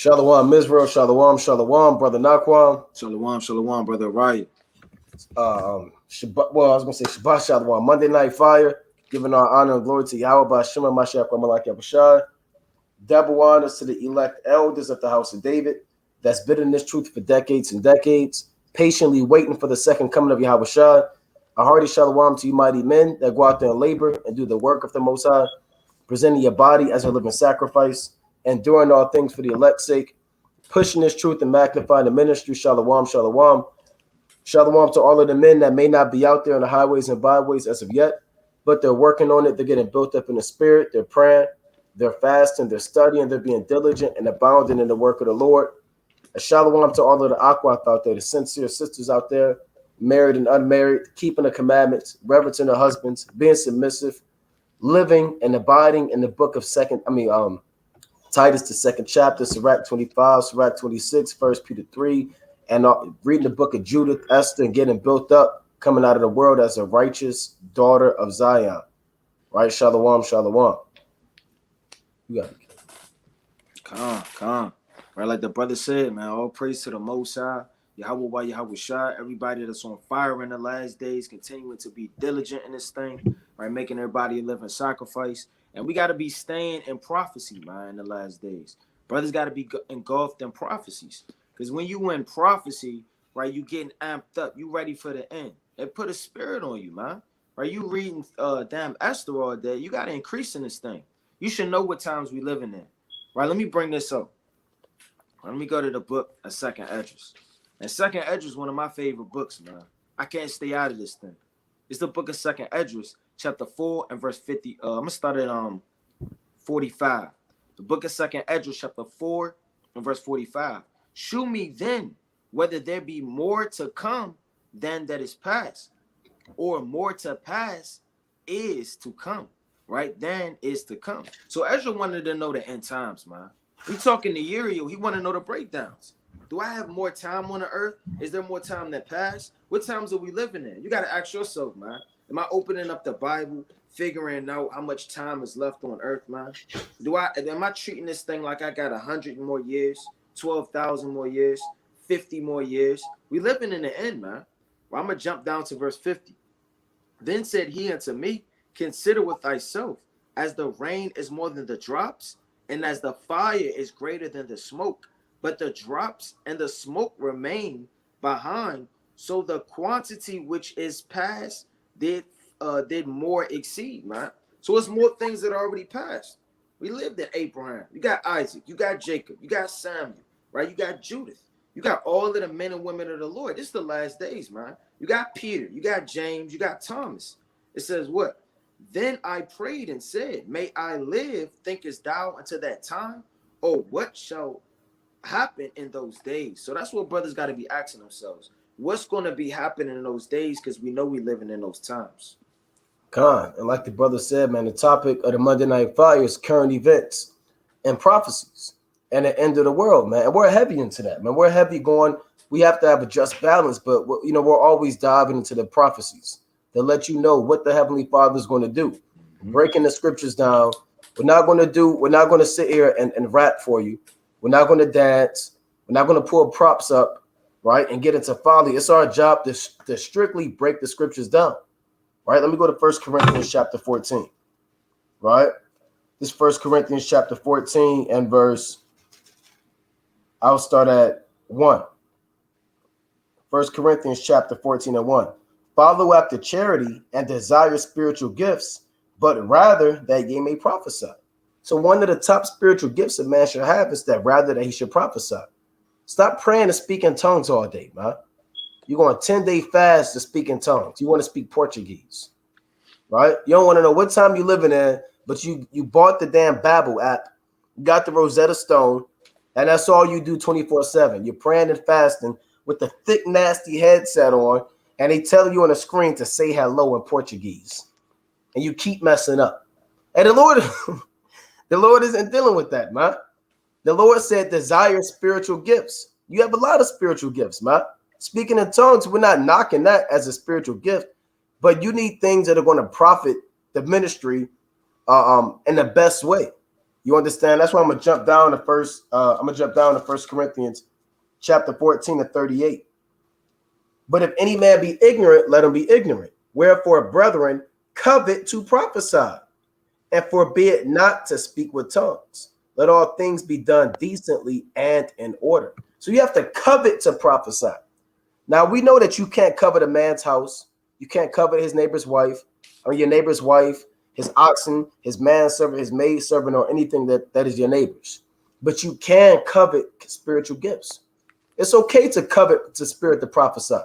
Shalom, Israel. Shalom, shalom, brother Naquam. Shalom, shalom, brother Riot. Shabbat, well, I was gonna say Shabbat Shalom. Monday Night Fire, giving our honor and glory to Yahweh by Shema Mashiach Ramalak Yabushai. Double honors to the elect elders of the house of David that's been in this truth for decades and decades, patiently waiting for the second coming of Yahweh Shai. A hearty shalom to you mighty men that go out there and labor and do the work of the Most High, presenting your body as a living sacrifice, and doing all things for the elect's sake, pushing this truth and magnifying the ministry. Shalom, shalom. Shalom to all of the men that may not be out there on the highways and byways as of yet, but they're working on it. They're getting built up in the spirit. They're praying, they're fasting, they're studying, they're being diligent and abounding in the work of the Lord. A shalom to all of the Aquath out there, the sincere sisters out there, married and unmarried, keeping the commandments, reverencing their husbands, being submissive, living and abiding in the book of Titus, the second chapter, Sirach 25, Sirach 26, 1 Peter 3, and reading the book of Judith, Esther, and getting built up, coming out of the world as a righteous daughter of Zion. Right? Shalom, shalom. You got it. Come. Right, like the brother said, man, all praise to the Most High, Yahweh, Yahweh Shai, everybody that's on fire in the last days, continuing to be diligent in this thing, right, making everybody a living sacrifice. And we got to be staying in prophecy, man, in the last days. Brothers got to be engulfed in prophecies. Because when you in prophecy, right, you getting amped up. You ready for the end. It put a spirit on you, man. Right, you reading damn Esther all day. You got to increase in this thing. You should know what times we living in. Right, let me bring this up. Let me go to the book of Second Esdras. And Second Esdras is one of my favorite books, man. I can't stay out of this thing. It's the book of Second Esdras, chapter 4 and verse 50. I'm gonna start at 45. The book of Second Esdras, chapter 4 and verse 45. Shew me then whether there be more to come than that is past, or more to pass is to come. Right? Than is to come. So Ezra wanted to know the end times, man. We talking to Uriel. He want to know the breakdowns. Do I have more time on the earth? Is there more time that passed? What times are we living in? You got to ask yourself, man. Am I opening up the Bible, figuring out how much time is left on earth, man? Am I treating this thing like I got 100 more years, 12,000 more years, 50 more years? We living in the end, man. Well, I'm going to jump down to verse 50. Then said he unto me, consider with thyself, as the rain is more than the drops, and as the fire is greater than the smoke, but the drops and the smoke remain behind, so the quantity which is past did more exceed, man. So it's more things that are already passed. We lived in Abraham. You got Isaac. You got Jacob. You got Samuel, right? You got Judith. You got all of the men and women of the Lord. This is the last days, man. You got Peter. You got James. You got Thomas. It says what? Then I prayed and said, may I live, thinkest thou, until that time? Or what shall happen in those days? So that's what brothers got to be asking themselves. What's going to be happening in those days? Because we know we're living in those times. Khan, and like the brother said, man, the topic of the Monday Night Fire is current events and prophecies and the end of the world, man. And we're heavy into that, man. We're heavy going. We have to have a just balance, but we're always diving into the prophecies to let you know what the Heavenly Father is going to do. Breaking the scriptures down. We're not going to sit here and rap for you. We're not going to dance. We're not going to pull props up, right, and get into folly. It's our job to strictly break the scriptures down, right? Let me go to 1 Corinthians chapter 14, right? This 1 Corinthians chapter 14 and I'll start at 1. 1 Corinthians chapter 14 and 1. Follow after charity and desire spiritual gifts, but rather that ye may prophesy. So one of the top spiritual gifts a man should have is that rather that he should prophesy. Stop praying and speak in tongues all day, man. You're going 10-day fast to speak in tongues. You want to speak Portuguese, right? You don't want to know what time you're living in, but you bought the damn Babel app, you got the Rosetta Stone, and that's all you do 24/7. You're praying and fasting with the thick, nasty headset on, and they tell you on the screen to say hello in Portuguese, and you keep messing up. And the Lord isn't dealing with that, man. The Lord said, desire spiritual gifts. You have a lot of spiritual gifts, man. Speaking in tongues, we're not knocking that as a spiritual gift, but you need things that are going to profit the ministry in the best way. You understand? That's why I'm gonna jump down to first. I'm gonna jump down to 1 Corinthians, chapter 14 to 38. But if any man be ignorant, let him be ignorant. Wherefore, brethren, covet to prophesy, and forbid not to speak with tongues. Let all things be done decently and in order. So you have to covet to prophesy. Now we know that you can't covet a man's house. You can't covet his neighbor's wife, or your neighbor's wife, his oxen, his manservant, his maidservant, or anything that is your neighbor's. But you can covet spiritual gifts. It's okay to covet the spirit to prophesy,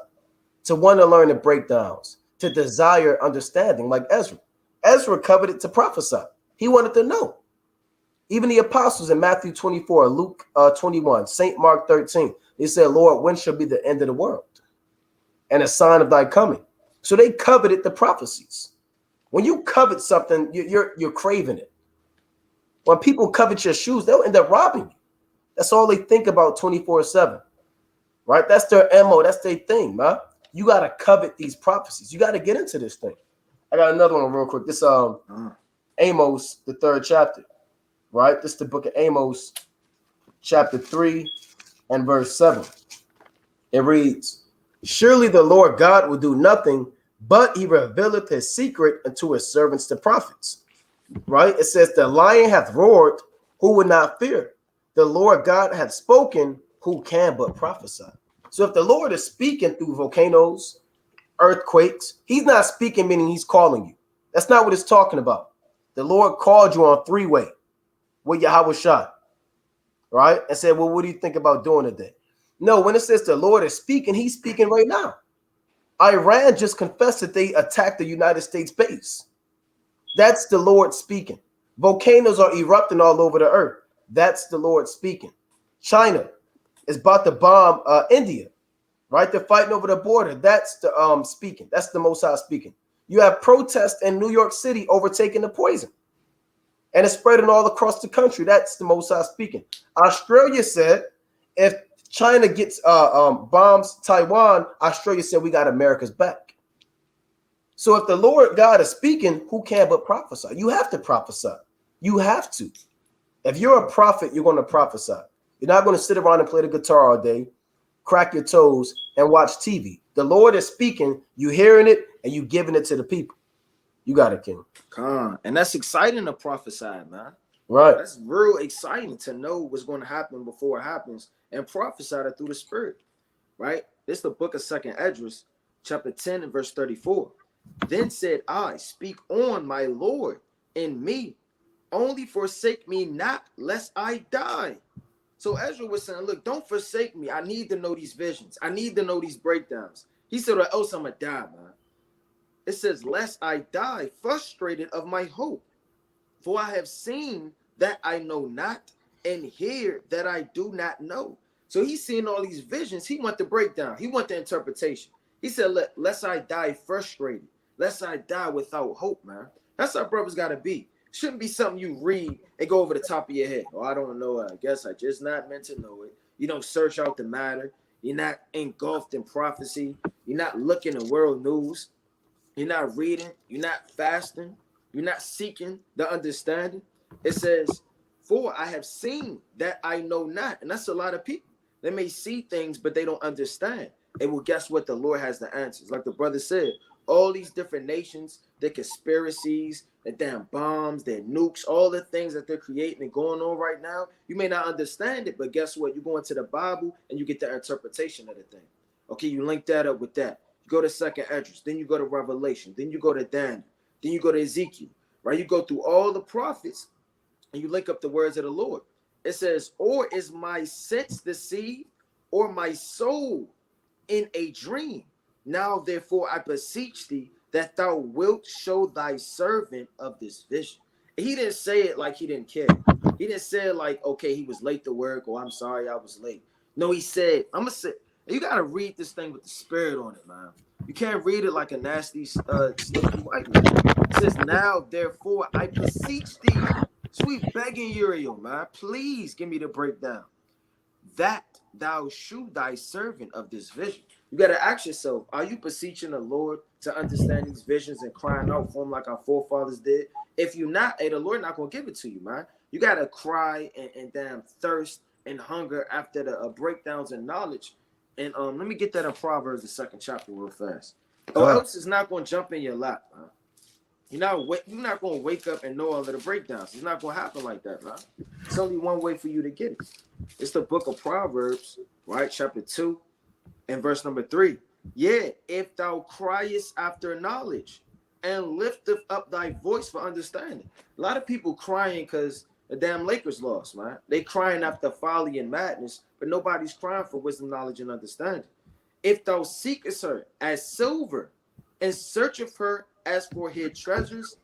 to want to learn the breakdowns, to desire understanding, like Ezra. Ezra coveted to prophesy. He wanted to know. Even the apostles in Matthew 24, Luke 21, St. Mark 13, they said, Lord, when shall be the end of the world? And a sign of thy coming. So they coveted the prophecies. When you covet something, you're craving it. When people covet your shoes, they'll end up robbing you. That's all they think about 24/7. Right? That's their MO. That's their thing, man. You got to covet these prophecies. You got to get into this thing. I got another one real quick. This Amos, the 3rd chapter. Right? This is the book of Amos, chapter 3 and verse 7. It reads, surely the Lord God will do nothing, but he revealeth his secret unto his servants, the prophets. Right? It says, the lion hath roared, who would not fear? The Lord God hath spoken, who can but prophesy? So if the Lord is speaking through volcanoes, earthquakes, he's not speaking meaning he's calling you. That's not what it's talking about. The Lord called you on 3-way with Yahweh Shai, right? And said, well, what do you think about doing today? No, when it says the Lord is speaking, he's speaking right now. Iran just confessed that they attacked the United States base. That's the Lord speaking. Volcanoes are erupting all over the earth. That's the Lord speaking. China is about to bomb India, right? They're fighting over the border. That's the speaking. That's the Most High speaking. You have protests in New York City overtaking the poison, and it's spreading all across the country. That's the Most High speaking. Australia said if China gets bombs Taiwan, Australia said we got America's back. So if the Lord God is speaking, who can but prophesy? You have to prophesy. You have to. If you're a prophet, you're going to prophesy. You're not going to sit around and play the guitar all day, crack your toes, and watch TV. The Lord is speaking, you hearing it, and you giving it to the people. You got it, King. And that's exciting to prophesy, man. Right. That's real exciting to know what's going to happen before it happens and prophesy that through the Spirit, right? This is the book of 2nd Esdras, chapter 10 and verse 34. Then said I, speak on, my Lord, in me. Only forsake me not, lest I die. So Ezra was saying, look, don't forsake me. I need to know these visions. I need to know these breakdowns. He said, or else I'm going to die, man. It says, lest I die, frustrated of my hope. For I have seen that I know not, and hear that I do not know. So he's seeing all these visions. He want the breakdown. He want the interpretation. He said, lest I die frustrated. Lest I die without hope, man. That's how brothers got to be. Shouldn't be something you read and go over the top of your head. Oh, I don't know. I guess I just not meant to know it. You don't search out the matter. You're not engulfed in prophecy. You're not looking at world news. You're not reading. You're not fasting. You're not seeking the understanding. It says, for I have seen that I know not. And that's a lot of people. They may see things, but they don't understand. And well, guess what? The Lord has the answers. Like the brother said, all these different nations, their conspiracies, the damn bombs, their nukes, all the things that they're creating and going on right now, you may not understand it, but guess what? You go into the Bible and you get the interpretation of the thing. Okay, you link that up with that. You go to 2nd Esdras, then you go to Revelation, then you go to Daniel, then you go to Ezekiel, right? You go through all the prophets and you link up the words of the Lord. It says, or is my sense deceived, or my soul in a dream? Now, therefore, I beseech thee that thou wilt show thy servant of this vision. He didn't say it like he didn't care. He didn't say it like, okay, he was late to work, or I'm sorry I was late. No, he said, I'm going to say, you got to read this thing with the spirit on it, man. You can't read it like a nasty, sneaky white man. It says, now, therefore, I beseech thee. Sweet begging Uriel, man. Please give me the breakdown. That thou shew thy servant of this vision. You got to ask yourself, are you beseeching the Lord to understand these visions and crying out for them like our forefathers did? If you're not, hey, the Lord not going to give it to you, man. You got to cry and damn thirst and hunger after the breakdowns and knowledge. And let me get that in Proverbs, the 2nd chapter, real fast. Or else it's not going to jump in your lap, man. You're not going to wake up and know all of the breakdowns. It's not going to happen like that, man. It's only one way for you to get it. It's the book of Proverbs, right? Chapter 2 and verse number 3. Yeah, if thou criest after knowledge and lifteth up thy voice for understanding. A lot of people crying because the damn Lakers lost, man. They crying after folly and madness, but nobody's crying for wisdom, knowledge, and understanding. If thou seekest her as silver and searcheth her as for hid treasures,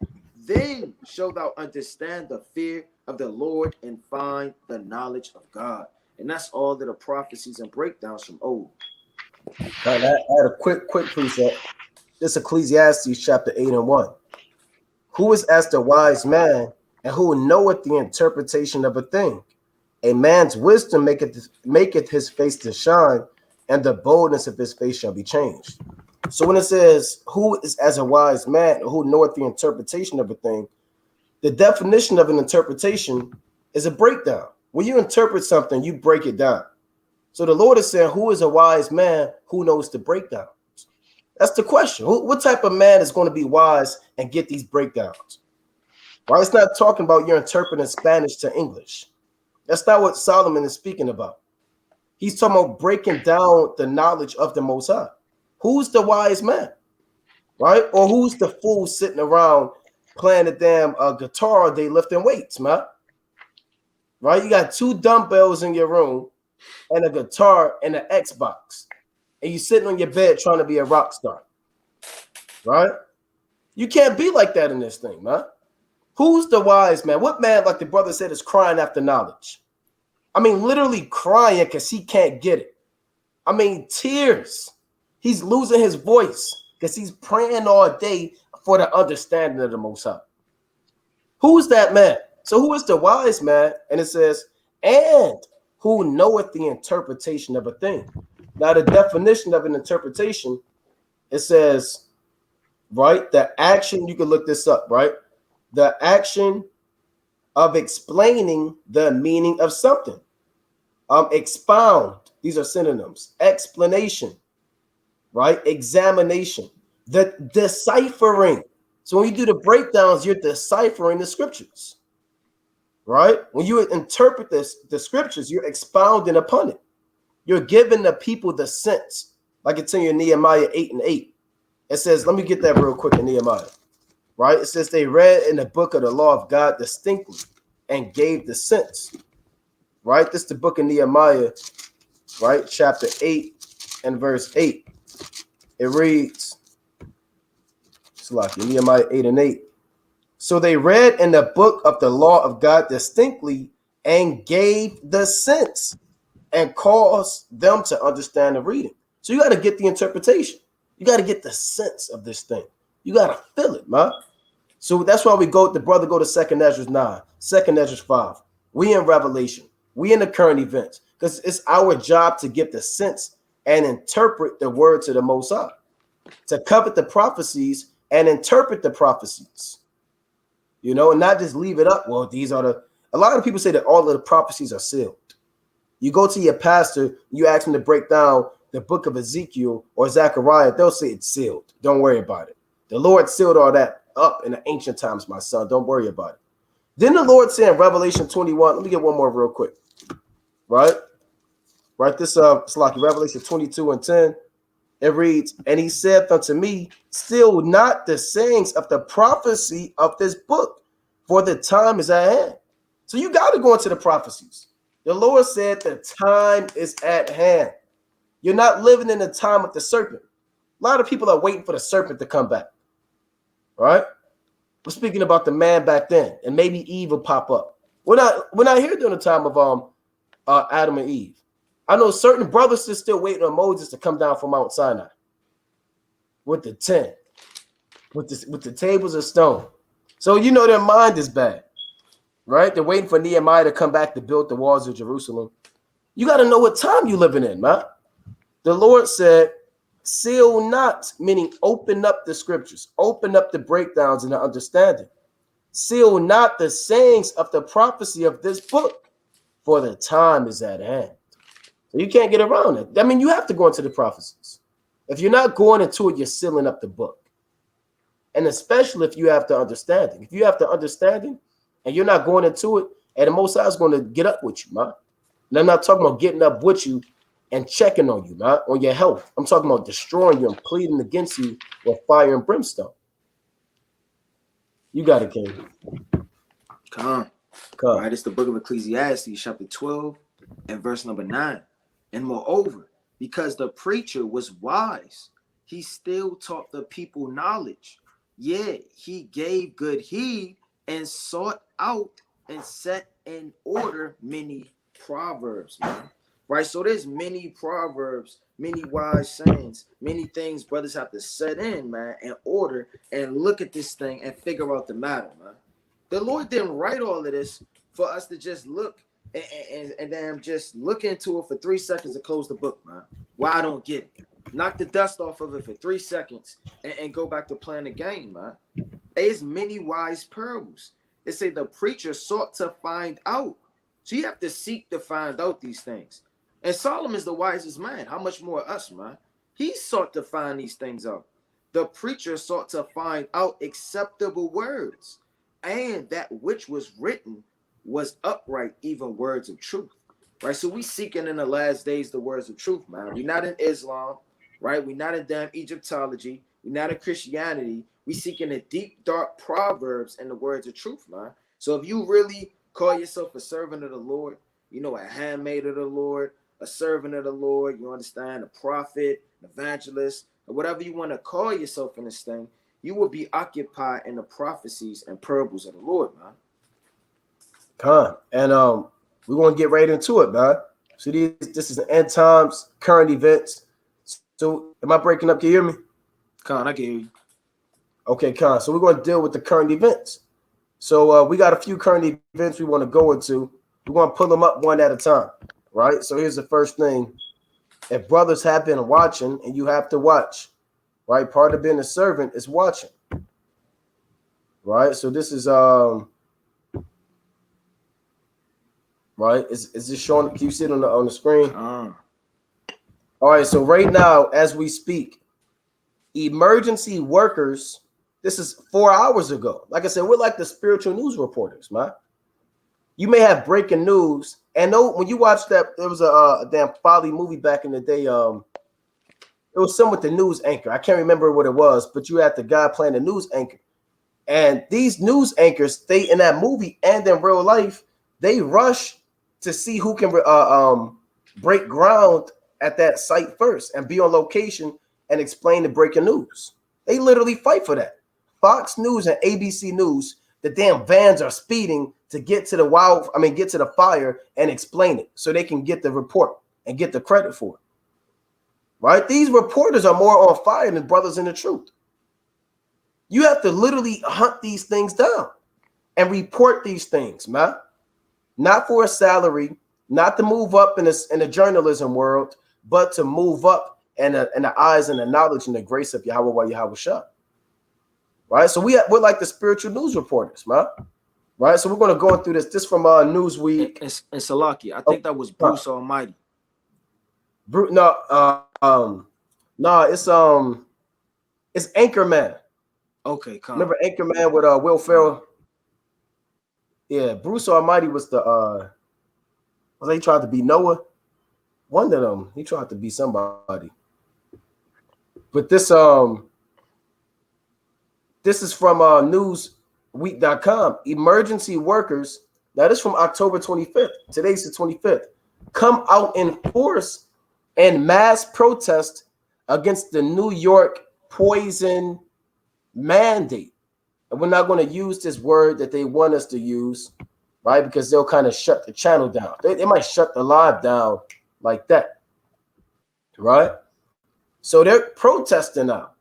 then shalt thou understand the fear of the Lord and find the knowledge of God. And that's all of the prophecies and breakdowns from old. I had a quick precept. This Ecclesiastes chapter 8 and 1. Who is as the wise man, and who knoweth the interpretation of a thing? A man's wisdom maketh his face to shine, and the boldness of his face shall be changed. So when it says, who is as a wise man, who knoweth the interpretation of a thing, the definition of an interpretation is a breakdown. When you interpret something, you break it down. So the Lord is saying, who is a wise man who knows the breakdowns? That's the question. What type of man is going to be wise and get these breakdowns? Right? It's not talking about you're interpreting Spanish to English. That's not what Solomon is speaking about. He's talking about breaking down the knowledge of the Most High. Who's the wise man? Right? Or who's the fool sitting around playing the damn guitar all day lifting weights, man? Right? You got 2 dumbbells in your room and a guitar and an Xbox, and you sitting on your bed trying to be a rock star, right? You can't be like that in this thing, man. Who's the wise man? What man, like the brother said, is crying after knowledge? I mean, literally crying because he can't get it. I mean, tears. He's losing his voice because he's praying all day for the understanding of the Most High. Who's that man? So who is the wise man? And it says, and who knoweth the interpretation of a thing. Now, the definition of an interpretation, it says, right, the action, you can look this up, right? The action of explaining the meaning of something. Expound, these are synonyms. Explanation, right? Examination. The deciphering. So when you do the breakdowns, you're deciphering the scriptures. Right? When you interpret the scriptures, you're expounding upon it. You're giving the people the sense. Like it's in your Nehemiah 8 and 8. It says, let me get that real quick in Nehemiah. Right? It says they read in the book of the law of God distinctly and gave the sense. Right? This is the book of Nehemiah, right? Chapter 8 and verse 8. It reads, it's like Nehemiah 8 and 8. So they read in the book of the law of God distinctly and gave the sense and caused them to understand the reading. So you got to get the interpretation. You got to get the sense of this thing. You got to feel it, man. So that's why the brother go to 2nd Ezra 9, 2nd Ezra 5. We in Revelation. We in the current events. Because it's our job to get the sense and interpret the words of the Most High. To covet the prophecies and interpret the prophecies. You know, and not just leave it up. Well, a lot of people say that all of the prophecies are sealed. You go to your pastor, you ask him to break down the book of Ezekiel or Zechariah, they'll say it's sealed. Don't worry about it. The Lord sealed all that up in the ancient times, my son. Don't worry about it. Then the Lord said in Revelation 21, let me get one more real quick. Right? This it's like Revelation 22 and 10. It reads, and he said unto me, still not the sayings of the prophecy of this book, for the time is at hand. So you got to go into the prophecies. The Lord said the time is at hand. You're not living in the time of the serpent. A lot of people are waiting for the serpent to come back. Right? We're speaking about the man back then, and maybe Eve will pop up. We're not here during the time of Adam and Eve. I know certain brothers are still waiting on Moses to come down from Mount Sinai with the tent, with the tables of stone. So you know their mind is bad, right? They're waiting for Nehemiah to come back to build the walls of Jerusalem. You got to know what time you're living in, man. The Lord said, Seal not, meaning open up the scriptures, open up the breakdowns and the understanding. Seal not the sayings of the prophecy of this book, for the time is at hand. So you can't get around it. I mean, you have to go into the prophecies. If you're not going into it, you're sealing up the book. And especially if you have the understanding. If you have the understanding and you're not going into it, and the Most High is going to get up with you, man. And I'm not talking about getting up with you and checking on you, man, on your health. I'm talking about destroying you and pleading against you with fire and brimstone. You got it, King. Come. All right, it's the book of Ecclesiastes, chapter 12 and verse number 9. And moreover, because the preacher was wise, he still taught the people knowledge. Yet he gave good heed and sought out and set in order many proverbs, man. Right? So there's many proverbs, many wise sayings, many things brothers have to set in, man, in order and look at this thing and figure out the matter, man. The Lord didn't write all of this for us to just look and then just look into it for 3 seconds and close the book, man. Why I don't get it. Knock the dust off of it for 3 seconds and go back to playing the game, man. There's many wise parables. It say the preacher sought to find out. So you have to seek to find out these things. And Solomon's the wisest man. How much more us, man? He sought to find these things out. The preacher sought to find out acceptable words, and that which was written was upright, even words of truth. Right? So we seeking in the last days the words of truth, man. We're not in Islam, right? We're not in damn Egyptology. We're not in Christianity. We seeking the deep, dark proverbs and the words of truth, man. So if you really call yourself a servant of the Lord, you know, a handmaid of the Lord, a servant of the Lord, you understand, a prophet, an evangelist, or whatever you want to call yourself in this thing, you will be occupied in the prophecies and parables of the Lord, man. And we're going to get right into it, man. So this is the end times, current events. So am I breaking up? Can you hear me? Con, I can hear you. Okay, Con. So we're going to deal with the current events. So we got a few current events we want to go into. We're going to pull them up one at a time, right? So here's the first thing. If brothers have been watching, and you have to watch, right? Part of being a servant is watching, right? So this is right. Is this showing? Can you see it on the screen? All right. So right now, as we speak, emergency workers. This is 4 hours ago. Like I said, we're like the spiritual news reporters, man. You may have breaking news, and when you watch that, there was a damn folly movie back in the day. It was some with the news anchor. I can't remember what it was, but you had the guy playing the news anchor. And these news anchors, they in that movie and in real life, they rush to see who can break ground at that site first and be on location and explain the breaking news. They literally fight for that. Fox News and ABC News, the damn vans are speeding to get to the fire and explain it so they can get the report and get the credit for it. Right? These reporters are more on fire than brothers in the truth. You have to literally hunt these things down and report these things, man. Not for a salary, not to move up in the journalism world, but to move up in the eyes and the knowledge and the grace of Yahweh Shah. Right? So we're like the spiritual news reporters, man. Right? So we're going to go through this from Newsweek. And Salaki, I think that was Bruce Almighty. No, it's Anchorman. Okay, come. Remember Anchorman with Will Ferrell? Yeah, Bruce Almighty was he tried to be Noah? One of them. He tried to be somebody. But this is from newsweek.com. Emergency workers. Now this is from October 25th. Today's the 25th. Come out in force and mass protest against the New York poison mandate. And we're not going to use this word that they want us to use, right? Because they'll kind of shut the channel down. They might shut the live down like that, right? So they're protesting now.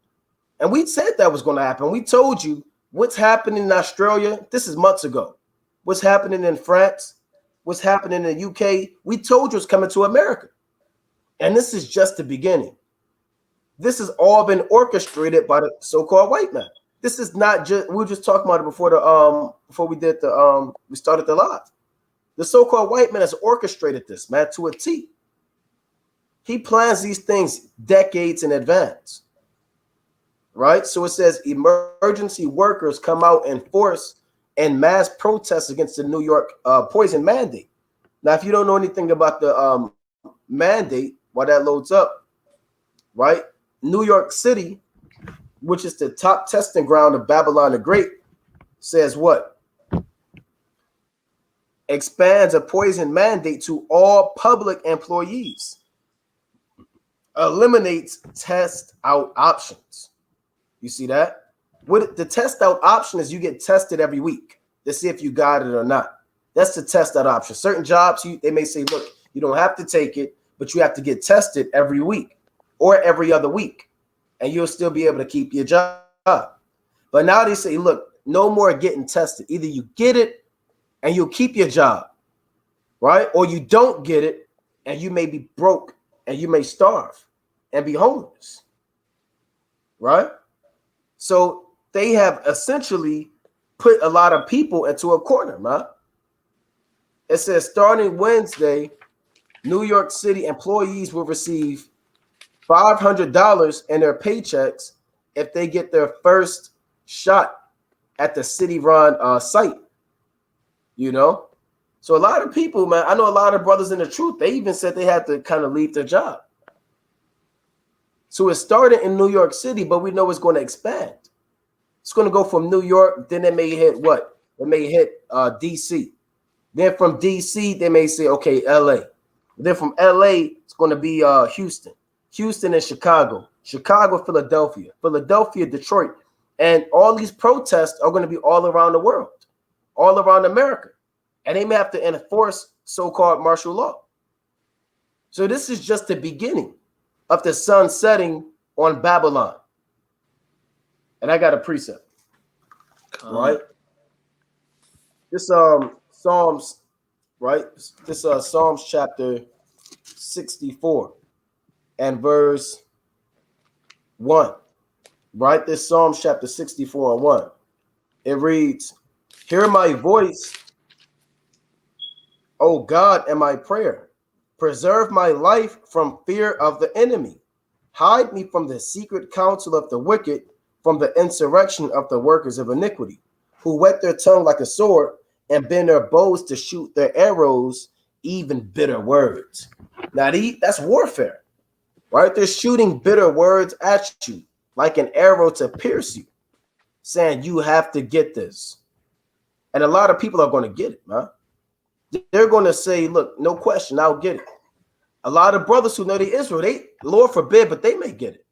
And we said that was going to happen. We told you what's happening in Australia. This is months ago. What's happening in France? What's happening in the UK? We told you it's coming to America. And this is just the beginning. This has all been orchestrated by the so-called white man. This is not just, we were just talking about it before we did we started the live. The so-called white man has orchestrated this, man, to a T. He plans these things decades in advance. Right? So it says emergency workers come out in force and mass protests against the New York poison mandate. Now, if you don't know anything about the mandate, while that loads up, right? New York City, which is the top testing ground of Babylon the Great, says what? Expands a poison mandate to all public employees. Eliminates test out options. You see that? What the test out option is, you get tested every week to see if you got it or not. That's the test out option. Certain jobs, they may say, look, you don't have to take it, but you have to get tested every week or every other week, and you'll still be able to keep your job. But now they say, look, no more getting tested. Either you get it and you'll keep your job, right? Or you don't get it and you may be broke and you may starve and be homeless, right? So they have essentially put a lot of people into a corner, man. It says starting Wednesday, New York City employees will receive $500 in their paychecks if they get their first shot at the city-run site. You know? So a lot of people, man, I know a lot of brothers in the truth, they even said they had to kind of leave their job. So it started in New York City, but we know it's going to expand. It's going to go from New York, then it may hit what? It may hit D.C. Then from D.C., they may say, okay, L.A. Then from L.A., it's going to be Houston. Houston and Chicago. Chicago, Philadelphia. Philadelphia, Detroit. And all these protests are going to be all around the world, all around America. And they may have to enforce so-called martial law. So this is just the beginning of the sun setting on Babylon. And I got a precept, right? This Psalms, right? This Psalms chapter 64 and verse 1, right? This Psalms chapter 64 and 1. It reads, "Hear my voice, O God, and my prayer. Preserve my life from fear of the enemy. Hide me from the secret counsel of the wicked, from the insurrection of the workers of iniquity, who whet their tongue like a sword and bend their bows to shoot their arrows, even bitter words." Now, that's warfare, right? They're shooting bitter words at you like an arrow to pierce you, saying you have to get this. And a lot of people are going to get it, man. They're going to say, look, no question, I'll get it. A lot of brothers who know the Israel, Lord forbid, but they may get it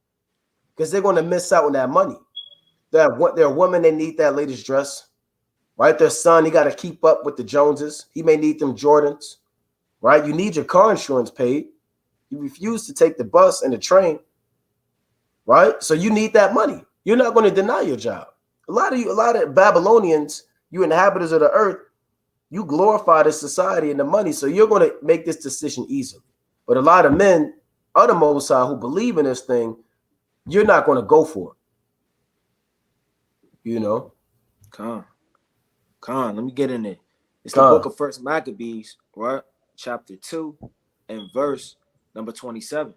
because they're going to miss out on that money. Their women, they need that latest dress, right? Their son, he got to keep up with the Joneses. He may need them Jordans, right? You need your car insurance paid. You refuse to take the bus and the train, right? So you need that money. You're not going to deny your job. A lot of Babylonians, you inhabitants of the earth, you glorify the society and the money, so you're going to make this decision easily. But a lot of men, other Most High, who believe in this thing, you're not going to go for it. You know? Come, let me get in there. It's the book of First Maccabees, right? Chapter 2 and verse number 27.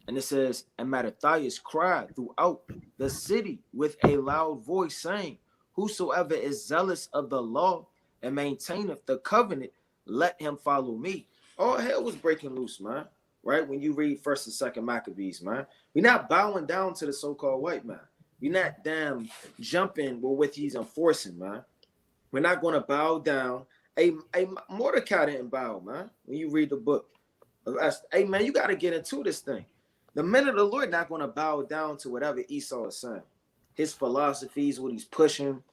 And it says, "And Mattathias cried throughout the city with a loud voice, saying, Whosoever is zealous of the law and maintaineth the covenant, let him follow me." All hell was breaking loose, man. Right? When you read First and Second Maccabees, man. We're not bowing down to the so-called white man. We're not damn jumping with what he's enforcing, man. We're not going to bow down. A Mordecai didn't bow, man. When you read the book. Hey, man, you got to get into this thing. The men of the Lord not going to bow down to whatever Esau is saying. His philosophies, what he's pushing,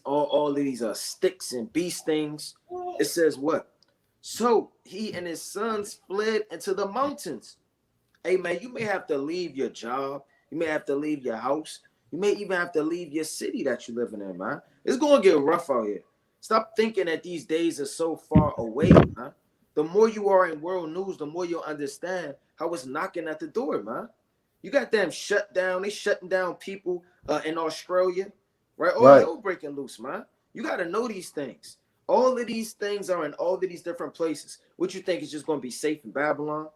all of these sticks and beast things. It says what? "So he and his sons fled into the mountains." Hey, man, you may have to leave your job. You may have to leave your house. You may even have to leave your city that you're living in, man. It's going to get rough out here. Stop thinking that these days are so far away, man. The more you are in world news, the more you'll understand how it's knocking at the door, man. You got them shut down. They shutting down people in Australia, right? All Right. hell breaking loose, man. You got to know these things. All of these things are in all of these different places. What you think is just going to be safe in Babylon?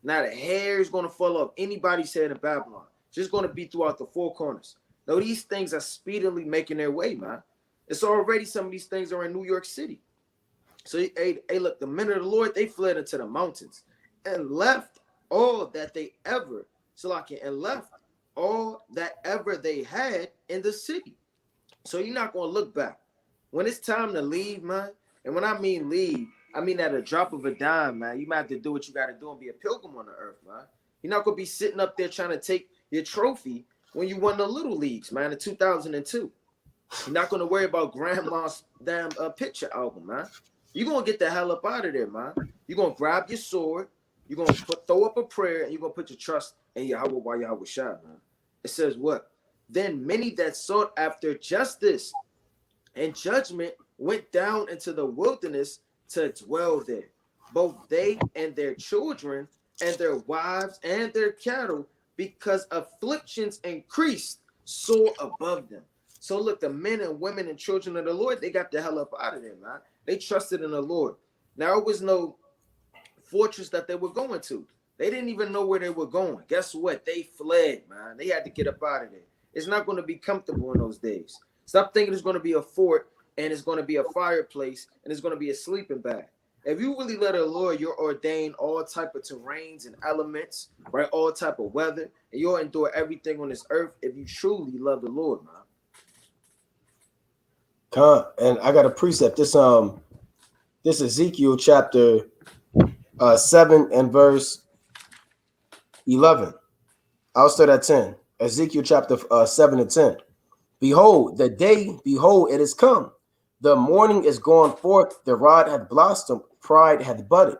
Not a hair is going to fall off anybody's head in Babylon. It's just going to be throughout the four corners. No, these things are speedily making their way, man. It's already some of these things are in New York City. So, hey, look, the men of the Lord, they fled into the mountains and left all that they ever, and left all that ever they had in the city. So you're not going to look back. When it's time to leave, man, and when I mean leave, I mean at a drop of a dime, man. You might have to do what you got to do and be a pilgrim on the earth, man. You're not going to be sitting up there trying to take your trophy when you won the Little Leagues, man, in 2002. You're not going to worry about grandma's damn picture album, man. You're going to get the hell up out of there, man. You're going to grab your sword. You're going to throw up a prayer, and you're going to put your trust in Yahweh while Yahweh Shai, man. It says what? Then many that sought after justice and judgment went down into the wilderness to dwell there. Both they and their children and their wives and their cattle, because afflictions increased, soar above them. So look, the men and women and children of the Lord, they got the hell up out of there, man. They trusted in the Lord. Now, it was no fortress that they were going to. They didn't even know where they were going. Guess what? They fled, man. They had to get up out of there. It's not going to be comfortable in those days. Stop thinking it's going to be a fort and it's going to be a fireplace and it's going to be a sleeping bag. If you really let the Lord, you're ordained all type of terrains and elements, right? All type of weather, and you'll endure everything on this earth if you truly love the Lord, man. And I got a precept. This Ezekiel chapter 7 and verse 11. I'll start at 10. Ezekiel chapter 7 and 10. Behold, the day, behold, it is come. The morning is gone forth. The rod hath blossomed. Pride hath budded.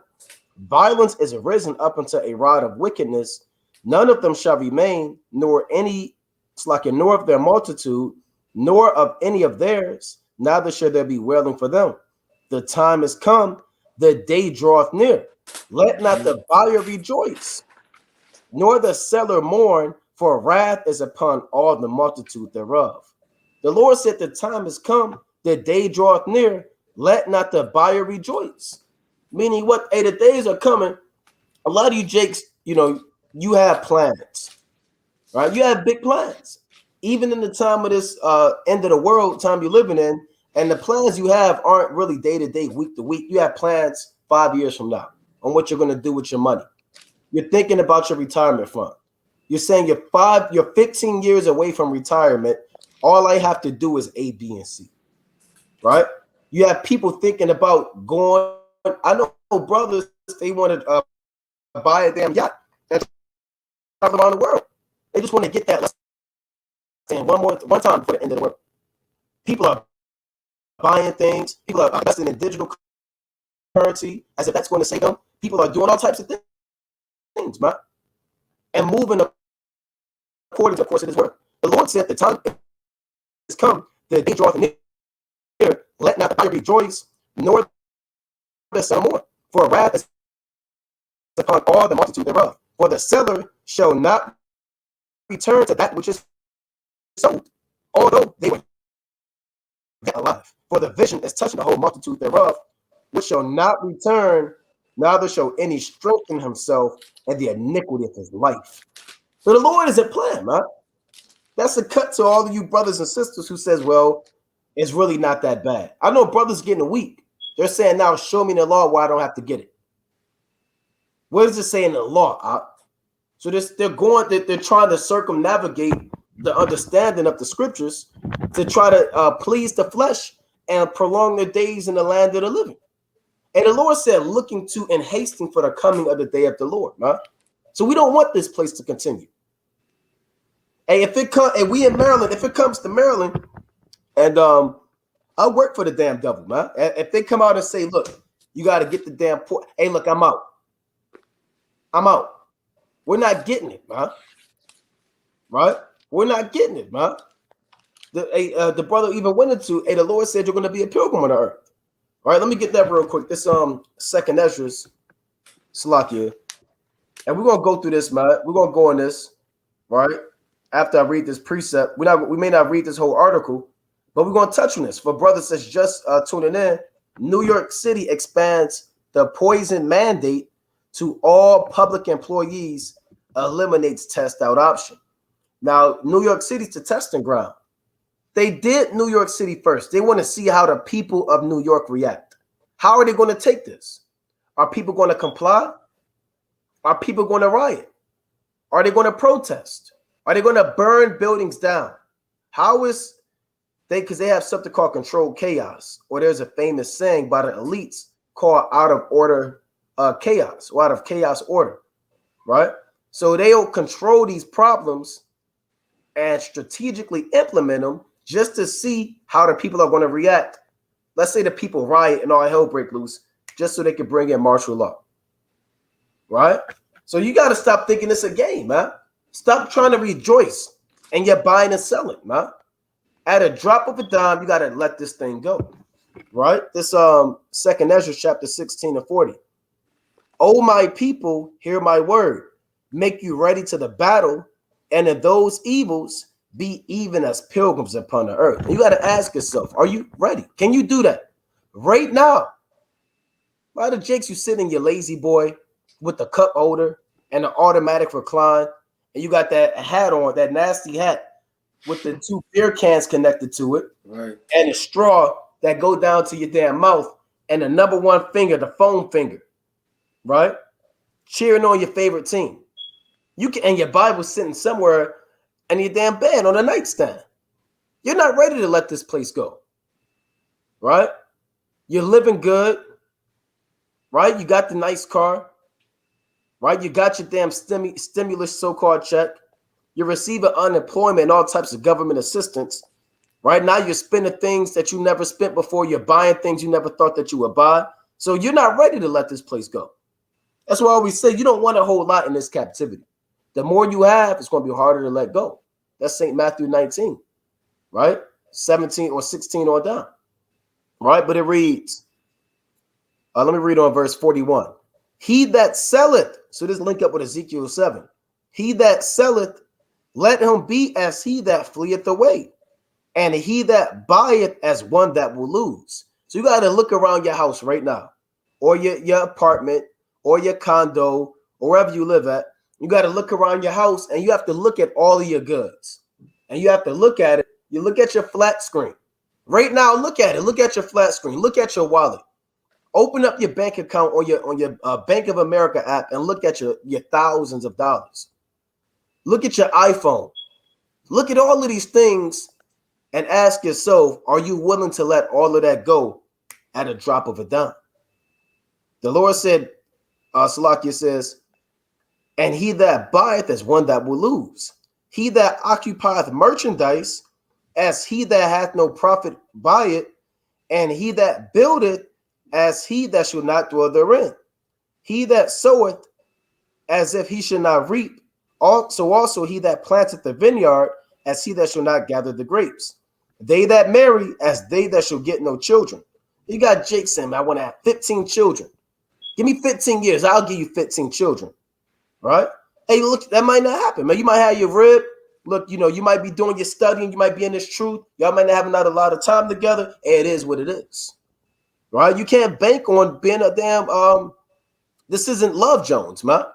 Violence is arisen up unto a rod of wickedness. None of them shall remain, nor nor of their multitude, nor of any of theirs. Neither shall there be wailing for them. The time is come. The day draweth near. Let not the buyer rejoice, nor the seller mourn, for wrath is upon all the multitude thereof. The Lord said, the time is come, the day draweth near, let not the buyer rejoice. Meaning what? Hey, the days are coming. A lot of you Jakes, you have plans, right? You have big plans. Even in the time of this end of the world time you're living in, and the plans you have aren't really day to day, week to week. You have plans 5 years from now on what you're going to do with your money. You're thinking about your retirement fund. You're saying you're 15 years away from retirement. All I have to do is A, B, and C, right? You have people thinking about going. I know brothers, they want to buy a damn yacht and travel around the world. They just want to get that lesson one time before the end of the world. People are buying things. People are investing in digital currency as if that's going to save them. People are doing all types of things, man, and moving according to the course of His word. The Lord said, "The time is come; the day draweth near. Let not the buyer rejoice, nor the seller mourn, for wrath is upon all the multitude thereof. For the seller shall not return to that which is sold, although they were yet alive. For the vision is touching the whole multitude thereof, which shall not return, neither shall any strengthen himself in the iniquity of his life." So the Lord is at plan, man. That's a cut to all of you brothers and sisters who says, well, it's really not that bad. I know brothers getting weak. They're saying, now show me the law why I don't have to get it. What does it say in the law? So they're trying to circumnavigate the understanding of the scriptures to try to please the flesh and prolong their days in the land of the living. And the Lord said, looking to and hasting for the coming of the day of the Lord, man. So we don't want this place to continue. And and we in Maryland, if it comes to Maryland, and I work for the damn devil, man. If they come out and say, look, you got to get the damn port. Hey, look, I'm out. We're not getting it, man. Right? We're not getting it, man. The brother even went into, the Lord said you're going to be a pilgrim on the earth. All right, let me get that real quick. This second Ezra's Salakia. And we're going to go through this, man. We're going to go on this. right? After I read this precept, we may not read this whole article, but we're going to touch on this. For brothers that's just tuning in, New York City expands the poison mandate to all public employees, eliminates test out option. Now, New York City's the testing ground. They did New York City first. They want to see how the people of New York react. How are they going to take this? Are people going to comply? Are people going to riot? Are they going to protest? Are they going to burn buildings down? How is because they have something called controlled chaos, or there's a famous saying by the elites called out of order chaos, or out of chaos order, right? So they'll control these problems and strategically implement them just to see how the people are going to react. Let's say the people riot and all hell break loose just so they can bring in martial law, right? So you got to stop thinking it's a game, man. Stop trying to rejoice and you're buying and selling, man. At a drop of a dime, you got to let this thing go, right? This Second Ezra chapter 16 and 40. O my people, hear my word. Make you ready to the battle, and in those evils be even as pilgrims upon the earth. And you got to ask yourself, are you ready? Can you do that right now? Why the jakes you sit in your lazy boy with the cup holder and the automatic recline, and you got that hat on, that nasty hat with the 2 beer cans connected to it, right, and a straw that go down to your damn mouth, and the number 1 finger, the foam finger, right? Cheering on your favorite team. You can, and your Bible sitting somewhere in your damn bed on a nightstand. You're not ready to let this place go, right? You're living good, right? You got the nice car, right? You got your damn stimulus so-called check. You're receiving unemployment and all types of government assistance. Right now, you're spending things that you never spent before. You're buying things you never thought that you would buy. So you're not ready to let this place go. That's why I always say you don't want a whole lot in this captivity. The more you have, it's going to be harder to let go. That's St. Matthew 19, right? 17 or 16 on down, right? But it reads, let me read on verse 41. He that selleth, so this link up with Ezekiel 7. He that selleth, let him be as he that fleeth away, and he that buyeth as one that will lose. So you got to look around your house right now, or your apartment, or your condo, or wherever you live at. You got to look around your house, and you have to look at all of your goods. And you have to look at it. You look at your flat screen. Right now, look at it. Look at your flat screen. Look at your wallet. Open up your bank account or your Bank of America app and look at your thousands of dollars. Look at your iPhone. Look at all of these things and ask yourself, are you willing to let all of that go at a drop of a dime? The Lord said, Salakia says, and he that buyeth as one that will lose. He that occupieth merchandise as he that hath no profit by it, and he that buildeth as he that shall not dwell therein. He that soweth as if he should not reap, also he that planteth the vineyard as he that shall not gather the grapes. They that marry as they that shall get no children. You got Jake saying, I want to have 15 children. Give me 15 years, I'll give you 15 children, right? Hey, look, that might not happen, man. You might have your rib. Look, you might be doing your studying. You might be in this truth. Y'all might not have a lot of time together. It is what it is, right? You can't bank on being a damn, this isn't Love Jones, man,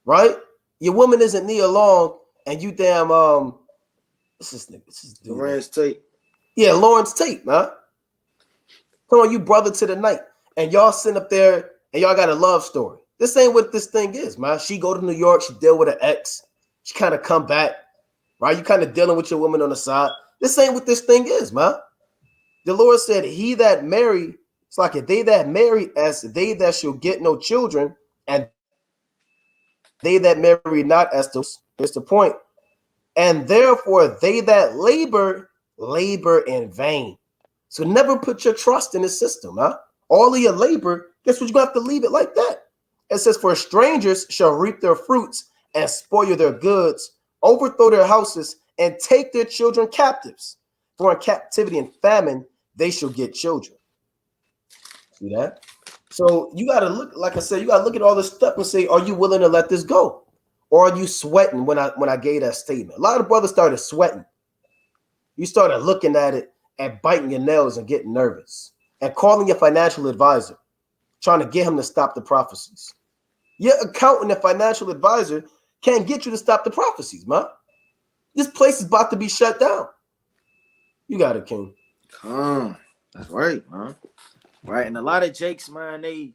right? Your woman isn't Nia Long, and you damn, what's this dude? Lawrence Tate. Yeah, Lawrence Tate, man. Come on, you brother to the night. And y'all sitting up there, and y'all got a love story. This ain't what this thing is, man. She go to New York, she deal with an ex. She kind of come back, right? You kind of dealing with your woman on the side. This ain't what this thing is, man. The Lord said, he that marry, it's like a they that marry as they that shall get no children, and they that marry not as those. Here's the point. And therefore they that labor in vain. So never put your trust in the system, huh? All of your labor, guess what? You're going to have to leave it like that. It says, for strangers shall reap their fruits and spoil their goods, overthrow their houses, and take their children captives. For in captivity and famine, they shall get children. See that? So you got to look, like I said, you got to look at all this stuff and say, are you willing to let this go? Or are you sweating when I gave that statement? A lot of brothers started sweating. You started looking at it and biting your nails and getting nervous and calling your financial advisor, trying to get him to stop the prophecies. Your accountant and financial advisor can't get you to stop the prophecies, man. This place is about to be shut down. You got it, King. That's right, man. Right, and a lot of Jakes, man, they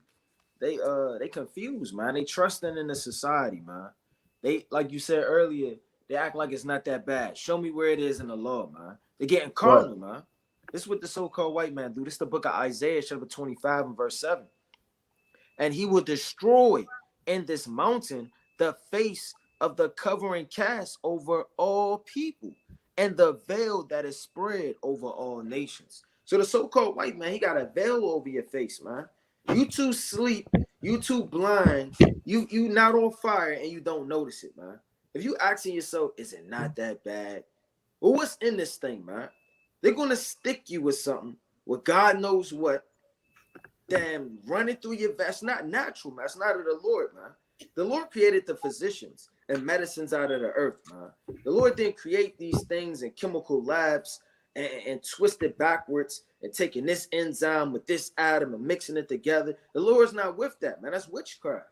confused, man. They trusting in the society, man. They, like you said earlier, they act like it's not that bad. Show me where it is in the law, man. They're getting carnal, man. This is what the so-called white man do. This is the book of Isaiah, chapter 25 and verse 7. And he will destroy in this mountain the face of the covering cast over all people and the veil that is spread over all nations. So the so-called white man, he got a veil over your face, man. You too sleep, you too blind, you not on fire and you don't notice it, man. If you asking yourself, is it not that bad? Well, what's in this thing, man? They're gonna stick you with something, with God knows what, damn, running through your vest. Not natural, man. It's not of the Lord, man. The Lord created the physicians and medicines out of the earth, man. The Lord didn't create these things in chemical labs and twist it backwards and taking this enzyme with this atom and mixing it together. The Lord's not with that, man. That's witchcraft.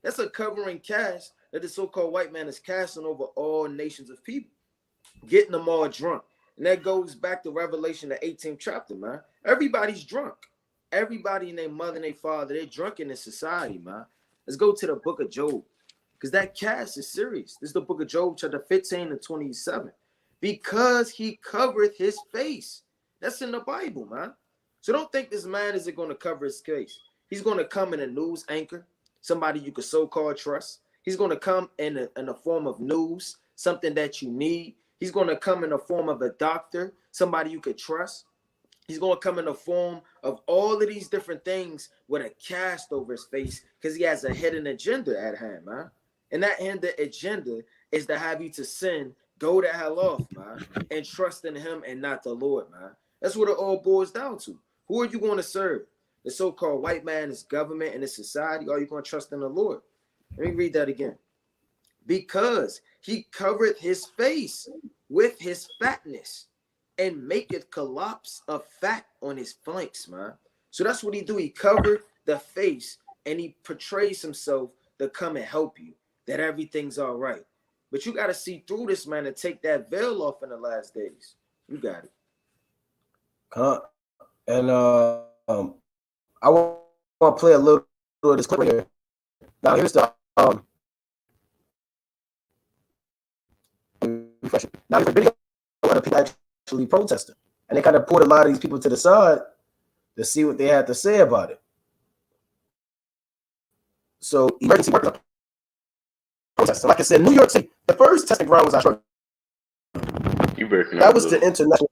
That's a covering cast that the so-called white man is casting over all nations of people, getting them all drunk. And that goes back to Revelation, the 18th chapter, man. Everybody's drunk. Everybody and their mother and their father, they're drunk in this society, man. Let's go to the book of Job, because that cast is serious. This is the book of Job, chapter 15 and 27. Because he covereth his face. That's in the Bible, man. So don't think this man isn't going to cover his face. He's going to come in a news anchor, somebody you could so-called trust. He's going to come in a form of news, something that you need. He's going to come in the form of a doctor, somebody you could trust. He's going to come in the form of all of these different things with a cast over his face because he has a hidden agenda at hand, man. And that hidden agenda is to have you to sin, go to hell off, man, and trust in him and not the Lord, man. That's what it all boils down to. Who are you going to serve? The so-called white man, his government, and his society, or are you going to trust in the Lord? Let me read that again. Because he covered his face with his fatness and maketh collapse of fat on his flanks, man. So that's what he do. He covered the face and he portrays himself to come and help you, that everything's all right. But you got to see through this, man, and take that veil off in the last days. You got it. And I want to play a little of this clip right here. Now here's the now here's the video of the people actually protesting, and they kind of pulled a lot of these people to the side to see what they had to say about it. So emergency workers are protesting. Like I said, New York City, the first testing ground was our that was the international.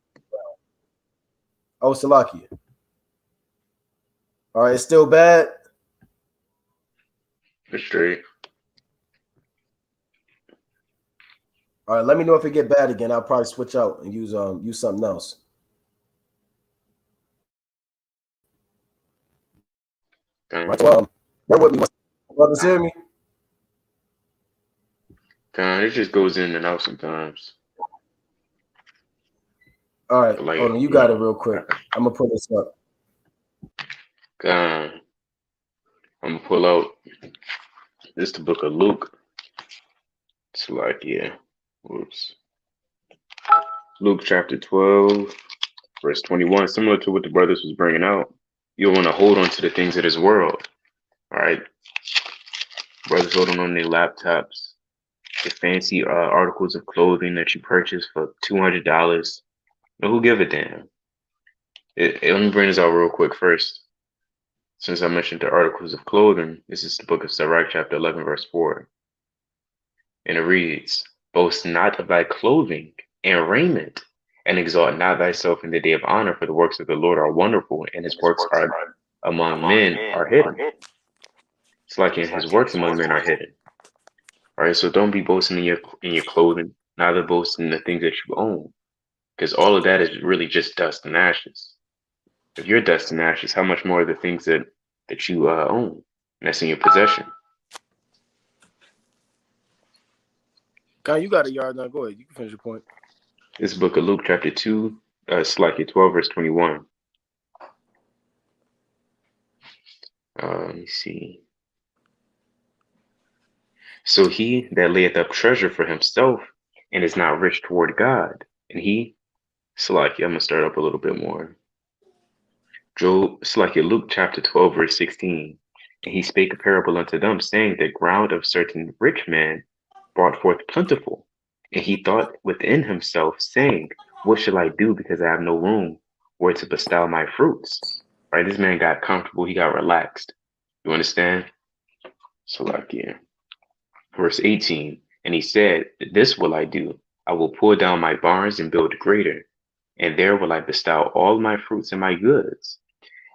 Oh, Salakia. All right, it's still bad. It's straight. All right, let me know if it get bad again. I'll probably switch out and use something else. Right, so, bear with me. Brothers, hear me? It just goes in and out sometimes. All right, like, hold on. You got it real quick. I'm gonna pull this up. I'm gonna pull out this the book of Luke. It's like, yeah. Whoops. Luke chapter 12, verse 21, similar to what the brothers was bringing out. You'll want to hold on to the things of this world. All right. Brothers holding on their laptops, the fancy articles of clothing that you purchase for $200. No, who give a damn? Let me bring this out real quick first. Since I mentioned the articles of clothing, this is the book of Sirach, chapter 11, verse 4. And it reads, boast not of thy clothing and raiment, and exalt not thyself in the day of honor, for the works of the Lord are wonderful, and his works are among men are hidden. It's like in his works among men are hidden. All right, so don't be boasting in your clothing, neither boast in the things that you own, because all of that is really just dust and ashes. If you're dust and ashes, how much more of the things that you own, and that's in your possession? Khan, you got a yard now. Go ahead. You can finish your point. This book of Luke, chapter 2, Slack 12, verse 21. Let me see. So he that layeth up treasure for himself and is not rich toward God, and he, Slack, I'm going to start up a little bit more. Luke chapter 12, verse 16. And he spake a parable unto them, saying, the ground of certain rich man brought forth plentiful. And he thought within himself, saying, what shall I do, because I have no room where to bestow my fruits? Right? This man got comfortable. He got relaxed. You understand? Yeah. Verse 18. And he said, this will I do. I will pull down my barns and build greater, and there will I bestow all my fruits and my goods.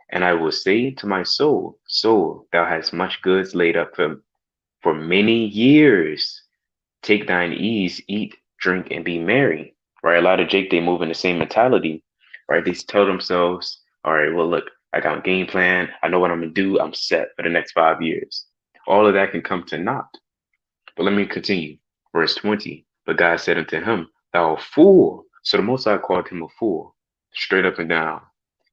And I will say to my soul, soul, thou hast much goods laid up for many years. Take thine ease, eat, drink, and be merry. Right? A lot of Jake, they move in the same mentality. Right? They tell themselves, all right, well, look, I got a game plan. I know what I'm going to do. I'm set for the next 5 years. All of that can come to naught. But let me continue. Verse 20. But God said unto him, thou fool. So the Most High called him a fool, straight up and down.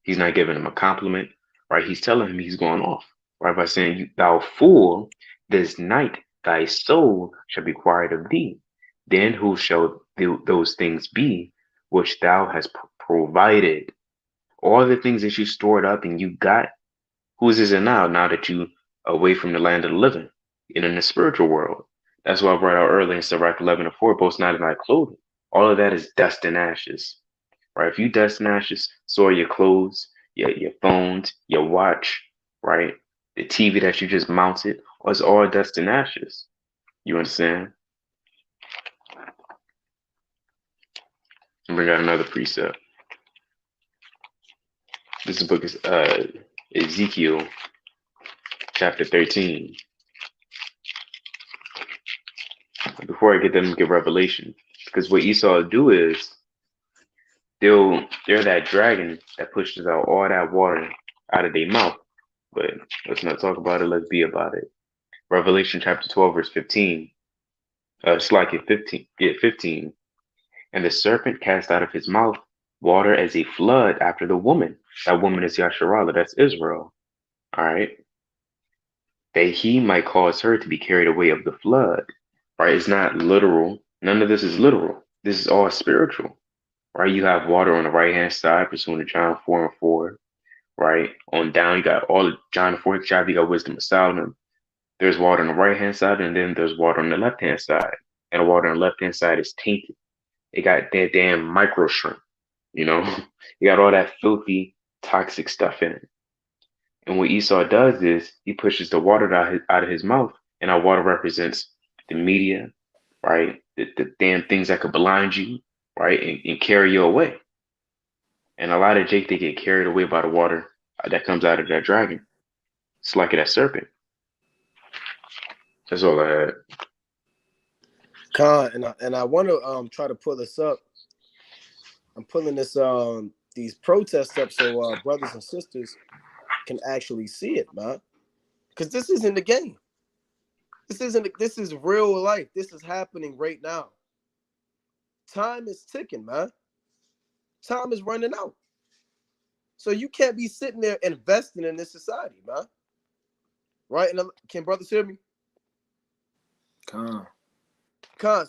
He's not giving him a compliment, right? He's telling him he's going off, right? By saying, thou fool, this night thy soul shall be quiet of thee. Then who shall those things be which thou hast provided? All the things that you stored up and you got, whose is it now, now that you away from the land of the living and in the spiritual world? That's why I brought out earlier in Sirach 11:4, boast not in thy clothing. All of that is dust and ashes. Right? If you dust and ashes, soil your clothes, your phones, your watch, right? The TV that you just mounted, it's all dust and ashes. You understand? And bring out another precept. This book is Ezekiel chapter 13. Before I get them to get Revelation, because what Esau do is they're that dragon that pushes out all that water out of their mouth. But let's not talk about it. Let's be about it. Revelation chapter 12, verse 15. Slack it 15. Yeah, 15. And the serpent cast out of his mouth water as a flood after the woman. That woman is Yasharallah. That's Israel. All right. That he might cause her to be carried away of the flood. Right. It's not literal. None of this is literal. This is all spiritual. Right. You have water on the right hand side, pursuant to John 4:4. Right. On down, you got all of John 4th chapter, you got wisdom of Solomon. There's water on the right hand side, and then there's water on the left hand side. And the water on the left hand side is tainted. It got that damn micro shrimp, you know? You got all that filthy, toxic stuff in it. And what Esau does is he pushes the water out of his mouth, and our water represents the media, right? The damn things that could blind you, right? And carry you away. And a lot of Jake, they get carried away by the water that comes out of that dragon. It's like that serpent. That's all I had. Khan, and I want to try to pull this up. I'm pulling this these protests up so brothers and sisters can actually see it, man. Because this isn't the game. This is real life. This is happening right now. Time is ticking, man. Time is running out. So you can't be sitting there investing in this society, man. Right? And can brothers hear me? Con.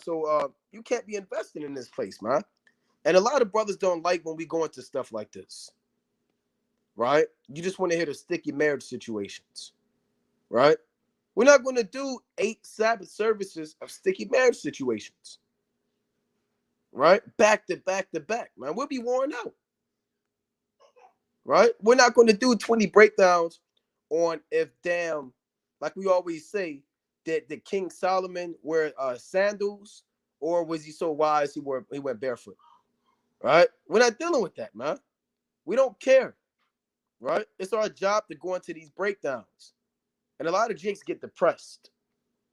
So you can't be investing in this place, man. And a lot of brothers don't like when we go into stuff like this. Right? You just want to hear the sticky marriage situations. Right? We're not going to do 8 Sabbath services of sticky marriage situations. Right? Back to back to back, man. We'll be worn out. Right? We're not going to do 20 breakdowns on if damn, like we always say, that the King Solomon wear sandals, or was he so wise he went barefoot? Right? We're not dealing with that, man. We don't care. Right? It's our job to go into these breakdowns. And a lot of jakes get depressed.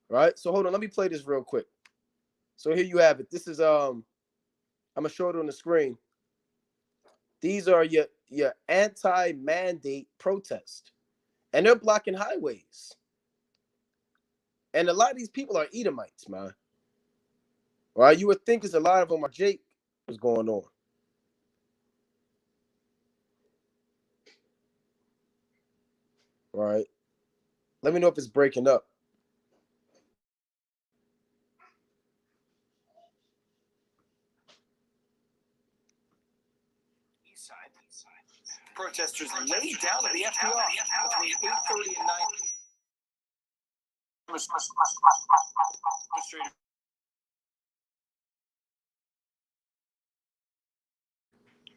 Right? So hold on, let me play this real quick. So here you have it. This is I'm gonna show it on the screen. These are your anti-mandate protest. And they're blocking highways. And a lot of these people are Edomites, man. All right, you would think it's a lot of them are Jake. What's going on? All right. Let me know if it's breaking up. Protesters laid down at the FBI between 8:30 and 9.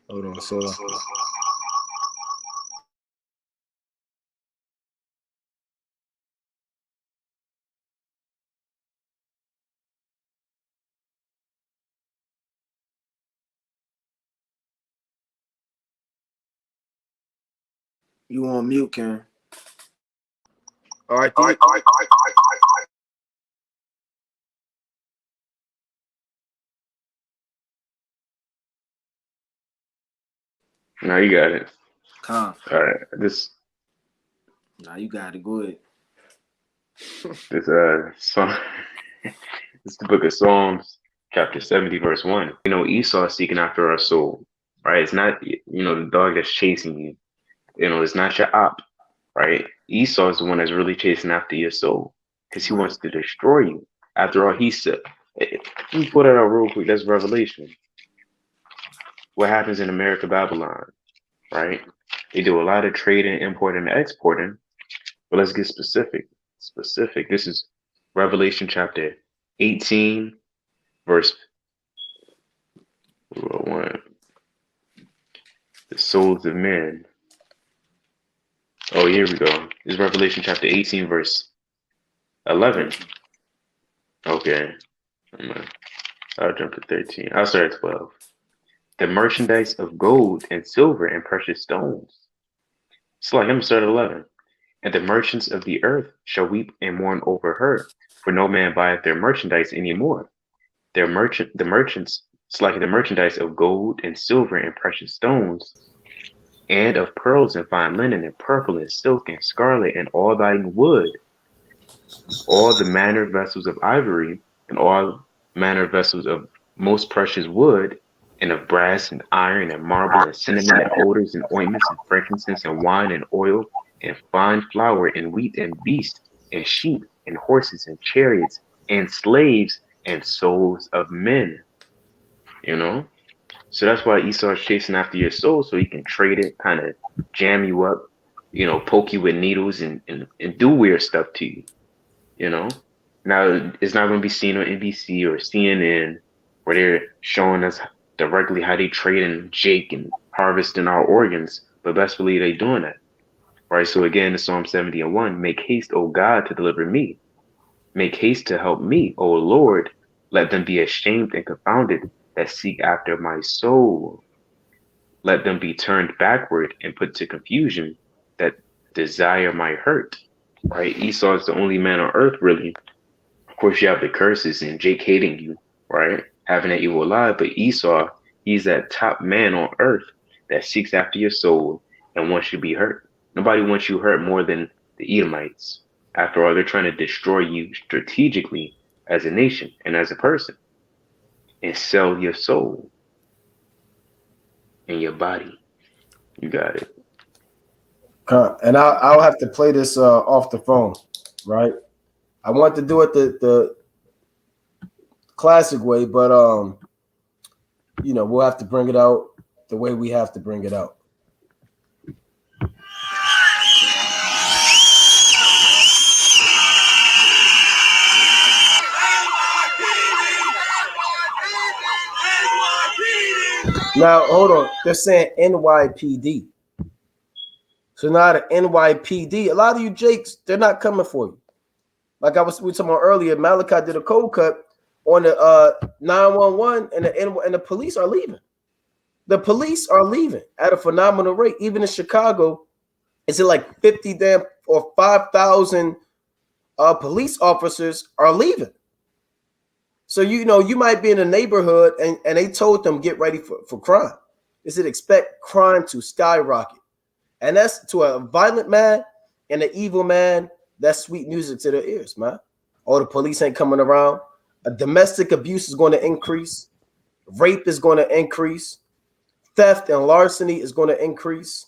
Hold on, so You on mute, Ken? all right, Now you got it. Con. All right. Now you got it. Go ahead. This song. It's the book of Psalms, chapter 70, verse 1. You know, Esau is seeking after our soul, right? It's not, the dog that's chasing you. It's not your op, right? Esau is the one that's really chasing after your soul because he wants to destroy you. After all, he said, let me put that out real quick. That's Revelation. What happens in America, Babylon, right? They do a lot of trading, importing, and exporting. But let's get specific. This is Revelation chapter 18, verse 1. The souls of men. Oh, here we go. This is Revelation chapter 18, verse 11. Okay. I'll jump to 13. I'll start at 12. The merchandise of gold and silver and precious stones. So I'm going to start at 11. And the merchants of the earth shall weep and mourn over her, for no man buyeth their merchandise any more. The merchants, it's like the merchandise of gold and silver and precious stones, and of pearls and fine linen and purple and silk and scarlet and all thine wood, all the manner vessels of ivory and all manner vessels of most precious wood, and of brass and iron and marble and cinnamon and odors and ointments and frankincense and wine and oil and fine flour and wheat and beasts and sheep and horses and chariots and slaves and souls of men. So that's why Esau is chasing after your soul, so he can trade it, kind of jam you up, poke you with needles and do weird stuff to you. Now it's not going to be seen on NBC or CNN where they're showing us directly how they trade in Jake and harvesting our organs, but best believe they doing that. Right. So again, in Psalm 70 and 1, make haste, O God, to deliver me. Make haste to help me, O Lord. Let them be ashamed and confounded that seek after my soul. Let them be turned backward and put to confusion that desire my hurt. Right? Esau is the only man on earth, really. Of course, you have the curses and Jake hating you, right? Having that evil lie. But Esau, he's that top man on earth that seeks after your soul and wants you to be hurt. Nobody wants you hurt more than the Edomites. After all, they're trying to destroy you strategically as a nation and as a person and sell your soul and your body. You got it. And I'll have to play this off the phone, right? I want to do it the classic way, but we'll have to bring it out the way we have to bring it out. Now, hold on. They're saying NYPD. So now the NYPD, a lot of you Jakes, they're not coming for you. Like we were talking about earlier, Malachi did a cold cut on the 911, and the police are leaving. The police are leaving at a phenomenal rate. Even in Chicago, it's like 50 or 5,000 police officers are leaving. So you might be in a neighborhood and they told them get ready for crime. They said expect crime to skyrocket. And that's to a violent man and an evil man, that's sweet music to their ears, man. Oh, the police ain't coming around. Domestic abuse is going to increase. Rape is going to increase. Theft and larceny is going to increase.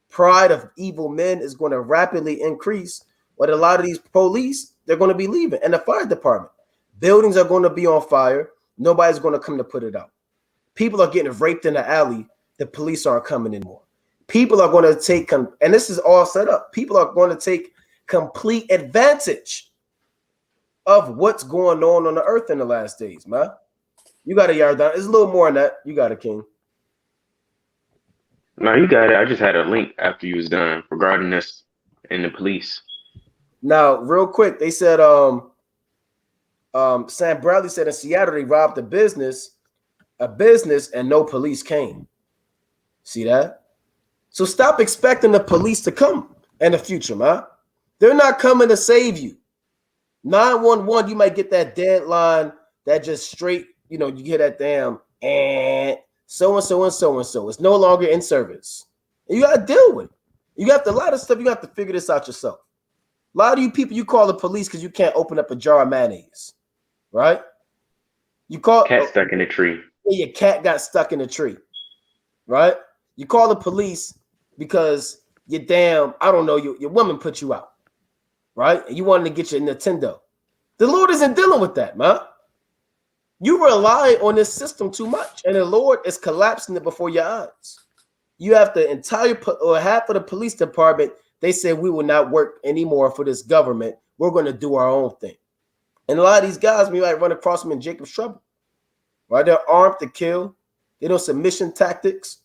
Pride of evil men is going to rapidly increase. But a lot of these police, they're going to be leaving. And the fire department. Buildings are going to be on fire. Nobody's going to come to put it out. People are getting raped in the alley. The police aren't coming anymore. People are going to take, and this is all set up. People are going to take complete advantage of what's going on the earth in the last days, man. You got a yard down. It's a little more than that. You got it, King. No, you got it. I just had a link after you was done regarding this and the police. Now, real quick, they said Sam Bradley said in Seattle they robbed a business, and no police came. See that? So stop expecting the police to come in the future, man. They're not coming to save you. 911, you might get that deadline that just straight, you get that damn and so-and-so and so-and-so. It's no longer in service. And you got to deal with it. You got a lot of stuff. You got to figure this out yourself. A lot of you people, you call the police because you can't open up a jar of mayonnaise, right? You call cat stuck in a tree. Your cat got stuck in a tree, right? You call the police because your woman put you out, right? And you wanted to get your Nintendo. The Lord isn't dealing with that, man. You rely on this system too much, and the Lord is collapsing it before your eyes. You have the entire or half of the police department. They said we will not work anymore for this government. We're going to do our own thing. And a lot of these guys, we might run across them in Jacob's trouble, right? They're armed to kill. They know submission tactics.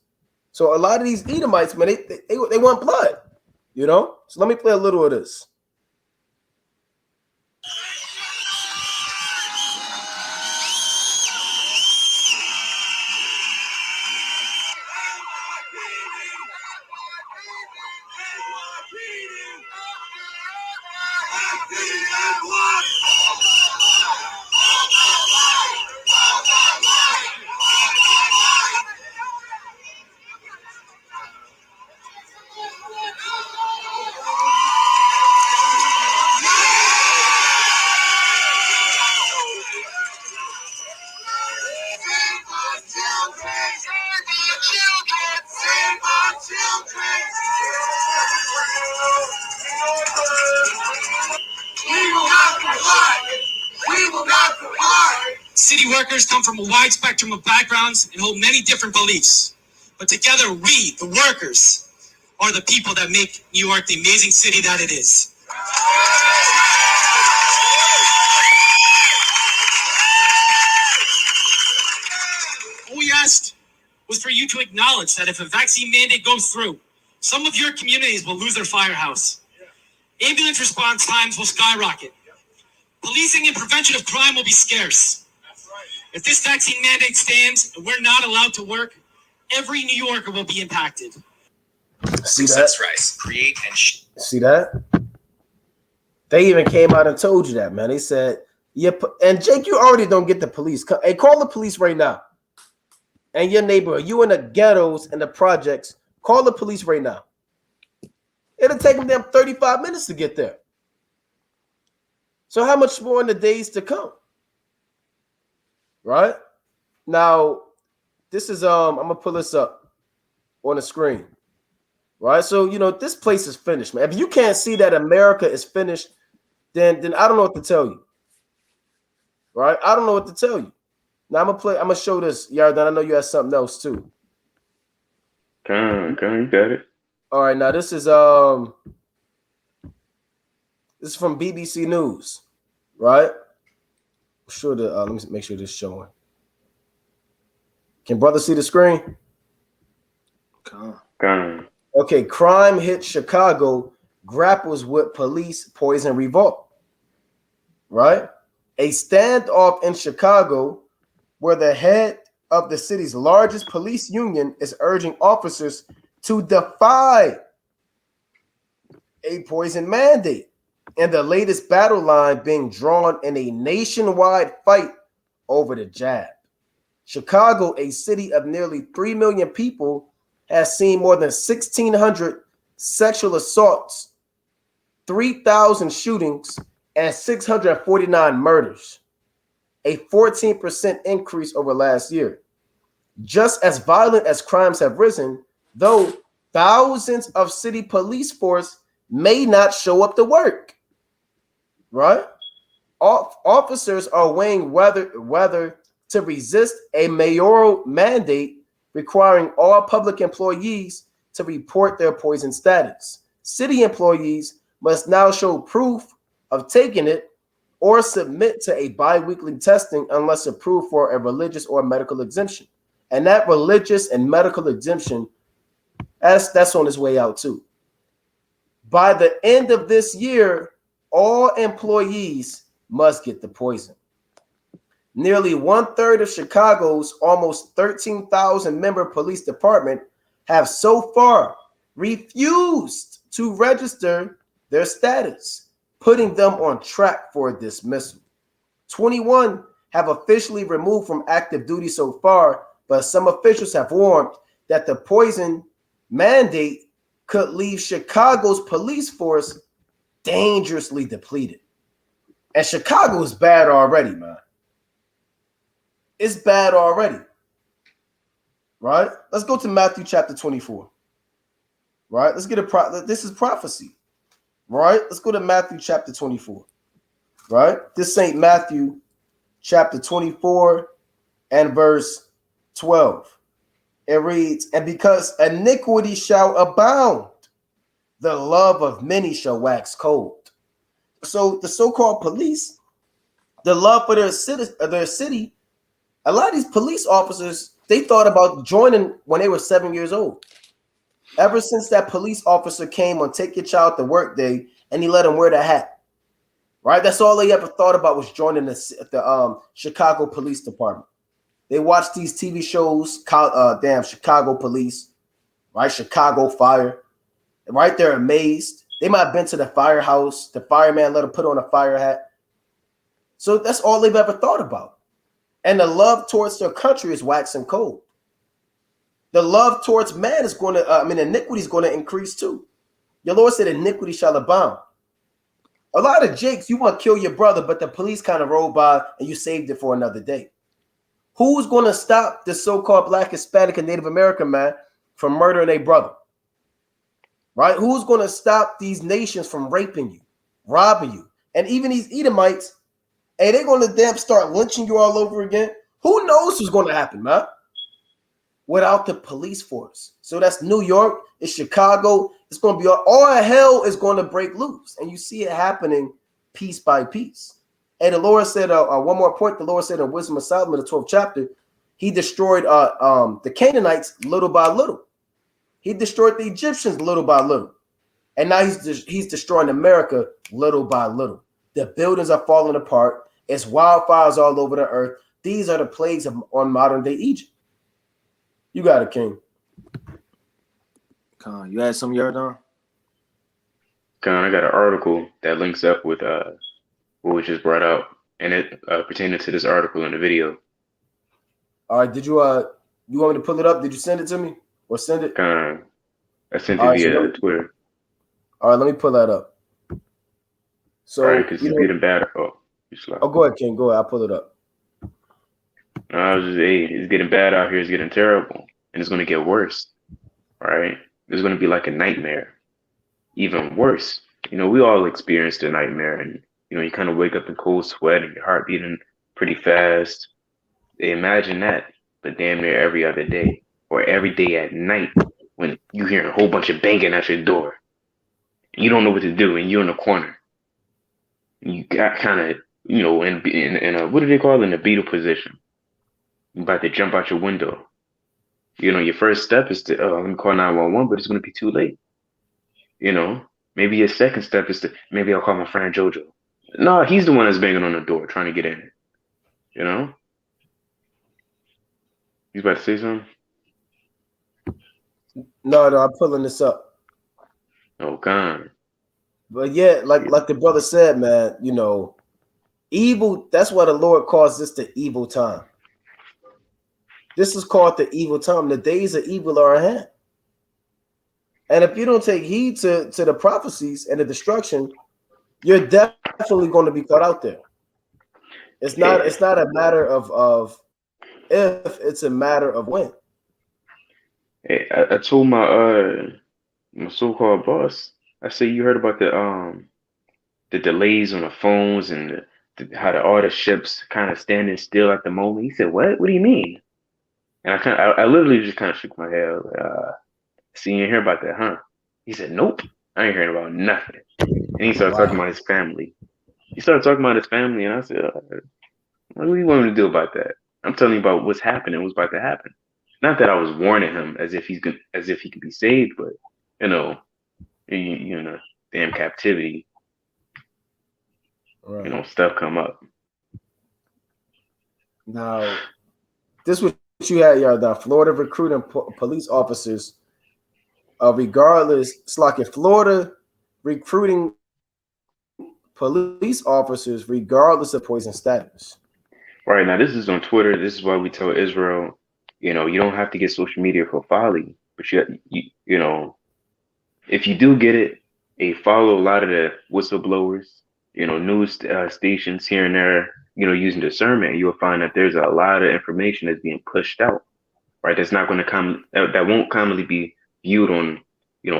So a lot of these Edomites, man, they want blood, So let me play a little of this. City workers come from a wide spectrum of backgrounds and hold many different beliefs. But together, we, the workers, are the people that make New York the amazing city that it is. All we asked was for you to acknowledge that if a vaccine mandate goes through, some of your communities will lose their firehouse. Ambulance response times will skyrocket. Policing and prevention of crime will be scarce. If this vaccine mandate stands and we're not allowed to work, every New Yorker will be impacted. See that? Rice. Create and see that? They even came out and told you that, man. They said, "Yeah." And Jake, you already don't get the police. Hey, call the police right now. And your neighborhood, you in the ghettos and the projects, call the police right now. It'll take them 35 minutes to get there. So how much more in the days to come? Right? Now, this is I'm gonna pull this up on the screen. Right? So this place is finished, man. If you can't see that America is finished, then I don't know what to tell you. Right? I don't know what to tell you. Now I'm gonna show this, Yardan. I know you have something else too. Come, you got it. All right, now this is from BBC News, right? Sure. Let me make sure this is showing. Can brother see the screen? Come. Okay, crime hits Chicago, grapples with police poison revolt. Right? A standoff in Chicago where the head of the city's largest police union is urging officers to defy a poison mandate, and the latest battle line being drawn in a nationwide fight over the jab. Chicago, a city of nearly 3 million people, has seen more than 1,600 sexual assaults, 3,000 shootings, and 649 murders. a 14% increase over last year. Just as violent as crimes have risen, though thousands of city police force may not show up to work, right? Officers are weighing whether to resist a mayoral mandate requiring all public employees to report their poison status. City employees must now show proof of taking it or submit to a bi-weekly testing unless approved for a religious or medical exemption. And that religious and medical exemption, that's on its way out too. By the end of this year, all employees must get the poison. Nearly 1/3 of Chicago's almost 13,000 member police department have so far refused to register their status, putting them on track for dismissal. 21 have officially removed from active duty so far, but some officials have warned that the poison mandate could leave Chicago's police force dangerously depleted. And Chicago is bad already, man. It's bad already. Right? Let's go to Matthew chapter 24. Right? Let's get this is prophecy. Right? Let's go to Matthew chapter 24. Right? This St. Matthew chapter 24 and verse 12. It reads, "And because iniquity shall abound, the love of many shall wax cold." So the so-called police, the love for their city, a lot of these police officers, they thought about joining when they were 7 years old. Ever since that police officer came on Take Your Child to Work Day and he let him wear the hat, right? That's all they ever thought about was joining the Chicago Police Department. They watched these TV shows, Chicago Police, right? Chicago Fire, right? They're amazed. They might have been to the firehouse. The fireman let them put on a fire hat. So that's all they've ever thought about. And the love towards their country is waxing cold. The love towards man is going to, iniquity is going to increase too. Your Lord said iniquity shall abound. A lot of jakes, you want to kill your brother, but the police kind of rolled by and you saved it for another day. Who's going to stop the so-called Black, Hispanic, and Native American man from murdering their brother? Right? Who's going to stop these nations from raping you, robbing you? And even these Edomites, hey, they're going to start lynching you all over again. Who knows what's going to happen, man? Without the police force. So that's New York, it's Chicago. It's going to be all hell is going to break loose. And you see it happening piece by piece. And the Lord said, one more point, the Lord said in Wisdom of Solomon, the 12th chapter, he destroyed the Canaanites little by little. He destroyed the Egyptians little by little. And now he's destroying America little by little. The buildings are falling apart. It's wildfires all over the earth. These are the plagues on modern day Egypt. You got it, King. Con, you had some Yardan? Con, I got an article that links up with what we just brought out, and it pertaining to this article in the video. All right, did you want me to pull it up? Did you send it to me or send it? Con, I sent it via Twitter. All right, let me pull that up. So, all right, because it's getting bad. Oh, go ahead, King. Go ahead. I'll pull it up. It's getting bad out here. It's getting terrible, and it's going to get worse. All right, it's going to be like a nightmare, even worse. We all experienced a nightmare, and you kind of wake up in cold sweat and your heart beating pretty fast. Imagine that, but damn near every other day or every day at night when you hear a whole bunch of banging at your door. You don't know what to do, and you're in the corner. You got kind of, in a, what do they call it, in a beetle position. You're about to jump out your window. Your first step is to, let me call 911, but it's going to be too late. Maybe your second step is to, maybe I'll call my friend Jojo. No, he's the one that's banging on the door trying to get in. You about to say something? No, I'm pulling this up. Oh, God. But yeah, like the brother said, man, evil, that's why the Lord calls this the evil time. This is called the evil time. The days of evil are at hand. And if you don't take heed to the prophecies and the destruction, you're definitely going to be caught out there. It's not a matter of if, it's a matter of when. Hey, I told my so-called boss. I said, you heard about the delays on the phones and how all the ships kind of standing still at the moment. He said, "What? What do you mean?" And I literally just kind of shook my head. Like, see, you hear about that, huh? He said, "Nope, I ain't hearing about nothing." And he started talking Wow. about his family. He started talking about his family, and I said, "What do you want me to do about that?" I'm telling you about what's happening, what's about to happen. Not that I was warning him as if as if he could be saved, but you know, you know, damn captivity, Right. stuff come up. Now, this what you had, y'all. Now, Florida recruiting police officers, regardless. It's like in Florida recruiting police officers regardless of poison status. Right now, this is on Twitter. This is why we tell Israel, you don't have to get social media for folly, but if you do get it, follow a lot of the whistleblowers, news stations here and there, using discernment, you'll find that there's a lot of information that's being pushed out, right? That's not going to come, that won't commonly be viewed on,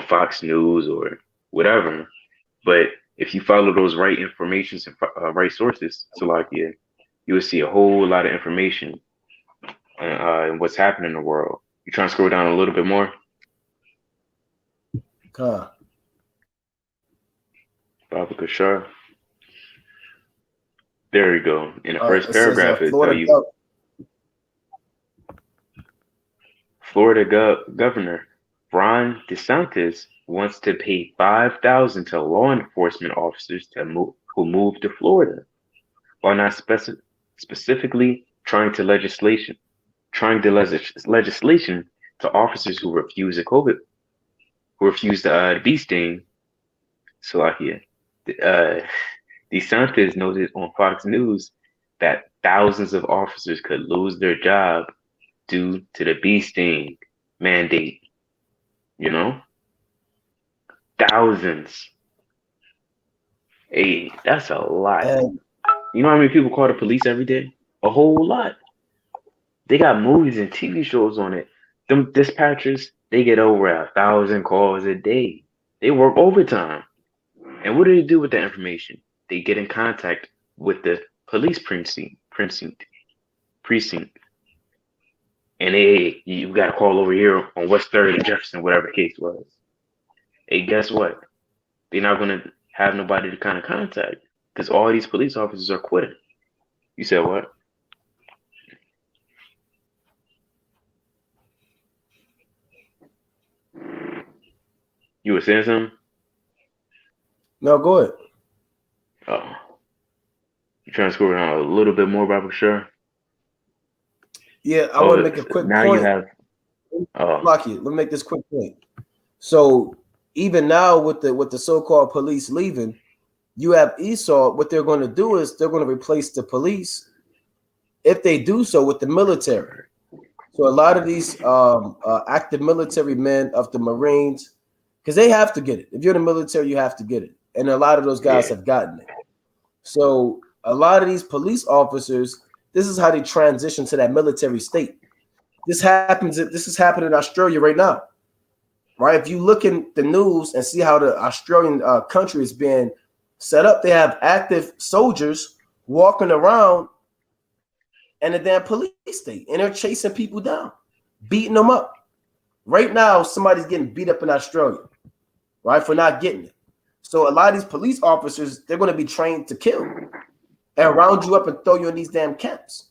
Fox News or whatever. But if you follow those right informations and right sources, so like, yeah, you will see a whole lot of information and what's happening in the world. You trying to scroll down a little bit more? Huh. Baba Kashar. There you go. In the All right. first It says paragraph, it tell Florida. you Florida Governor Ron DeSantis wants to pay $5,000 to law enforcement officers who move to Florida, while not specifically trying to legislation to officers who refuse the bee sting. Slovakia. DeSantis noted on Fox News that thousands of officers could lose their job due to the bee sting mandate. Thousands. Hey, that's a lot. and You know how many people call the police every day? A whole lot. They got movies and TV shows on it. Them dispatchers, they get over 1,000 calls a day. They work overtime. And what do they do with that information? They get in contact with the police precinct. And you got to call over here on West 3rd and Jefferson, whatever the case was. Hey, guess what? They're not going to have nobody to kind of contact because all these police officers are quitting. You said what? You were saying something? no, go ahead. Oh, you trying to score down a little bit more, Baba Sure? Yeah, I want to make a quick now point. you have. Lucky, let me make this quick point. So even now with the so-called police leaving, you have Esau. What they're going to do is they're going to replace the police, if they do so, with the military. So a lot of these active military men of the Marines, because they have to get it. If you're in the military, you have to get it, and a lot of those guys have gotten it. So a lot of these police officers, this is how they transition to that military state. This is happening in Australia right now, right? If you look in the news and see how the Australian country is being set up, they have active soldiers walking around in a damn police state, and they're chasing people down, beating them up. Right now, somebody's getting beat up in Australia, right, for not getting it. So a lot of these police officers, they're going to be trained to kill and round you up and throw you in these damn camps.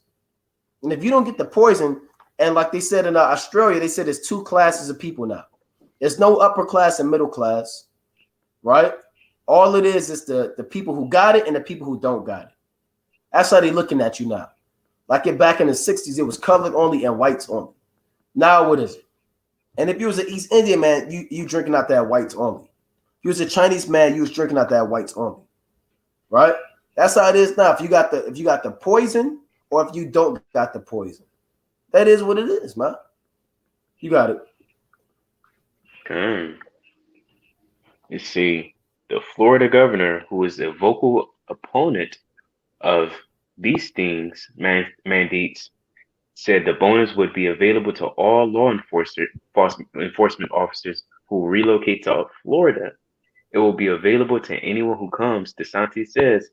And if you don't get the poison, and like they said in Australia, they said there's two classes of people now. There's no upper class and middle class, right? All it is the people who got it and the people who don't got it. That's how they're looking at you now. Like back in the 60s, it was colored only and whites only. Now what is it? And if you was an East Indian man, you drinking out that whites only. If you was a Chinese man, you was drinking out that whites only. Right? That's how it is now. If you got the poison or if you don't got the poison. That is what it is, man. You got it. You see, the Florida governor, who is a vocal opponent of These things mandates said the bonus would be available to all law enforcement officers who relocate to Florida. It will be available to anyone who comes. DeSantis says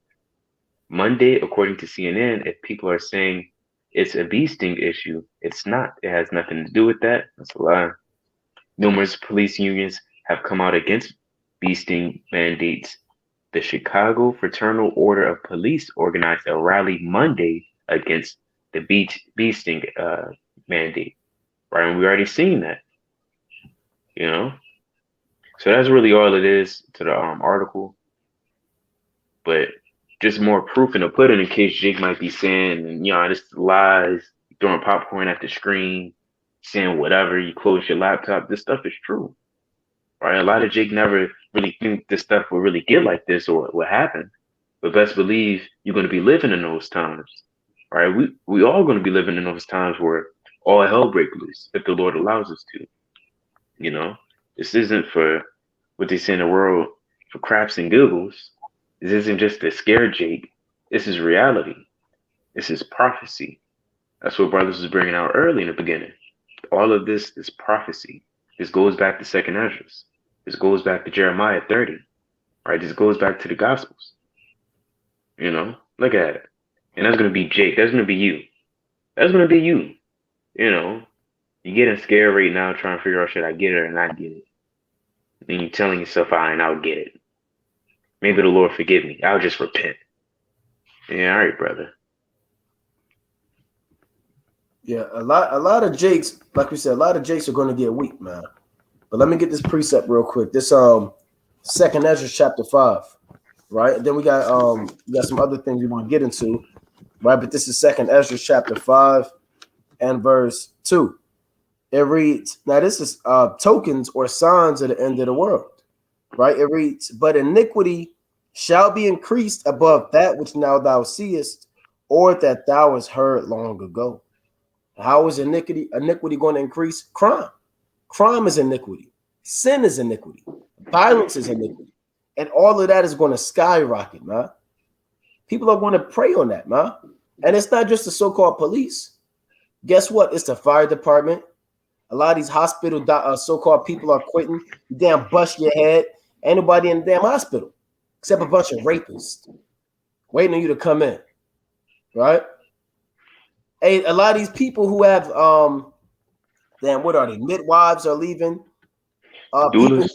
Monday, according to CNN, if people are saying it's a bee sting issue, it's not. It has nothing to do with that. That's a lie. Numerous police unions have come out against bee sting mandates. The Chicago Fraternal Order of Police organized a rally Monday against the bee sting mandate. Right, and we already seen that. You know, so that's really all it is to the article. But just more proof in the pudding in case Jake might be saying, and this lies, throwing popcorn at the screen, saying whatever, you close your laptop. This stuff is true. Right? A lot of Jake never really think this stuff will really get like this or what happened. But best believe you're going to be living in those times. Right? We all going to be living in those times where all hell break loose if the Lord allows us to. This isn't for what they say in the world for craps and giggles. This isn't just a scare Jake. This is reality. This is prophecy. That's what brothers was bringing out early in the beginning. All of this is prophecy. This goes back to 2nd Ezra. This goes back to Jeremiah 30. Right? This goes back to the Gospels. Look at it. And that's going to be Jake. That's going to be you. That's going to be you. You're getting scared right now trying to figure out, should I get it or not get it? And you're telling yourself, I'll get it. Maybe the Lord forgive me. I'll just repent. Yeah, all right, brother. Yeah, a lot of Jakes, like we said, a lot of Jakes are going to get weak, man. But let me get this precept real quick. This 2nd Ezra chapter 5, right? And then we got some other things we want to get into, right? But this is 2nd Ezra chapter 5 and verse 2. It reads, now this is tokens or signs of the end of the world, right? It reads, but iniquity shall be increased above that which now thou seest, or that thou hast heard long ago. How is iniquity going to increase? Crime. Crime is iniquity. Sin is iniquity. Violence is iniquity. And all of that is going to skyrocket, man. People are going to prey on that, man. And it's not just the so-called police. Guess what? It's the fire department. A lot of these hospital so-called people are quitting. You damn bust your head. Ain't nobody in the damn hospital except a bunch of rapists waiting on you to come in, right? Hey, a lot of these people who have what are they? Midwives are leaving. Doulas.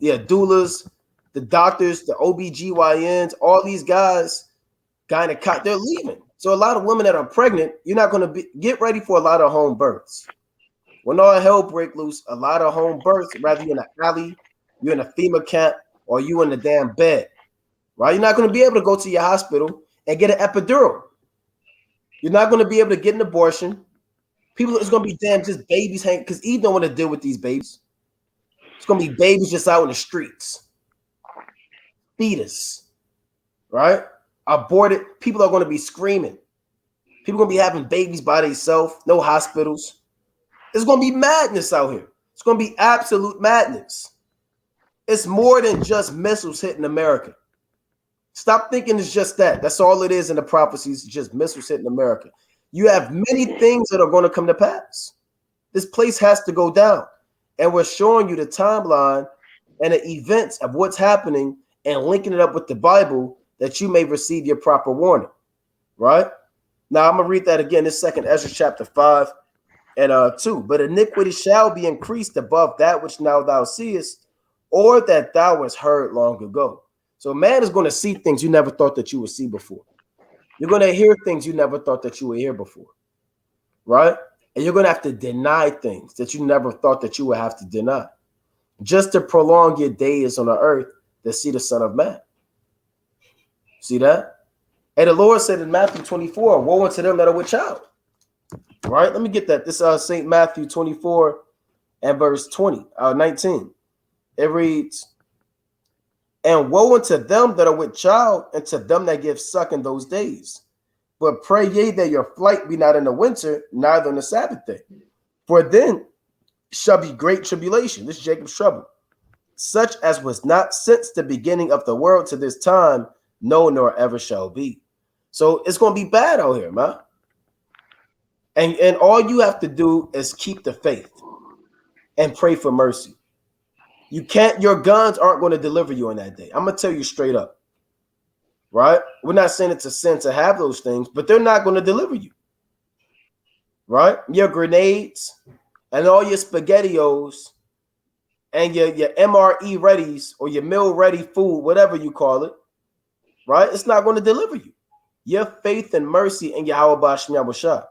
Doulas, the doctors, the OBGYNs, all these guys, they're leaving. So a lot of women that are pregnant, you're not going to get ready for a lot of home births. When all hell break loose, a lot of home births, rather you're in an alley, you're in a FEMA camp, or you in the damn bed, right? You're not going to be able to go to your hospital and get an epidural. You're not going to be able to get an abortion. It's going to be just babies hanging, because Eve don't want to deal with these babies. It's going to be babies just out in the streets. Fetus, right? Aborted. People are going to be screaming. People are going to be having babies by themselves. No hospitals. It's going to be madness out here. It's going to be absolute madness. It's more than just missiles hitting America. Stop thinking it's just that. That's all it is in the prophecies, just missiles hitting America. You have many things that are going to come to pass. This place has to go down. And we're showing you the timeline and the events of what's happening and linking it up with the Bible that you may receive your proper warning, right? Now, I'm going to read that again. This 2nd Ezra chapter 5 and 2. But iniquity shall be increased above that which now thou seest, or that thou hast heard long ago. So man is going to see things you never thought that you would see before. You're going to hear things you never thought that you would hear before, right? And you're going to have to deny things that you never thought that you would have to deny, just to prolong your days on the earth to see the Son of Man. See that? And the Lord said in Matthew 24, woe unto them that are with child. Right? Let me get that. This is St. Matthew 24 and verse 19. It reads, and woe unto them that are with child, and to them that give suck in those days. But pray ye that your flight be not in the winter, neither on the Sabbath day. For then shall be great tribulation. This is Jacob's trouble. Such as was not since the beginning of the world to this time, no, nor ever shall be. So it's going to be bad out here, man. And all you have to do is keep the faith and pray for mercy. You can't, your guns aren't going to deliver you on that day. I'm going to tell you straight up, right? We're not saying it's a sin to have those things, but they're not going to deliver you, right? Your grenades and all your SpaghettiOs and your MRE readies or your meal ready food, whatever you call it, right? It's not going to deliver you. Your faith and mercy in Yahweh B'Shem Yahushua.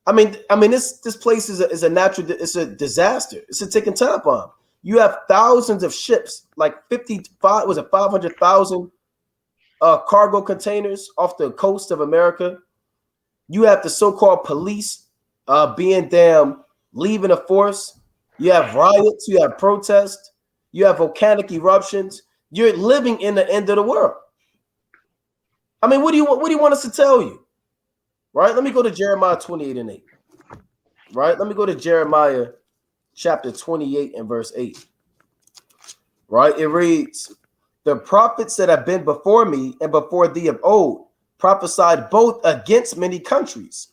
I mean, this place is a natural, it's a disaster. It's a ticking time bomb. You have thousands of ships, like 500,000 cargo containers off the coast of America. You have the so-called police being leaving the force. You have riots, you have protests, you have volcanic eruptions. You're living in the end of the world. I mean, what do you want us to tell you? Right? Let me go to Jeremiah 28:8. Right? Let me go to Jeremiah chapter 28 and verse 8. Right? It reads, the prophets that have been before me and before thee of old prophesied both against many countries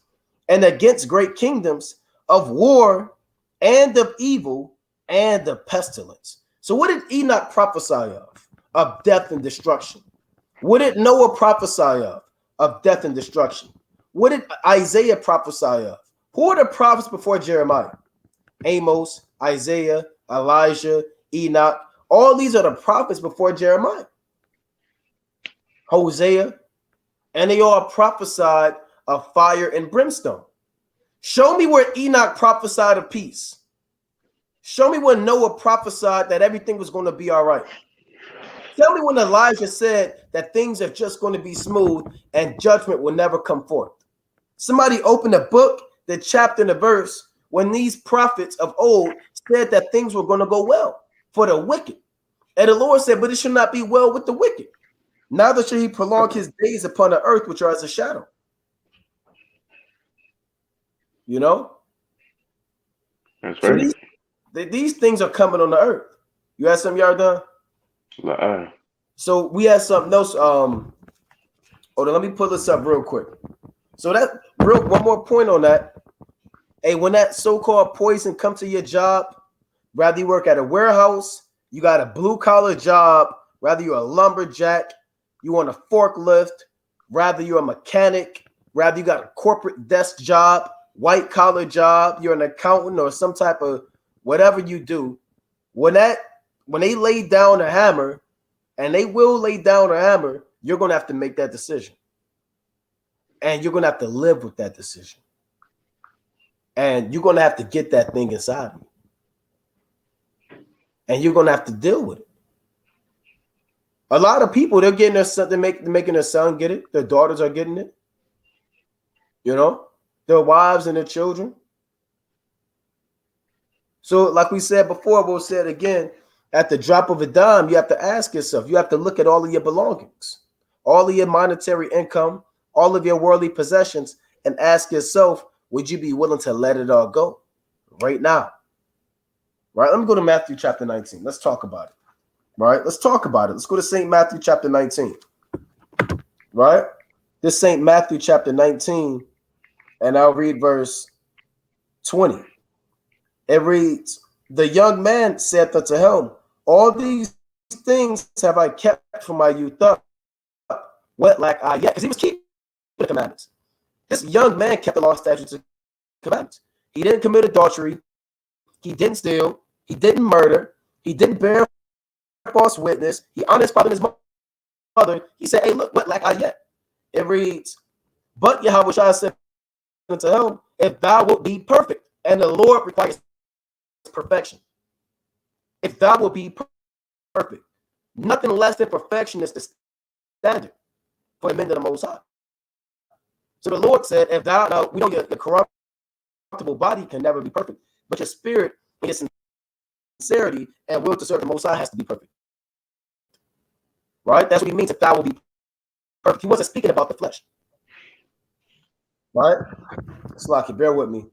and against great kingdoms, of war and of evil and of pestilence. So what did Enoch prophesy of? Of death and destruction. What did Noah prophesy of? Of death and destruction. What did Isaiah prophesy of? Who are the prophets before Jeremiah? Amos, Isaiah, Elijah, Enoch. All these are the prophets before Jeremiah. Hosea. And they all prophesied of fire and brimstone. Show me where Enoch prophesied of peace. Show me when Noah prophesied that everything was going to be all right. Tell me when Elijah said that things are just going to be smooth and judgment will never come forth. Somebody open the book, the chapter and the verse, when these prophets of old said that things were going to go well for the wicked. And the Lord said, but it should not be well with the wicked. Neither should he prolong his days upon the earth, which are as a shadow. You know? That's So right. these things are coming on the earth. You had something, Yardan? So we had something else. Hold on, let me pull this up real quick. So one more point on that. Hey, when that so-called poison comes to your job, rather you work at a warehouse, you got a blue-collar job, rather you're a lumberjack, you on a forklift, rather you're a mechanic, rather you got a corporate desk job, white-collar job, you're an accountant or some type of whatever you do, when they lay down a hammer, and they will lay down a hammer, you're going to have to make that decision. And you're going to have to live with that decision. And you're going to have to get that thing inside of you. And you're going to have to deal with it. A lot of people, they're getting their son, they're making their son get it. Their daughters are getting it. You know, their wives and their children. So like we said before, we'll say it again, at the drop of a dime, you have to ask yourself, you have to look at all of your belongings, all of your monetary income, all of your worldly possessions, and ask yourself, would you be willing to let it all go right now? Right? Let me go to Matthew chapter 19. Let's talk about it. Right? Let's talk about it. Let's go to St. Matthew chapter 19. Right? This St. Matthew chapter 19, and I'll read verse 20. It reads, the young man saith unto him, all these things have I kept from my youth up. What lack I yet? Because he was keeping the commandments. This young man kept the law, statutes, and commandments. He didn't commit adultery. He didn't steal. He didn't murder. He didn't bear false witness. He honored his father and his mother. He said, hey, look, what lack I yet? It reads, but Yahweh said unto him, if thou wilt be perfect, and the Lord requires perfection. If thou wilt be perfect, nothing less than perfection is the standard for the men of the Most High. So the Lord said, if thou, we know your corruptible body can never be perfect, but your spirit and your sincerity and will to serve the Most High has to be perfect. Right? That's what he means, if thou will be perfect. He wasn't speaking about the flesh. Right? Slocky, bear with me.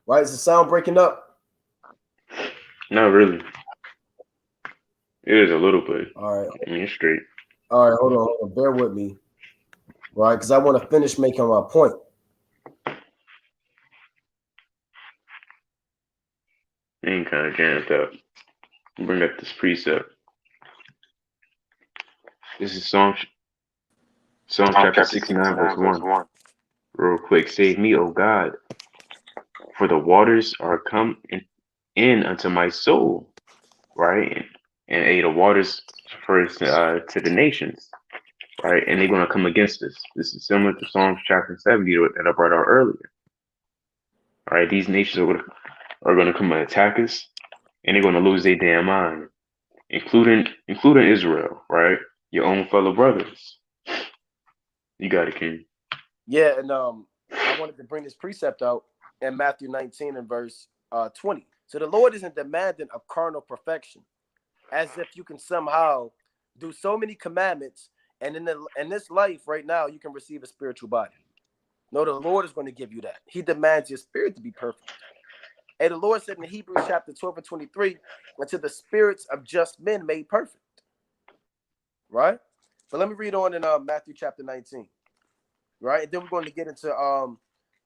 Right? Is the sound breaking up? Not really. It is a little bit. All right. I mean, it's straight. All right, hold on. Bear with me. right? Because I want to finish making my point. Ain't kind of jammed up. Bring up this precept. This is Psalm chapter 69, verse 1. Real quick. Save me, O God, for the waters are come in unto my soul. Right? And the waters refers to the nations. Right? And they're going to come against us. This is similar to Psalms chapter 70 that I brought out earlier. All right? These nations are going to come and attack us, and they're going to lose their damn mind, including Israel, right? Your own fellow brothers. You got it, King. Yeah, and I wanted to bring this precept out in Matthew 19 and verse 20. So the Lord isn't demanding of carnal perfection, as if you can somehow do so many commandments, and in this life right now you can receive a spiritual body. No, the Lord is going to give you that. He demands your spirit to be perfect. And the Lord said in Hebrews chapter 12 and 23, until the spirits of just men made perfect. Right? But let me read on in Matthew chapter 19. Right? And then we're going to get into man,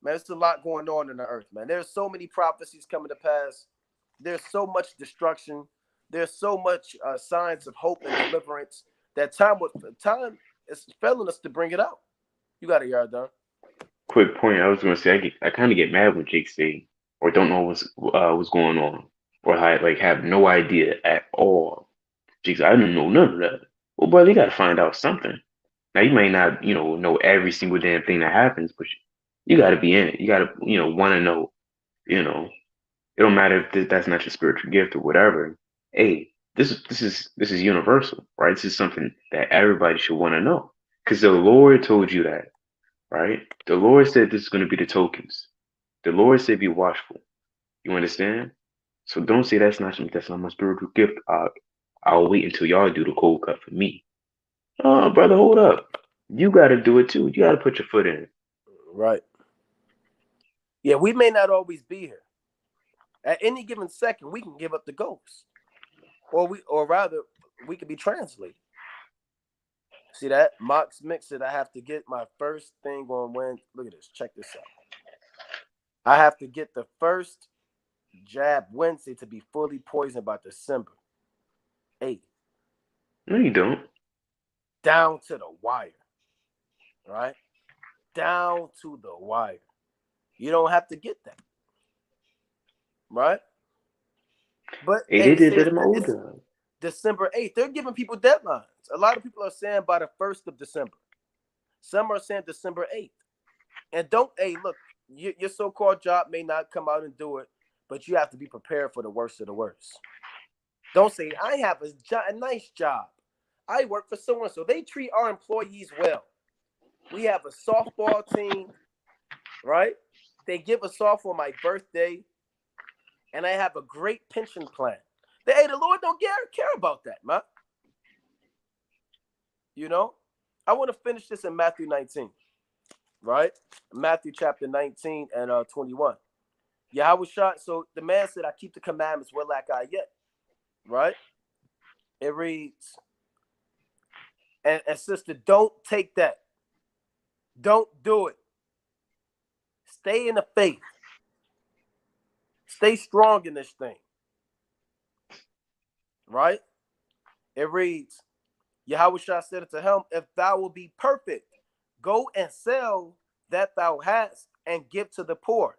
there's a lot going on in the earth, man. There's so many prophecies coming to pass. There's so much destruction. There's so much signs of hope and deliverance that time is failing us to bring it out. You got it, Yardan. Quick point. I was going to say I kind of get mad when Jake say or don't know what's going on, or have no idea at all. Jake, I didn't know none of that. Well, brother, you got to find out something. Now you may not know every single damn thing that happens, but you got to be in it. You got to want to know. It don't matter if that's not your spiritual gift or whatever. Hey, this is universal, right? This is something that everybody should want to know, because the Lord told you that, right? The Lord said this is going to be the tokens. The Lord said be watchful. You understand? So don't say that's not my spiritual gift. I'll wait until y'all do the cold cut for me. Oh, brother, hold up. You got to do it too. You got to put your foot in it. Right. Yeah, we may not always be here. At any given second, we can give up the ghost, or rather, we could be translated. See that? Mox mix it. I have to get my first thing on when. Look at this. Check this out. I have to get the first jab Wednesday to be fully poisoned by December 8th. No, you don't. Down to the wire. Right? Down to the wire. You don't have to get that. Right? But Hey, they did that in my old job. December 8th. They're giving people deadlines. A lot of people are saying by the 1st of December. Some are saying December 8th. And look, your so-called job may not come out and do it, but you have to be prepared for the worst of the worst. Don't say, I have a nice job. I work for so-and-so. They treat our employees well. We have a softball team, right? They give us off on my birthday, and I have a great pension plan. The Lord don't care about that, man. I want to finish this in Matthew 19, right? Matthew chapter 19 and 21. Yahweh shot. So the man said, I keep the commandments. What lack I yet? Right? It reads, and sister, don't take that. Don't do it. Stay in the faith. Stay strong in this thing. Right? It reads, Yahweh said unto him, if thou will be perfect, go and sell that thou hast and give to the poor,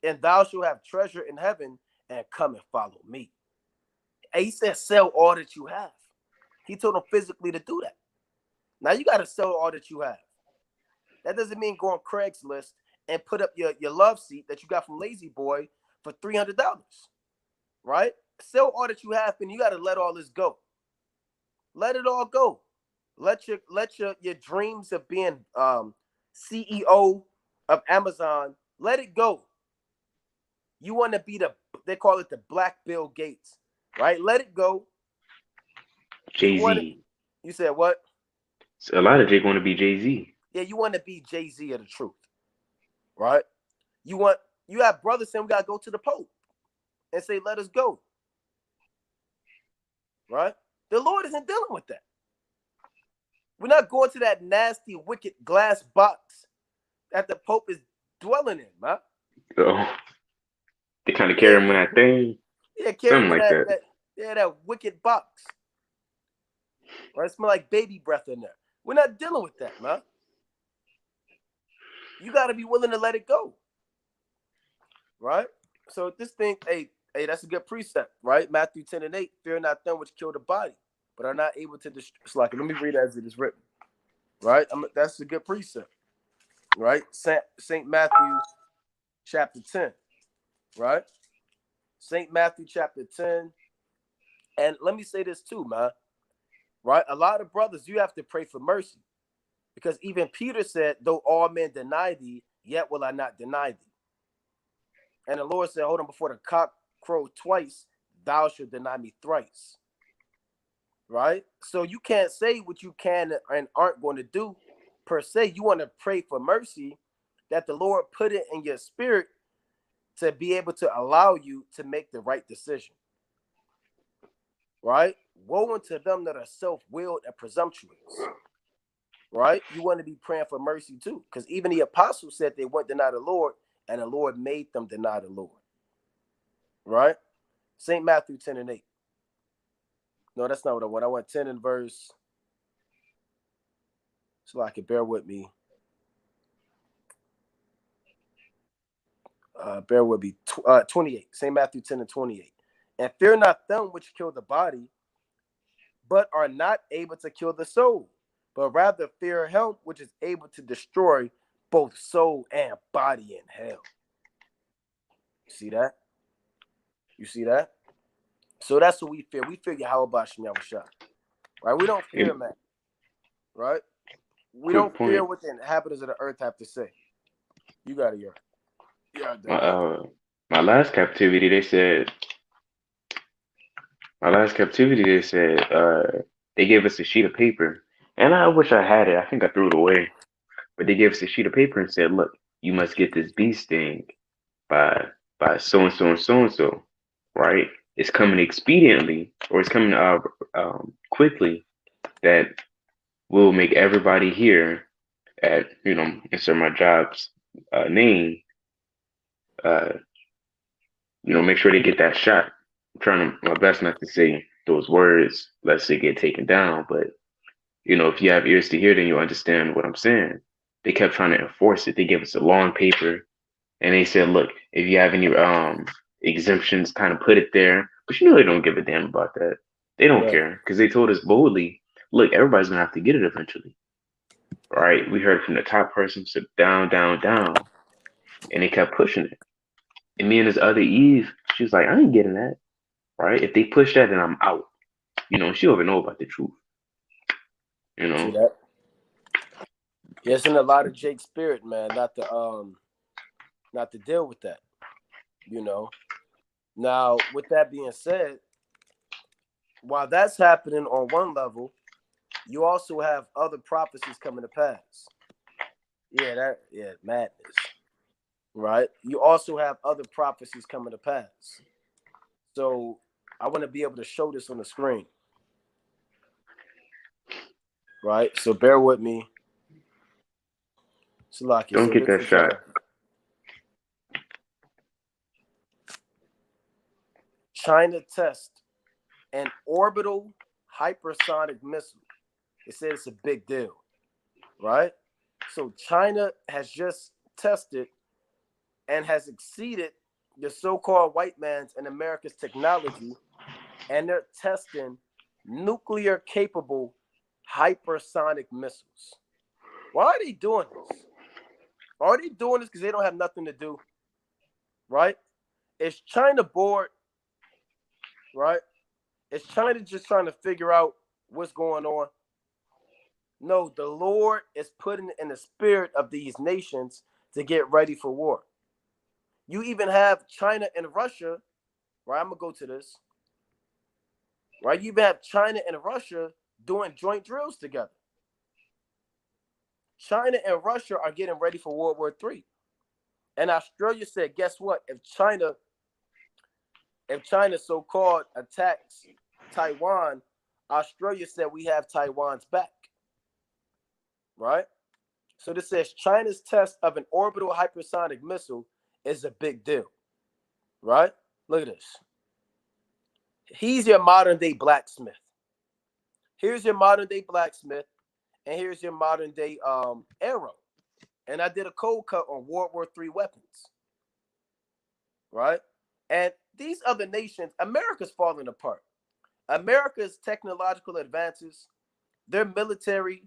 and thou shalt have treasure in heaven, and come and follow me. And he said, sell all that you have. He told him physically to do that. Now you got to sell all that you have. That doesn't mean go on Craigslist and put up your love seat that you got from Lazy Boy for $300, right? Sell all that you have, and you got to let all this go. Let it all go. Let your dreams of being CEO of Amazon, let it go. You want to be they call it the Black Bill Gates, right? Let it go. Jay-Z. You said what? A lot of Jake want to be Jay-Z. Yeah, you want to be Jay-Z of the truth, right? You have brothers saying we got to go to the Pope and say, let us go, right? The Lord isn't dealing with that. We're not going to that nasty, wicked glass box that the Pope is dwelling in, man. So they kind of carry Yeah, him on that thing, yeah, carry something him in like that. that wicked box. Right? It smell like baby breath in there. We're not dealing with that, man. You got to be willing to let it go. Right? So this thing, hey, that's a good precept, right? Matthew 10:8, fear not them which kill the body, but are not able to destroy. Let me read as it is written. Right? That's a good precept. Right? Saint Matthew chapter 10. Right? Saint Matthew chapter 10. And let me say this too, man. Right? A lot of brothers, you have to pray for mercy. Because even Peter said, though all men deny thee, yet will I not deny thee. And the Lord said, hold on, before the cock crow twice, thou shalt deny me thrice. Right? So you can't say what you can and aren't going to do per se. You want to pray for mercy that the Lord put it in your spirit to be able to allow you to make the right decision. Right? Woe unto them that are self-willed and presumptuous. Right? You want to be praying for mercy too. Because even the apostles said they wouldn't deny the Lord, and the Lord made them deny the Lord. Right? St. Matthew 10:8. No, that's not what I want. I want 10 in verse. So I can bear with me. Bear with me. 28. St. Matthew 10:28. And fear not them which kill the body, but are not able to kill the soul, but rather fear him which is able to destroy both soul and body in hell. You see that? You see that? So that's what we fear. We fear Yahweh Shem Yahushua. Right? We don't fear man. Right? We Quick don't fear point. what the inhabitants of the earth have to say. You got it, yeah. My last captivity, they said. They gave us a sheet of paper, and I wish I had it. I think I threw it away. But they gave us a sheet of paper and said, "Look, you must get this bee sting by so and so and so and so, right? It's coming expediently, or it's coming quickly. That will make everybody here at insert my job's name, uh, make sure they get that shot." I'm trying my best not to say those words, lest they get taken down, but if you have ears to hear, then you understand what I'm saying. They kept trying to enforce it. They gave us a long paper, and they said, "Look, if you have any exemptions, kind of put it there." But they don't give a damn about that. They don't care because they told us boldly, "Look, everybody's gonna have to get it eventually." All right, we heard from the top person, so down, down, down, and they kept pushing it. And me and this other Eve, she was like, "I ain't getting that." Right? If they push that, then I'm out. She don't even know about the truth. See that? Yeah, it's in a lot of Jake's spirit, man, not to deal with that. Now, with that being said, while that's happening on one level, you also have other prophecies coming to pass. Yeah, madness. Right? You also have other prophecies coming to pass. So I want to be able to show this on the screen. Right? So bear with me. Salaki. Don't get that shot. China test an orbital hypersonic missile. They said it's a big deal, right? So China has just tested and has exceeded the so-called white man's and America's technology, and they're testing nuclear-capable hypersonic missiles. Why are they doing this? Are they doing this because they don't have nothing to do, right? Is China bored, right? Is China just trying to figure out what's going on? No, the Lord is putting in the spirit of these nations to get ready for war. You even have China and Russia, right? I'm going to go to this. Right? You even have China and Russia doing joint drills together. China and Russia are getting ready for World War III. And Australia said, guess what? If China so-called attacks Taiwan, Australia said we have Taiwan's back. right? So this says China's test of an orbital hypersonic missile is a big deal, right? Look at this. He's your modern day blacksmith. Here's your modern day blacksmith, and here's your modern day arrow. And I did a cold cut on World War III weapons, right? And these other nations, America's falling apart. America's technological advances, their military,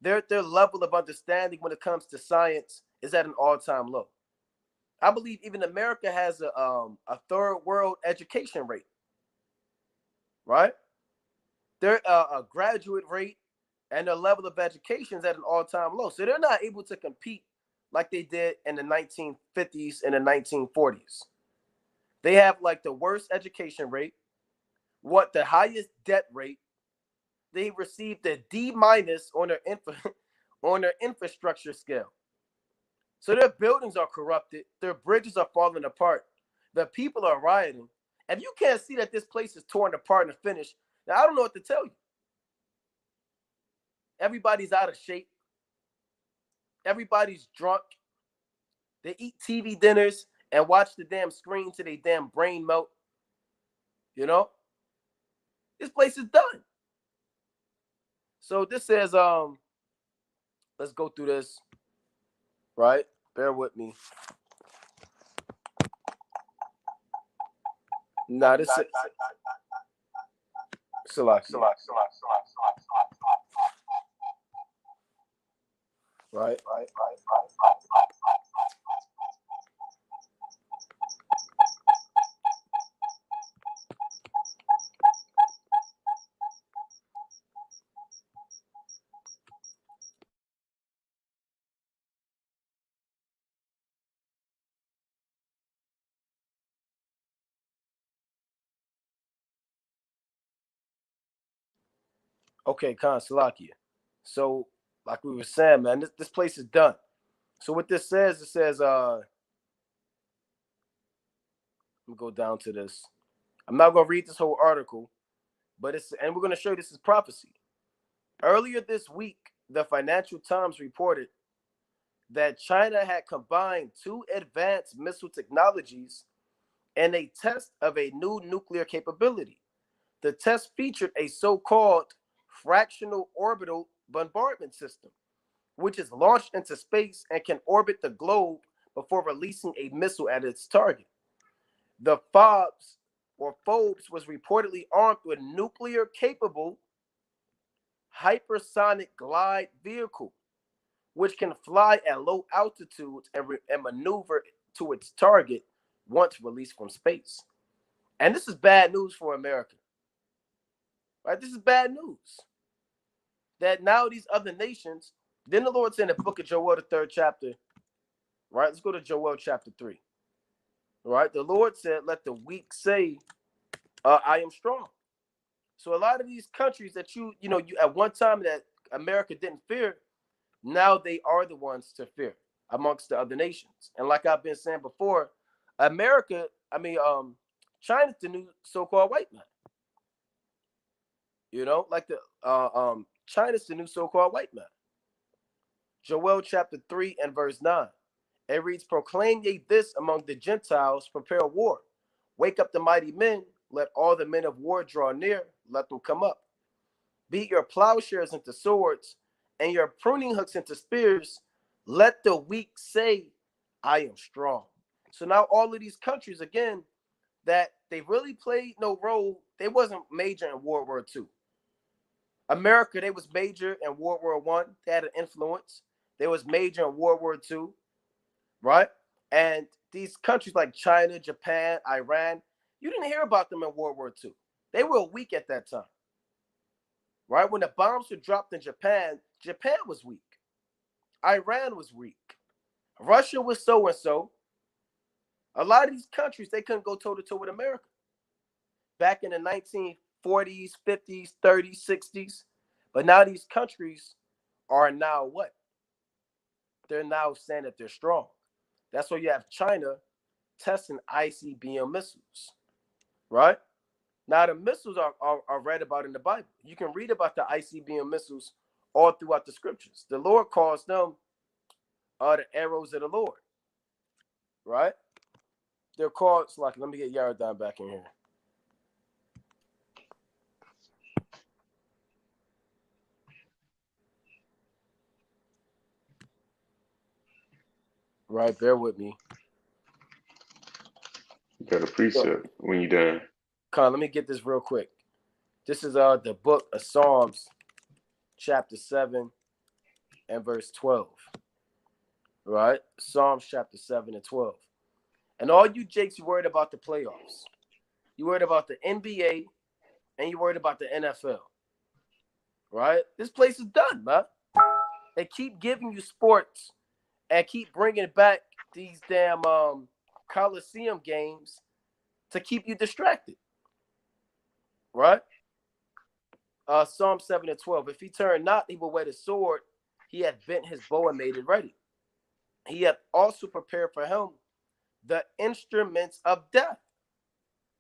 their level of understanding when it comes to science is at an all-time low. I believe even America has a third world education rate, right? Their a graduate rate and their level of education is at an all-time low. So they're not able to compete like they did in the 1950s and the 1940s. They have like the worst education rate, the highest debt rate. They received a D minus on their on their infrastructure scale. So their buildings are corrupted, their bridges are falling apart, the people are rioting. If you can't see that this place is torn apart and finished, now I don't know what to tell you. Everybody's out of shape. Everybody's drunk. They eat TV dinners and watch the damn screen till they damn brain melt. You know? This place is done. So this says, let's go through this, right? Bear with me. Nah, this is Salaki. Right. Okay, Khan Salakia. So, like we were saying, man, this place is done. So what this says, it says, let me go down to this. I'm not gonna read this whole article, but and we're gonna show you this is prophecy. Earlier this week, the Financial Times reported that China had combined two advanced missile technologies in a test of a new nuclear capability. The test featured a so-called fractional orbital bombardment system, which is launched into space and can orbit the globe before releasing a missile at its target. The Phobes was reportedly armed with nuclear-capable hypersonic glide vehicle, which can fly at low altitudes and maneuver to its target once released from space. And this is bad news for America. Right? This is bad news. That now these other nations, then the Lord said in the book of Joel, the 3rd chapter, right? Let's go to Joel chapter 3. Right? The Lord said, let the weak say, I am strong. So a lot of these countries that you at one time that America didn't fear, now they are the ones to fear amongst the other nations. And like I've been saying before, China's the new so-called white man. You know, like China's the new so-called white man. Joel chapter 3 and verse 9. It reads, proclaim ye this among the Gentiles, prepare war. Wake up the mighty men, let all the men of war draw near, let them come up. Beat your plowshares into swords, and your pruning hooks into spears. Let the weak say, I am strong. So now all of these countries, again, that they really played no role, they wasn't major in World War II. America, they was major in World War I. They had an influence. They was major in World War II, right? And these countries like China, Japan, Iran, you didn't hear about them in World War II. They were weak at that time, right? When the bombs were dropped in Japan, Japan was weak. Iran was weak. Russia was so-and-so. A lot of these countries, they couldn't go toe-to-toe with America. Back in the 1940s, 50s, 30s, 60s. But now these countries are now what? They're now saying that they're strong. That's why you have China testing ICBM missiles, right? Now, the missiles are read about in the Bible. You can read about the ICBM missiles all throughout the scriptures. The Lord calls them the arrows of the Lord, right? They're called, it's like, let me get Yaradon back in here. Right, bear with me. You got a precept when you're done. Con, let me get this real quick. This is the book of Psalms, chapter 7 and verse 12. Right? Psalms chapter 7 and 12. And all you jakes, you worried about the playoffs. You worried about the NBA and you worried about the NFL. Right? This place is done, man. They keep giving you sports and keep bringing back these damn Coliseum games to keep you distracted. Right? Psalm 7 and 12. If he turn not, he will wet his sword. He hath bent his bow and made it ready. He hath also prepared for him the instruments of death.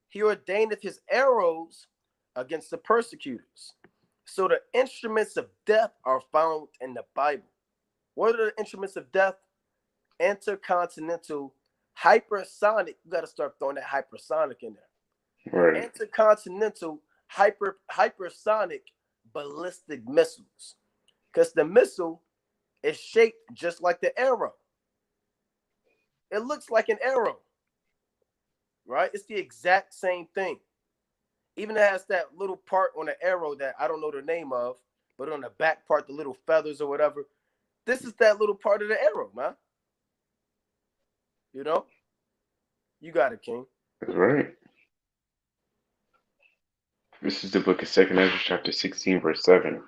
He ordaineth his arrows against the persecutors. So the instruments of death are found in the Bible. What are the instruments of death? Intercontinental, hypersonic. You got to start throwing that hypersonic in there. Right. Intercontinental, hypersonic ballistic missiles. Because the missile is shaped just like the arrow. It looks like an arrow. Right? It's the exact same thing. Even it has that little part on the arrow that I don't know the name of, but on the back part, the little feathers or whatever. This is that little part of the arrow, man. You know? You got it, King. That's right. This is the book of 2 Ezra, chapter 16, verse 7.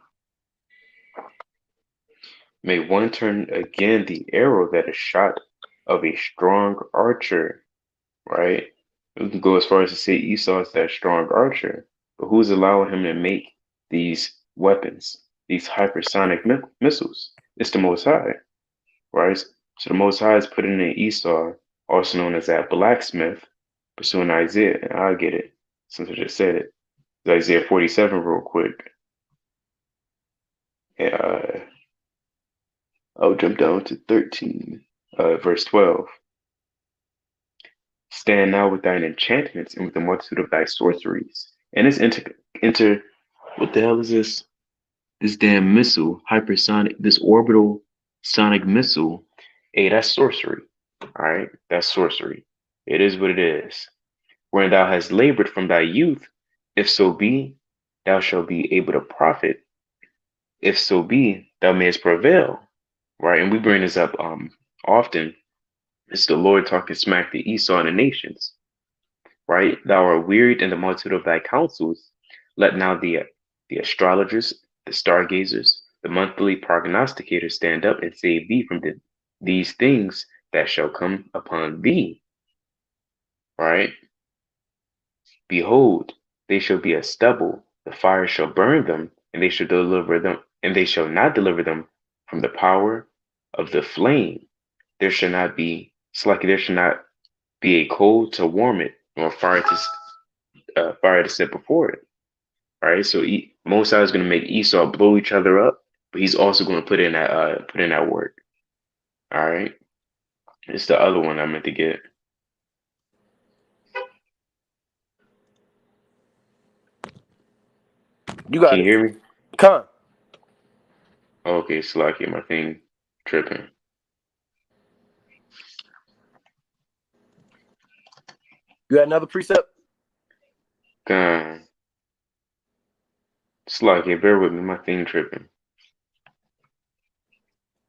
May one turn again the arrow that is shot of a strong archer, right? We can go as far as to say Esau is that strong archer, but who's allowing him to make these weapons, these hypersonic missiles? It's the Most High, right? So the Most High is putting in Esau, also known as that blacksmith, pursuing Isaiah, and I'll get it since I just said it. It's Isaiah 47 real quick. I'll jump down to 13, verse 12. Stand now with thine enchantments and with the multitude of thy sorceries. And this what the hell is this? This damn missile, hypersonic, this orbital sonic missile. Hey, that's sorcery. All right, that's sorcery. It is what it is. Wherein thou hast labored from thy youth, if so be, thou shalt be able to profit. If so be, thou mayest prevail. Right, and we bring this up often. It's the Lord talking smack to Esau and the nations. Right, thou art wearied in the multitude of thy counsels. Let now the astrologers, the stargazers, the monthly prognosticators stand up and save thee from these things that shall come upon thee. Right? Behold, they shall be as stubble, the fire shall burn them, and they shall deliver them, and they shall not deliver them from the power of the flame. There shall not be, it's like there shall not be a coal to warm it, nor fire to set before it. All right, so Mosai is going to make Esau blow each other up, but he's also going to put in that work. All right, it's the other one I meant to get. You got Can you it. hear me? Come. Okay, Slacky, my thing tripping. You got another precept? Slacky, bear with me, my thing tripping.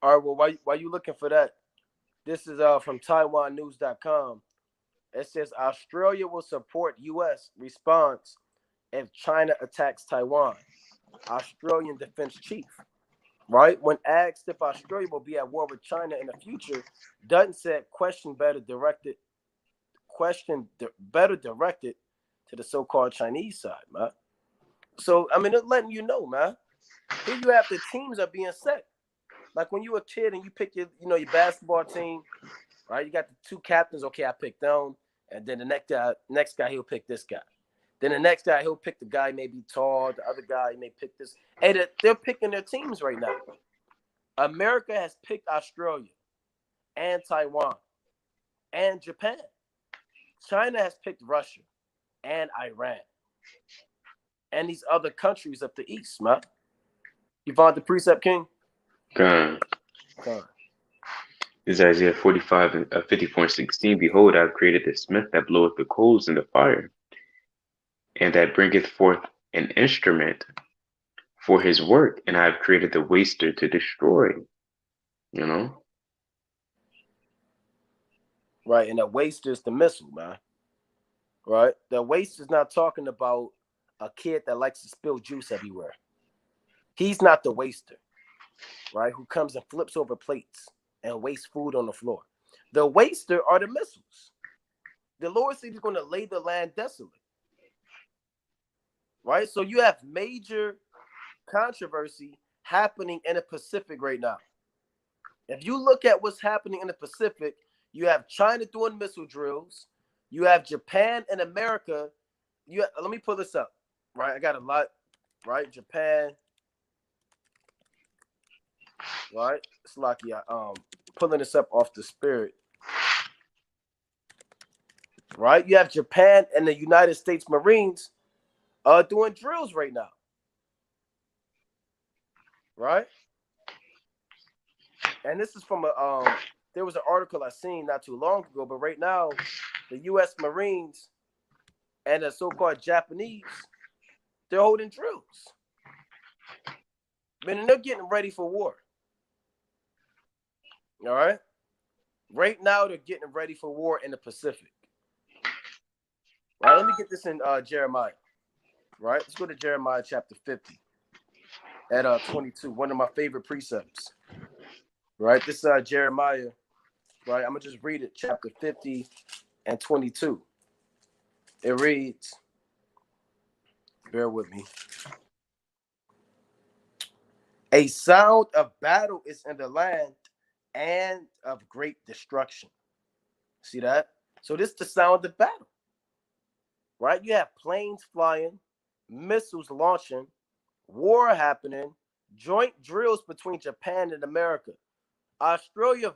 All right, well, while you looking for that, this is from TaiwanNews.com. It says Australia will support U.S. response if China attacks Taiwan. Australian defense chief, right? When asked if Australia will be at war with China in the future, Dutton said question better directed to the so-called Chinese side, man. So, I mean, it's letting you know, man. Here you have the teams are being set. Like when you were a kid and you pick your basketball team, right? You got the two captains. Okay, I picked them, and then the next guy he'll pick this guy. Then the next guy, he'll pick the guy may be tall. The other guy may pick this. And they're picking their teams right now. America has picked Australia and Taiwan and Japan. China has picked Russia and Iran and these other countries up the east, man. You find the precept, King? God. God. This is Isaiah 45 and 50.16. Behold, I have created the smith that bloweth the coals in the fire, and that bringeth forth an instrument for his work, and I have created the waster to destroy. You know? Right, and the waster is the missile, man. Right? The waster is not talking about a kid that likes to spill juice everywhere. He's not the waster, right? Who comes and flips over plates and wastes food on the floor. The waster are the missiles. The Lord said he's going to lay the land desolate. Right? So you have major controversy happening in the Pacific right now. If you look at what's happening in the Pacific, you have China doing missile drills. You have Japan and America. Let me pull this up. Right? I got a lot. Right? Japan. Right? It's lucky pulling this up off the spirit. Right? You have Japan and the United States Marines doing drills right now. Right? And this is from there was an article I seen not too long ago, but right now, the U.S. Marines and the so-called Japanese, they're holding drills. Meaning they're getting ready for war. All right? Right now, they're getting ready for war in the Pacific. Right? Let me get this in Jeremiah. Right? Let's go to Jeremiah chapter 50 at 22, one of my favorite precepts. Right? This Jeremiah, right? I'm going to just read it, chapter 50 and 22. It reads, bear with me. A sound of battle is in the land and of great destruction. See that? So this is the sound of battle. Right? You have planes flying, missiles launching, war happening, joint drills between Japan and America. Australia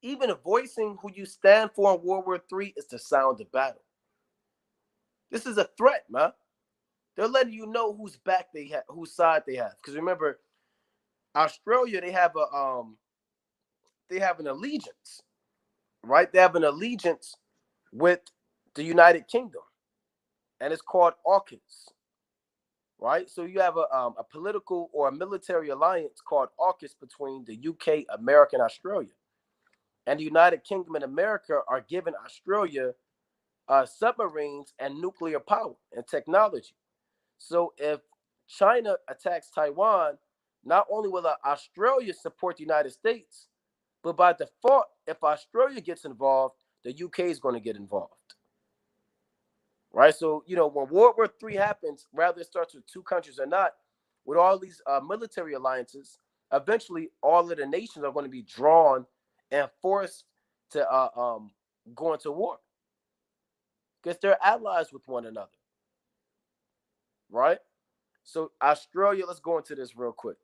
even voicing who you stand for in World War III is the sound of battle. This is a threat, man. They're letting you know whose back they have, whose side they have. Because remember, Australia, they have an allegiance, right? They have an allegiance with the United Kingdom, and it's called AUKUS, right? So you have a political or a military alliance called AUKUS between the UK, America, and Australia. And the United Kingdom and America are giving Australia submarines and nuclear power and technology. So if China attacks Taiwan, not only will Australia support the United States, but by default, if Australia gets involved, the UK is going to get involved. Right? So, when World War III happens, whether it starts with two countries or not, with all these military alliances, eventually all of the nations are going to be drawn and forced to go into war. Because they're allies with one another. Right? So Australia, let's go into this real quick.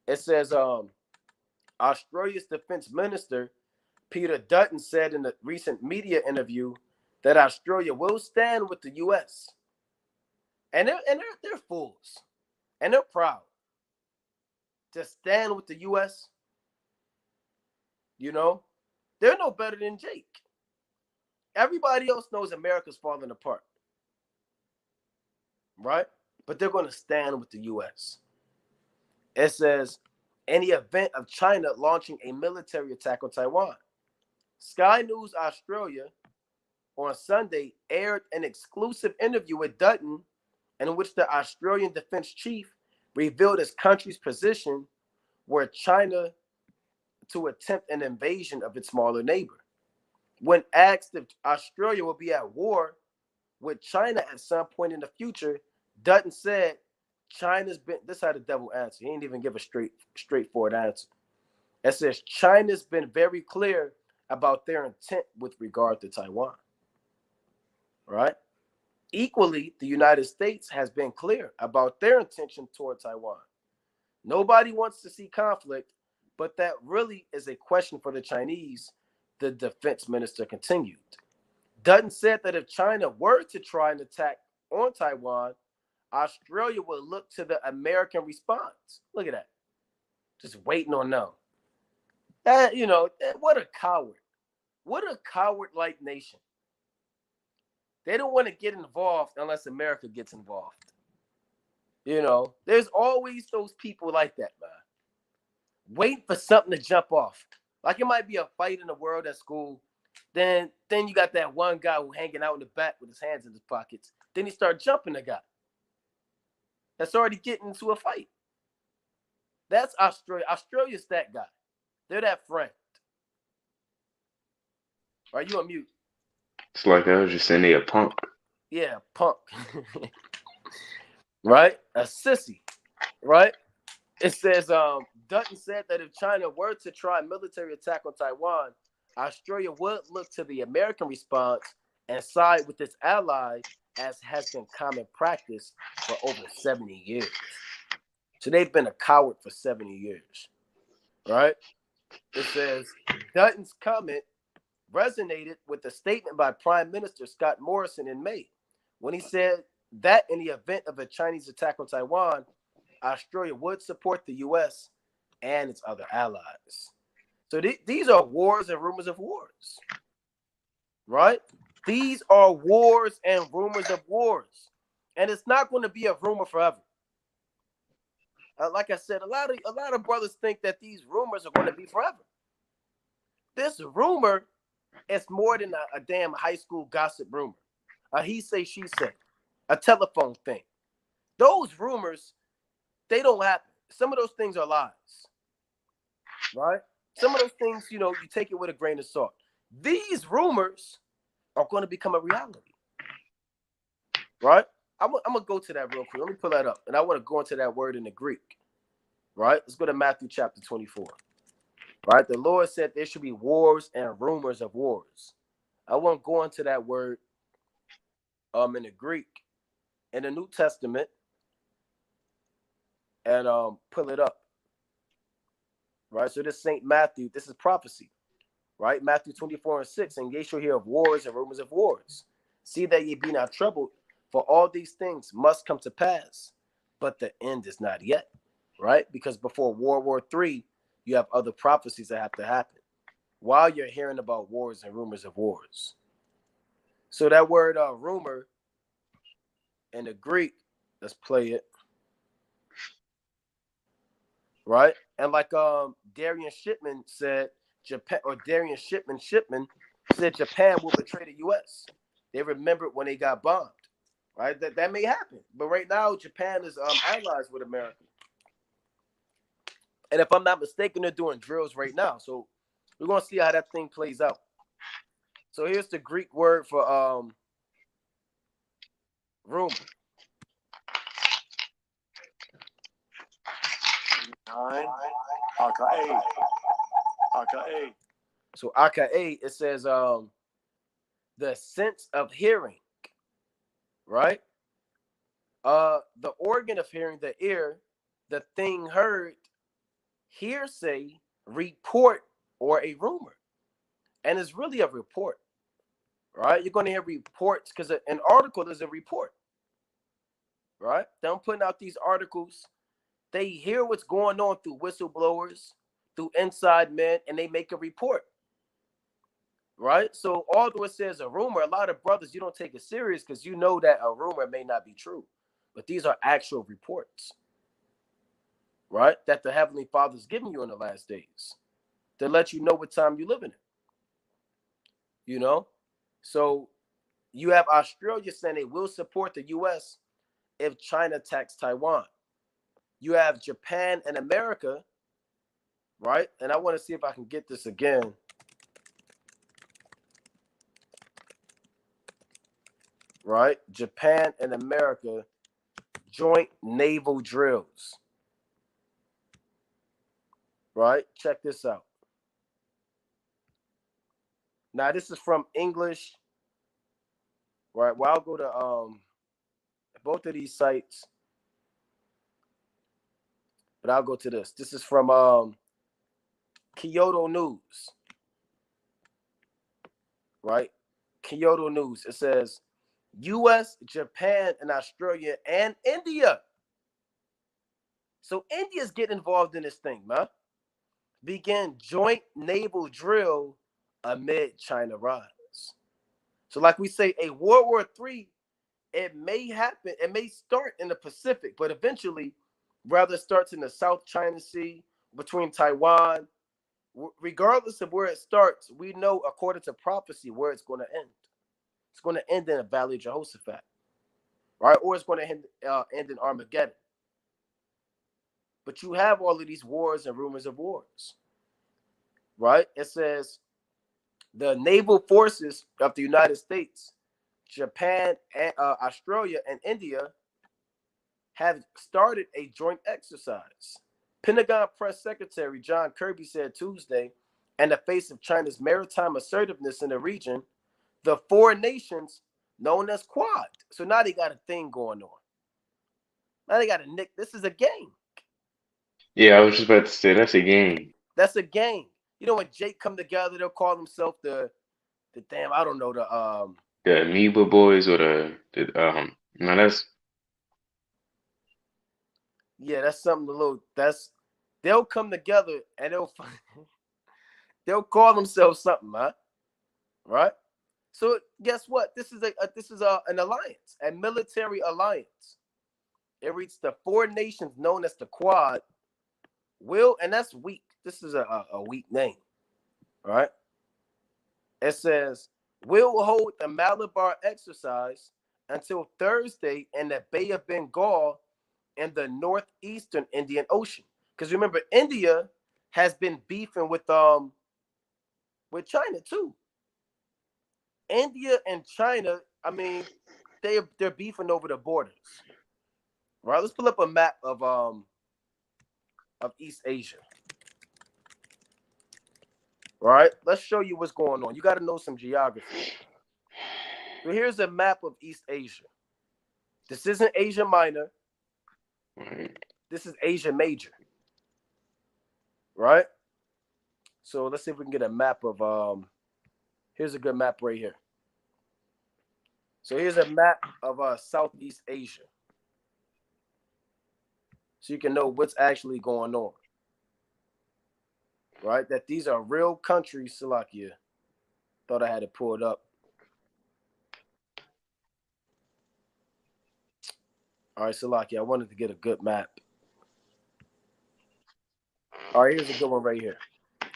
It says Australia's defense minister, Peter Dutton, said in a recent media interview that Australia will stand with the U.S. And they're fools. And they're proud to stand with the U.S. They're no better than Jake. Everybody else knows America's falling apart. Right? But they're going to stand with the U.S. It says, in the event of China launching a military attack on Taiwan, Sky News Australia on Sunday aired an exclusive interview with Dutton in which the Australian defense chief revealed his country's position were China to attempt an invasion of its smaller neighbor. When asked if Australia will be at war with China at some point in the future, Dutton said, China's been, this is how the devil answered. He didn't even give a straightforward answer. It says, China's been very clear about their intent with regard to Taiwan. Right? Equally, the United States has been clear about their intention toward Taiwan. Nobody wants to see conflict, but that really is a question for the Chinese, the defense minister continued. Dutton said that if China were to try an attack on Taiwan, Australia would look to the American response. Look at that. Just waiting on them. What a coward. What a coward-like nation. They don't want to get involved unless America gets involved. There's always those people like that, man. Waiting for something to jump off. Like it might be a fight in the world at school. Then you got that one guy who hanging out in the back with his hands in his pockets. Then he start jumping the guy. That's already getting into a fight. That's Australia. Australia's that guy. They're that friend. Are you on mute? It's like I was just saying, they a punk. Yeah, punk. Right? A sissy. Right? It says, Dutton said that if China were to try a military attack on Taiwan, Australia would look to the American response and side with its ally, as has been common practice for over 70 years. So they've been a coward for 70 years. Right? It says, Dutton's comment resonated with the statement by Prime Minister Scott Morrison in May, when he said that in the event of a Chinese attack on Taiwan, Australia would support the U.S. and its other allies. So these are wars and rumors of wars, right? These are wars and rumors of wars, and it's not going to be a rumor forever. Like I said, a lot of brothers think that these rumors are going to be forever. This rumor is more than a damn high school gossip rumor. He say, she say, a telephone thing. Those rumors, they don't happen. Some of those things are lies, right? Some of those things, you take it with a grain of salt. These rumors are going to become a reality, right? I'm going to go to that real quick. Let me pull that up. And I want to go into that word in the Greek, right? Let's go to Matthew chapter 24, right? The Lord said there should be wars and rumors of wars. I want to go into that word in the Greek, in the New Testament, and pull it up. Right, so this St. Matthew, this is prophecy, right? Matthew 24:6, and ye shall hear of wars and rumors of wars. See that ye be not troubled, for all these things must come to pass, but the end is not yet, right? Because before World War III, you have other prophecies that have to happen while you're hearing about wars and rumors of wars. So that word rumor in the Greek, let's play it. Right, and like Darian Shipman said, Darian Shipman said Japan will betray the U.S. They remembered when they got bombed, right? That may happen, but right now Japan is allies with America, and if I'm not mistaken, they're doing drills right now. So we're gonna see how that thing plays out. So here's the Greek word for rumor. So aka, it says the sense of hearing, right? The organ of hearing, the ear, the thing heard, hearsay, report, or a rumor. And it's really a report, right? You're going to hear reports because an article is a report, right? Them putting out these articles, they hear what's going on through whistleblowers, through inside men, and they make a report, right? So although it says a rumor, a lot of brothers, you don't take it serious because you know that a rumor may not be true. But these are actual reports, right? That the Heavenly Father's giving you in the last days to let you know what time you live in it, So you have Australia saying they will support the U.S. if China attacks Taiwan. You have Japan and America, right? And I want to see if I can get this again. Right? Japan and America joint naval drills. Right? Check this out. Now, this is from English. Right? Well, I'll go to both of these sites, but I'll go to this. This is from Kyoto News, right? Kyoto News. It says U.S., Japan, and Australia and India. So India's getting involved in this thing, man. Begin joint naval drill amid China rise. So, like we say, a World War III, it may happen, it may start in the Pacific, but eventually, rather starts in the South China Sea, between Taiwan. Regardless of where it starts, we know, according to prophecy, where it's going to end. It's going to end in the Valley of Jehoshaphat, right? Or it's going to end in Armageddon. But you have all of these wars and rumors of wars, right? It says the naval forces of the United States, Japan, and, Australia, and India have started a joint exercise. Pentagon Press Secretary John Kirby said Tuesday, in the face of China's maritime assertiveness in the region, the four nations known as Quad. So now they got a thing going on. Now they got a nick. This is a game. Yeah, I was just about to say that's a game. That's a game. You know, when Jake come together, they'll call themselves the damn, I don't know, The Amoeba Boys or the no, that's yeah, that's something a little, they'll come together and they'll call themselves something, huh? Right? So guess what? This is an alliance, a military alliance. It reached the four nations known as the Quad. And that's weak. This is a weak name, right? It says will hold the Malabar exercise until Thursday in the Bay of Bengal in the northeastern Indian Ocean. Because remember, India has been beefing with China too. India and China, I mean, they're beefing over the borders. Right? Let's pull up a map of East Asia. Right? Let's show you what's going on. You got to know some geography. So here's a map of East Asia. This isn't Asia Minor. This is Asia Major. Right? So let's see if we can get a map of here's a good map right here. So here's a map of Southeast Asia. So you can know what's actually going on. Right? That these are real countries, Salakia. Thought I had it pulled up. All right, Salakia, I wanted to get a good map. All right, here's a good one right here.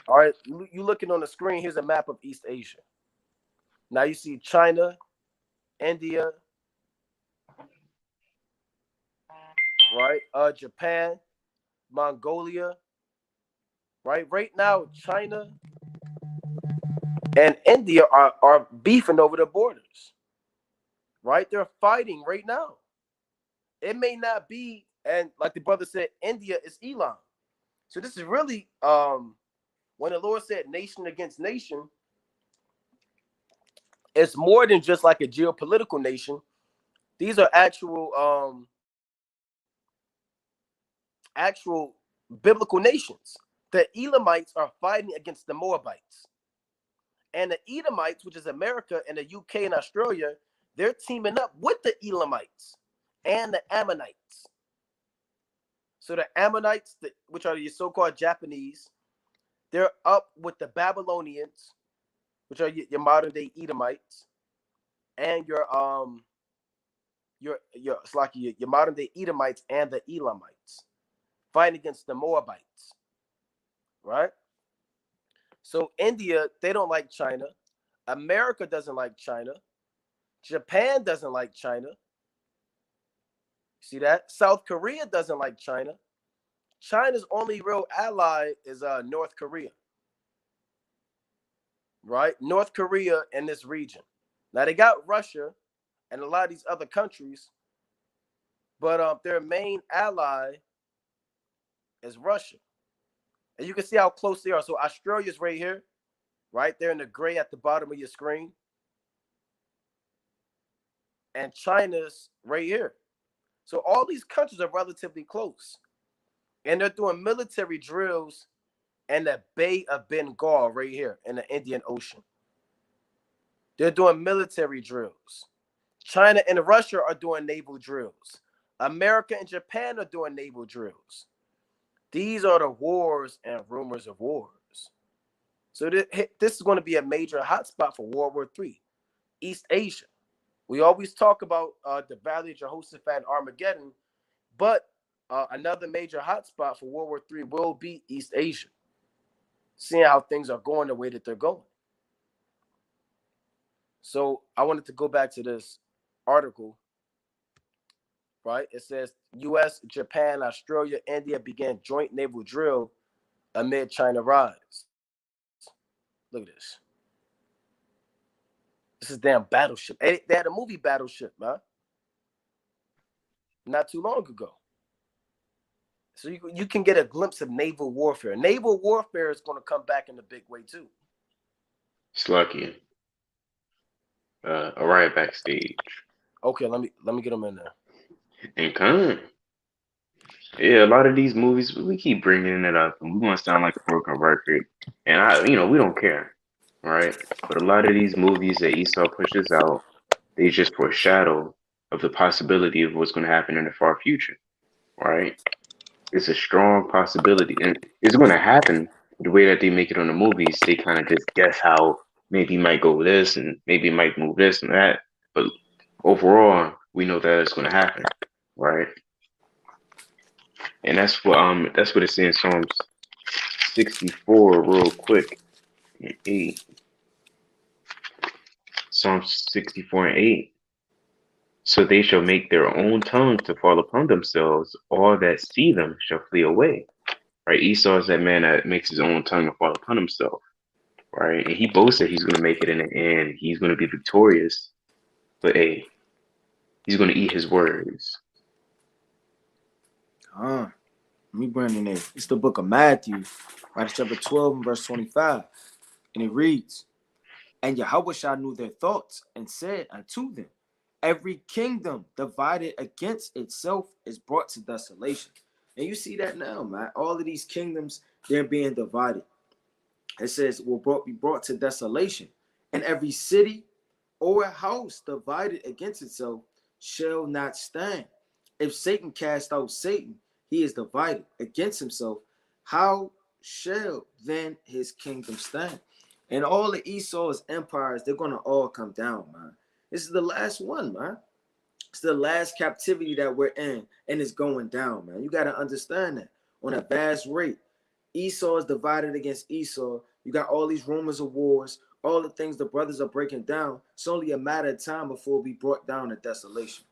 All right, you looking on the screen, here's a map of East Asia. Now you see China, India, right? Japan, Mongolia, right? Right now, China and India are beefing over the borders, right? They're fighting right now. It may not be, and like the brother said, India is Elam. So this is really when the Lord said nation against nation, it's more than just like a geopolitical nation. These are actual biblical nations. The Elamites are fighting against the Moabites. And the Edomites, which is America and the UK and Australia, they're teaming up with the Elamites and the Ammonites. So the Ammonites, which are your so-called Japanese, they're up with the Babylonians, which are your modern-day Edomites, and your modern-day Edomites and the Elamites, fighting against the Moabites, right? So India, they don't like China. America doesn't like China. Japan doesn't like China. See that? South Korea doesn't like China. China's only real ally is North Korea. Right? North Korea in this region. Now they got Russia and a lot of these other countries, but their main ally is Russia. And you can see how close they are. So Australia's right here, right there in the gray at the bottom of your screen. And China's right here. So all these countries are relatively close, and they're doing military drills in the Bay of Bengal right here in the Indian Ocean. They're doing military drills. China and Russia are doing naval drills. America and Japan are doing naval drills. These are the wars and rumors of wars. So this is going to be a major hotspot for World War III, East Asia. We always talk about the Valley of Jehoshaphat and Armageddon, but another major hotspot for World War III will be East Asia, seeing how things are going the way that they're going. So I wanted to go back to this article, right? It says U.S., Japan, Australia, India began joint naval drill amid China rise. Look at this. This is damn Battleship. They had a movie Battleship, man, not too long ago. So you can get a glimpse of naval warfare. Naval warfare is going to come back in a big way too. It's lucky. Arrive backstage. Okay, let me get them in there. And come. Yeah, a lot of these movies, we keep bringing it up, and we want to sound like a broken record. And we don't care, right? But a lot of these movies that Esau pushes out, they just foreshadow of the possibility of what's going to happen in the far future, right? It's a strong possibility, and it's going to happen. The way that they make it on the movies, they kind of just guess how maybe it might go this, and maybe it might move this and that. But overall, we know that it's going to happen, right? And that's what it's in Psalms 64 real quick. 8. Psalms 64 and 8. So they shall make their own tongues to fall upon themselves, all that see them shall flee away. Right? Esau is that man that makes his own tongue to fall upon himself. Right? And he boasts that he's gonna make it in the end, he's gonna be victorious. But hey, he's gonna eat his words. Let me bring it in. It's the book of Matthew, right? Chapter 12 and verse 25. And it reads, And Yahweh knew their thoughts and said unto them, Every kingdom divided against itself is brought to desolation. And you see that now, man. All of these kingdoms, they're being divided. It says, will be brought to desolation. And every city or house divided against itself shall not stand. If Satan cast out Satan, he is divided against himself. How shall then his kingdom stand? And all the Esau's empires, they're going to all come down, man. This is the last one, man. It's the last captivity that we're in, and it's going down, man. You got to understand that on a vast rate. Esau is divided against Esau. You got all these rumors of wars, all the things the brothers are breaking down. It's only a matter of time before we brought down to desolations.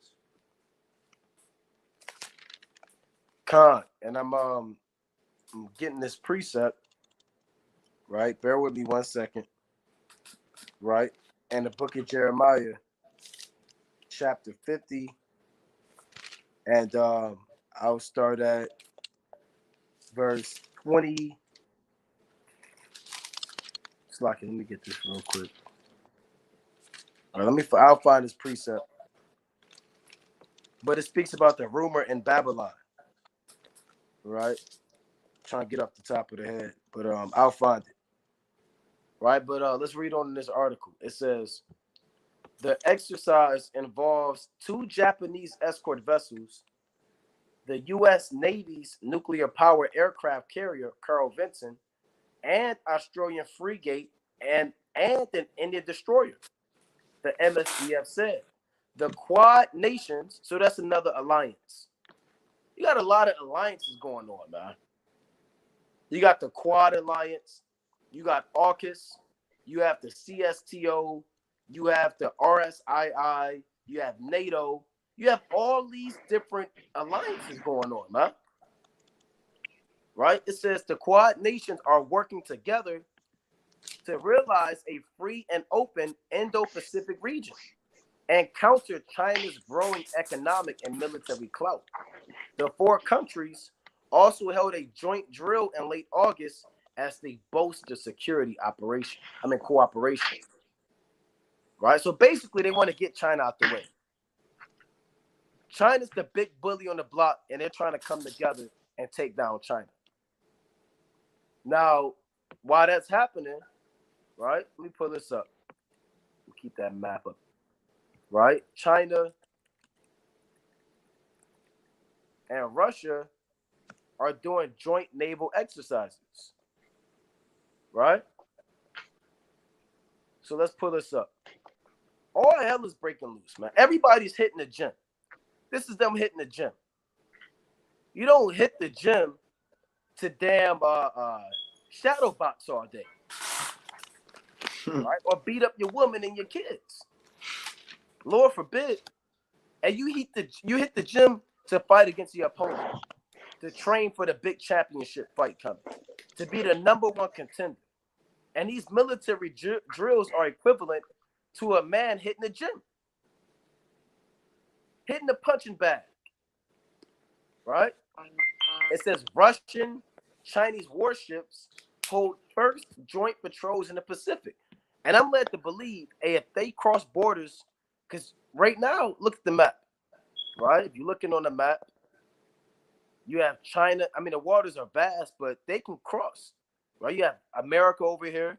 Con, and I'm getting this precept, right? Bear with me 1 second, right? And the book of Jeremiah, chapter 50, and I'll start at verse 20. Let me get this real quick. All right, I'll find this precept. But it speaks about the rumor in Babylon, right? Trying to get up the top of the head, but I'll find it. Right, but let's read on in this article. It says the exercise involves 2 Japanese escort vessels, the U.S. Navy's nuclear-powered aircraft carrier Carl Vinson, and Australian frigate and an Indian destroyer. The MSDF said the Quad Nations. So that's another alliance. You got a lot of alliances going on, man. You got the Quad Alliance. You got AUKUS. You have the CSTO. You have the RSII. You have NATO. You have all these different alliances going on, man. Right? It says the Quad Nations are working together to realize a free and open Indo-Pacific region and counter China's growing economic and military clout. The 4 countries also held a joint drill in late August as they bolster security cooperation. Right? So basically, they want to get China out the way. China's the big bully on the block, and they're trying to come together and take down China. Now, while that's happening, right? Let me pull this up. Keep that map up. Right? China and Russia are doing joint naval exercises. Right? So let's pull this up. All hell is breaking loose, man. Everybody's hitting the gym. This is them hitting the gym. You don't hit the gym to damn shadow box all day. Right? Or beat up your woman and your kids. Lord forbid. And you hit the gym to fight against your opponent, to train for the big championship fight coming, to be the #1 contender. And these military drills are equivalent to a man hitting the gym, hitting the punching bag. Right? It says Russian, Chinese warships hold first joint patrols in the Pacific. And I'm led to believe, hey, if they cross borders, because right now, look at the map, right? If you're looking on the map, you have China. I mean, the waters are vast, but they can cross, right? You have America over here,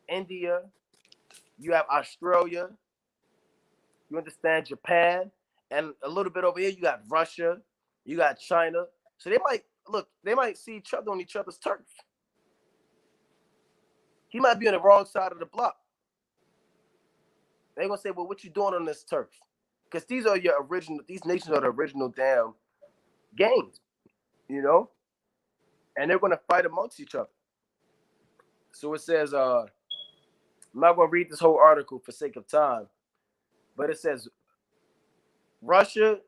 India, you have Australia, you understand, Japan, and a little bit over here, you got Russia, you got China. So they might see each other on each other's turf. He might be on the wrong side of the block. They're gonna say, well, what you doing on this turf? Because these nations are the original damn games, you know? And they're gonna fight amongst each other. So it says, I'm not gonna read this whole article for sake of time, but it says Russia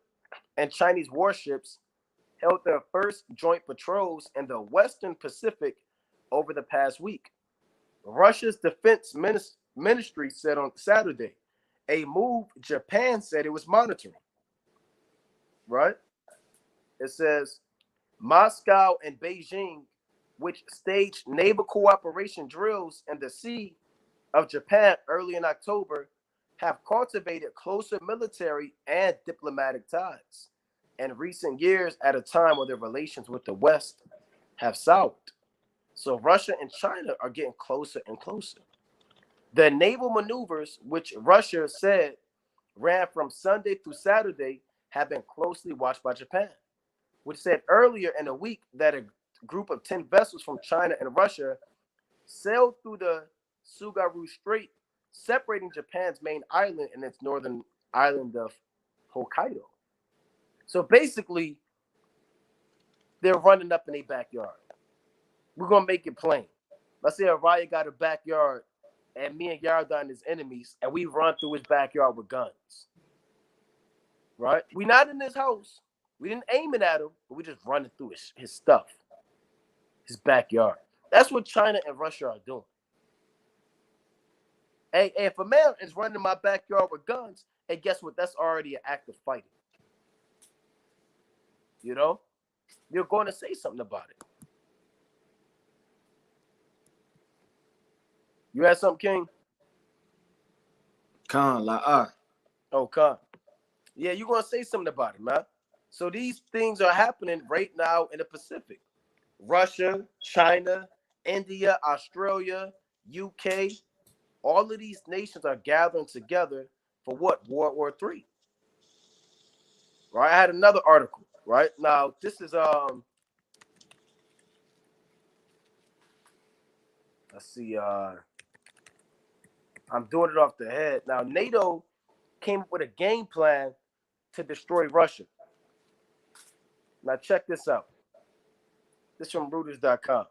and Chinese warships held their first joint patrols in the Western Pacific over the past week. Russia's defense ministry said on Saturday, a move Japan said it was monitoring. Right? It says Moscow and Beijing, which staged naval cooperation drills in the Sea of Japan early in October, have cultivated closer military and diplomatic ties in recent years at a time where their relations with the West have soured. So Russia and China are getting closer and closer. The naval maneuvers, which Russia said ran from Sunday through Saturday, have been closely watched by Japan, which said earlier in the week that a group of 10 vessels from China and Russia sailed through the Tsugaru Strait, separating Japan's main island and its northern island of Hokkaido. So basically, they're running up in their backyard. We're going to make it plain. Let's say Araya got a backyard and me and Yardan is enemies, and we run through his backyard with guns. Right? We're not in his house. We didn't aim it at him, but we just running through his stuff, his backyard. That's what China and Russia are doing. Hey, if a man is running in my backyard with guns, hey, guess what? That's already an act of fighting. You know? You're going to say something about it. You had something, King? Khan, la Oh, Khan. Yeah, you're going to say something about it, man. So these things are happening right now in the Pacific. Russia, China, India, Australia, UK, all of these nations are gathering together for what? World War III. Right? I had another article, right? Now, this is let's see, I'm doing it off the head. Now, NATO came up with a game plan to destroy Russia. Now, check this out. This is from Reuters.com.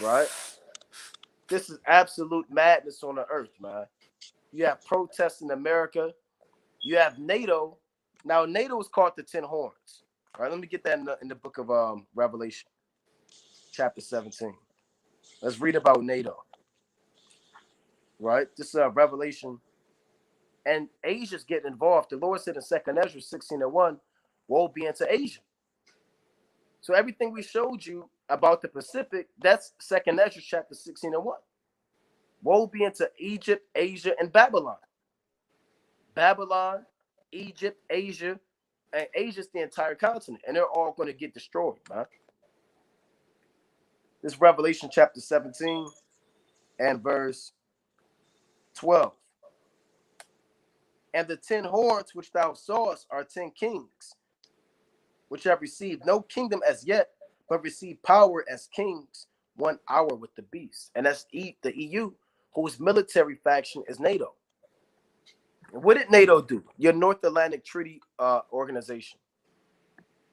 Right? This is absolute madness on the earth, man. You have protests in America. You have NATO. Now, NATO is called the 10 Horns. All right, let me get that in the book of Revelation, chapter 17. Let's read about NATO. Right? This is Revelation. And Asia's getting involved. The Lord said in 2nd Ezra 16:1, woe be unto Asia. So everything we showed you about the Pacific, that's 2nd Ezra chapter 16:1. Woe be unto Egypt, Asia, and Babylon. Babylon Egypt, Asia, and Asia's the entire continent, and they're all going to get destroyed, man. This Revelation chapter 17 and verse 12. And the 10 horns which thou sawest are 10 kings, which have received no kingdom as yet, but receive power as kings 1 hour with the beast. And that's the EU, whose military faction is NATO. What did NATO do? Your North Atlantic Treaty Organization,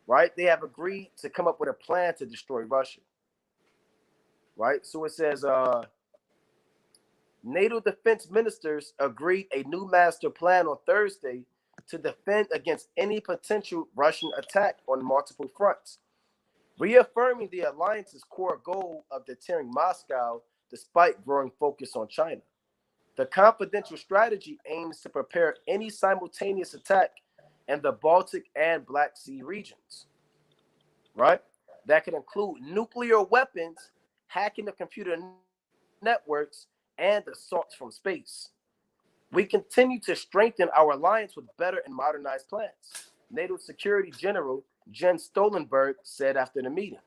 right? They have agreed to come up with a plan to destroy Russia, right? So it says NATO defense ministers agreed a new master plan on Thursday to defend against any potential Russian attack on multiple fronts, reaffirming the alliance's core goal of deterring Moscow despite growing focus on China. The confidential strategy aims to prepare any simultaneous attack in the Baltic and Black Sea regions, right? That could include nuclear weapons, hacking the computer networks, and assaults from space. We continue to strengthen our alliance with better and modernized plans, NATO Security General Jens Stoltenberg said after the meeting,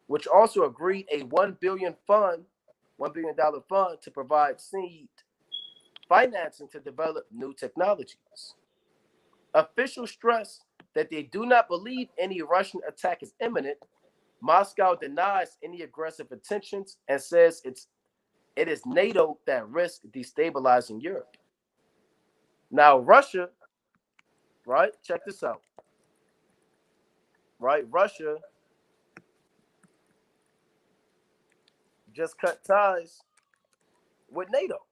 which also agreed a $1 billion fund to provide seed financing to develop new technologies. Officials stress that they do not believe any Russian attack is imminent. Moscow denies any aggressive intentions and says it is NATO that risks destabilizing Europe. Now, Russia, right? Check this out. Right? Russia just cut ties with NATO.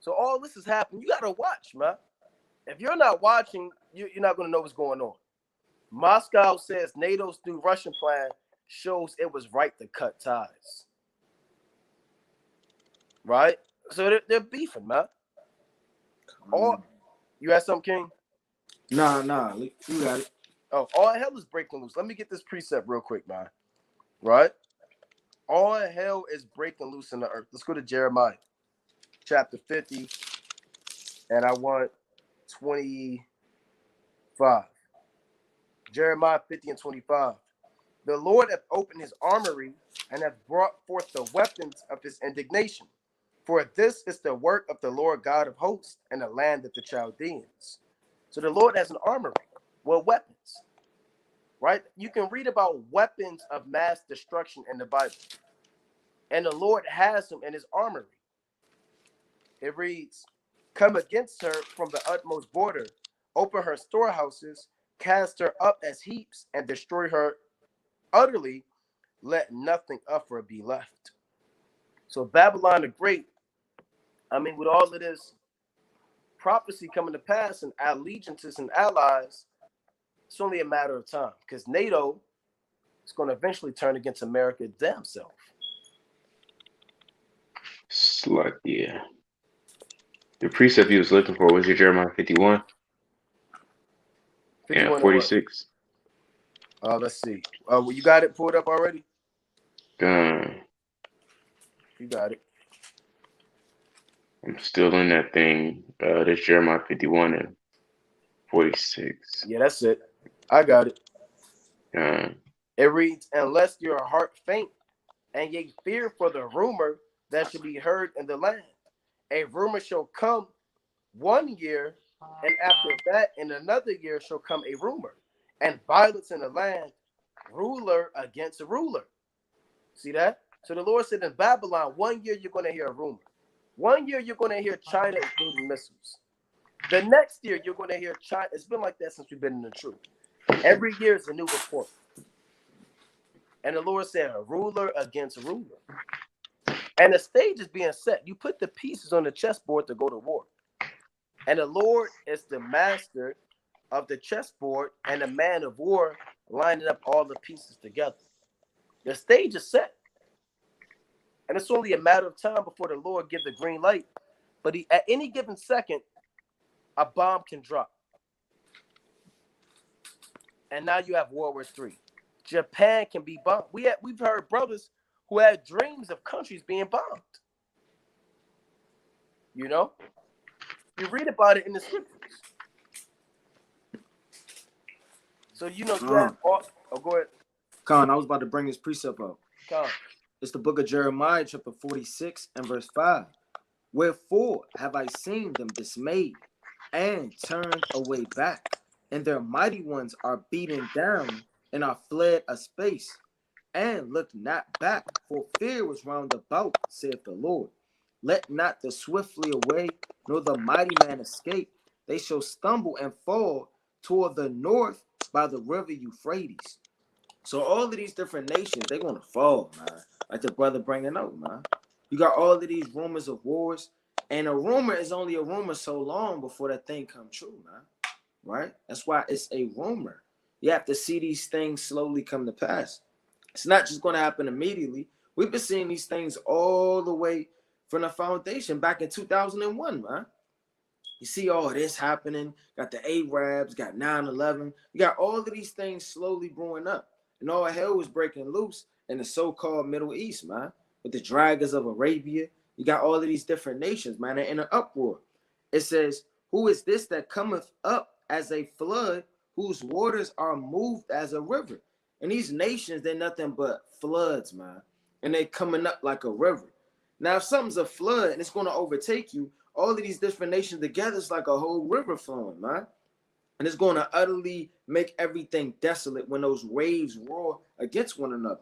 So all this is happening. You got to watch, man. If you're not watching, you're not going to know what's going on. Moscow says NATO's new Russian plan shows it was right to cut ties. Right? So they're beefing, man. You had something, King? Nah, you got it. Oh, all hell is breaking loose. Let me get this precept real quick, man. Right? All hell is breaking loose in the earth. Let's go to Jeremiah chapter 50, and I want 25. Jeremiah 50 and 25. The Lord hath opened his armory and hath brought forth the weapons of his indignation. For this is the work of the Lord God of hosts in the land of the Chaldeans. So the Lord has an armory with weapons, right? You can read about weapons of mass destruction in the Bible. And the Lord has them in his armory. It reads, come against her from the utmost border, open her storehouses, cast her up as heaps, and destroy her utterly, let nothing of her be left. So Babylon the Great, with all of this prophecy coming to pass and allegiances and allies, it's only a matter of time because NATO is going to eventually turn against America's damn self. Slut, yeah. The precept you was looking for was your Jeremiah 51 and 46. Let's see. Well, you got it pulled up already? You got it. I'm still in that thing. There's Jeremiah 51 and 46. Yeah, that's it. I got it. It reads, unless your heart faint, and ye fear for the rumor that shall be heard in the land. A rumor shall come 1 year, and after that in another year shall come a rumor, and violence in the land, ruler against a ruler. See that? So the Lord said in Babylon, 1 year you're going to hear a rumor. 1 year you're going to hear China including missiles. The next year you're going to hear China. It's been like that since we've been in the truth. Every year is a new report. And the Lord said, a ruler against a ruler. And the stage is being set. You put the pieces on the chessboard to go to war. And the Lord is the master of the chessboard and the man of war lining up all the pieces together. The stage is set. And it's only a matter of time before the Lord gives the green light. But at any given second, a bomb can drop. And now you have World War III. Japan can be bombed. We've heard brothers who had dreams of countries being bombed. You know? You read about it in the scriptures. So you have all. Oh, go ahead. Con, I was about to bring this precept up. Con. It's the book of Jeremiah, chapter 46 and verse 5. Wherefore have I seen them dismayed and turned away back, and their mighty ones are beaten down and are fled a space, and looked not back, for fear was round about, saith the Lord. Let not the swift flee away, nor the mighty man escape. They shall stumble and fall toward the north by the river Euphrates. So all of these different nations, they're going to fall, man. Like the brother bringing out, man. You got all of these rumors of wars, and a rumor is only a rumor so long before that thing come true, man. Right? That's why it's a rumor. You have to see these things slowly come to pass. It's not just going to happen immediately. We've been seeing these things all the way from the foundation back in 2001, man. You see all this happening. Got the Arabs, got 9/11. You got all of these things slowly brewing up. And all hell was breaking loose in the so-called Middle East, man. With the dragons of Arabia. You got all of these different nations, man. They're in an uproar. It says, who is this that cometh up as a flood, whose waters are moved as a river? And these nations, they're nothing but floods, man. And they're coming up like a river. Now, if something's a flood and it's going to overtake you, all of these different nations together is like a whole river flowing, man. And it's going to utterly make everything desolate when those waves roar against one another.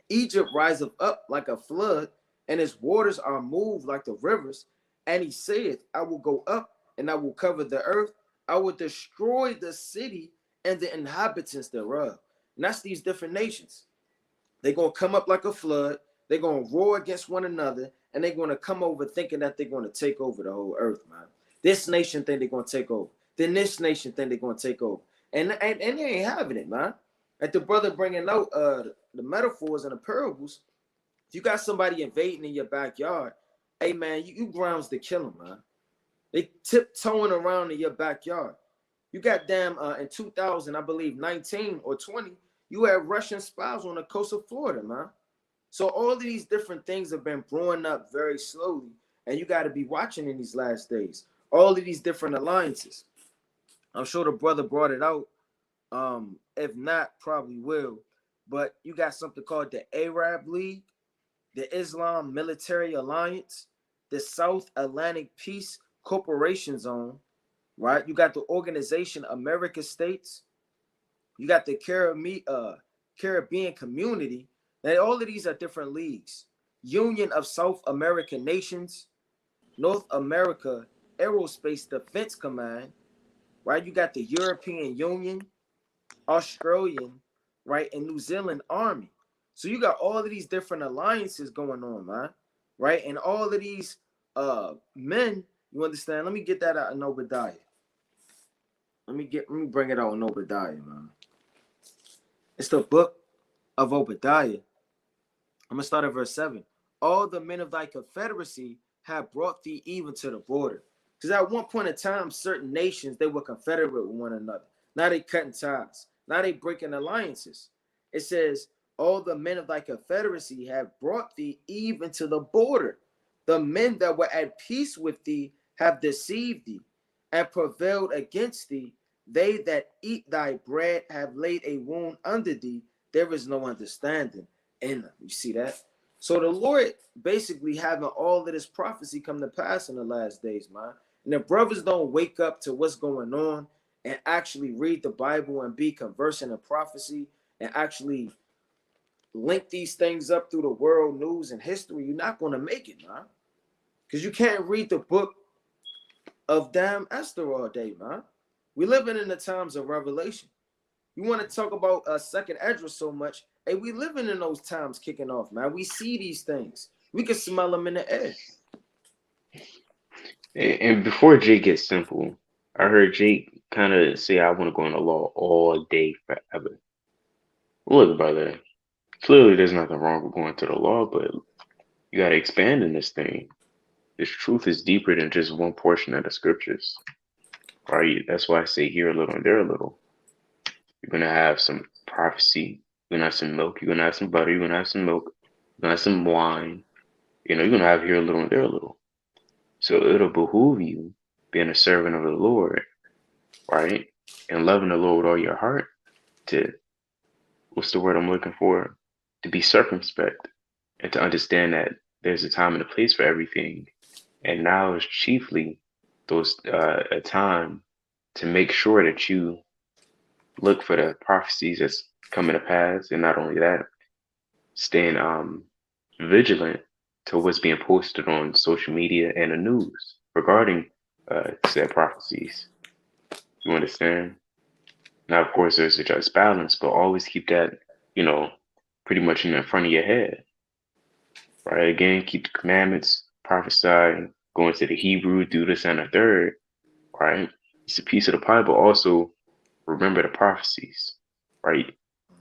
Egypt riseth up like a flood, and its waters are moved like the rivers. And he saith, I will go up, and I will cover the earth. I will destroy the city and the inhabitants thereof. And that's these different nations. They're going to come up like a flood. They're going to roar against one another, and they're going to come over thinking that they're going to take over the whole earth, man. This nation think they're going to take over. Then this nation think they're going to take over. And they ain't having it, man. Like the brother bringing out the metaphors and the parables, if you got somebody invading in your backyard, hey, man, you grounds to kill them, man. They tiptoeing around in your backyard. You got them in 2000, I believe, 19 or 20, you had Russian spies on the coast of Florida, man. So all of these different things have been brewing up very slowly, and you got to be watching in these last days. All of these different alliances. I'm sure the brother brought it out. If not, probably will. But you got something called the Arab League, the Islam Military Alliance, the South Atlantic Peace Corporation Zone, right? You got the Organization America States. You got the Caribbean Community. Now, all of these are different leagues. Union of South American Nations, North America Aerospace Defense Command, right? You got the European Union, Australian, right, and New Zealand Army. So you got all of these different alliances going on, man, right? And all of these men, you understand? Let me get that out in Obadiah. Let me bring it out in Obadiah, man. It's the book of Obadiah. I'm gonna start at verse 7. All the men of thy confederacy have brought thee even to the border. Because at one point in time, certain nations, they were confederate with one another. Now they cutting ties. Now they breaking alliances. It says, all the men of thy confederacy have brought thee even to the border. The men that were at peace with thee have deceived thee and prevailed against thee. They that eat thy bread have laid a wound under thee. There is no understanding in them. You see that? So the Lord basically having all of this prophecy come to pass in the last days, man. And if brothers don't wake up to what's going on and actually read the Bible and be conversant in prophecy and actually link these things up through the world news and history, you're not going to make it, man. Because you can't read the book of damn Esther all day, man. We're living in the times of revelation. You want to talk about second address so much. Hey, we living in those times kicking off, man. We see these things. We can smell them in the air. And before Jake gets simple, I heard Jake kind of say, I want to go in the law all day forever. Look, brother, clearly there's nothing wrong with going to the law, but you got to expand in this thing. This truth is deeper than just one portion of the scriptures, right? That's why I say here a little and there a little. You're going to have some prophecy. You're going to have some milk. You're going to have some butter. You're going to have some milk. You're going to have some wine. You're going to have here a little and there a little. So it'll behoove you being a servant of the Lord, right? And loving the Lord with all your heart, to, what's the word I'm looking for? To be circumspect and to understand that there's a time and a place for everything. And now is chiefly those a time to make sure that you look for the prophecies that's coming to pass, and not only that, staying vigilant to what's being posted on social media and the news regarding said prophecies. You understand? Now, of course, there's a just balance, but always keep that, you know, pretty much in the front of your head, right? Again, keep the commandments, prophesy, go into the Hebrew, do this and a third, right? It's a piece of the Bible. Also, remember the prophecies, right?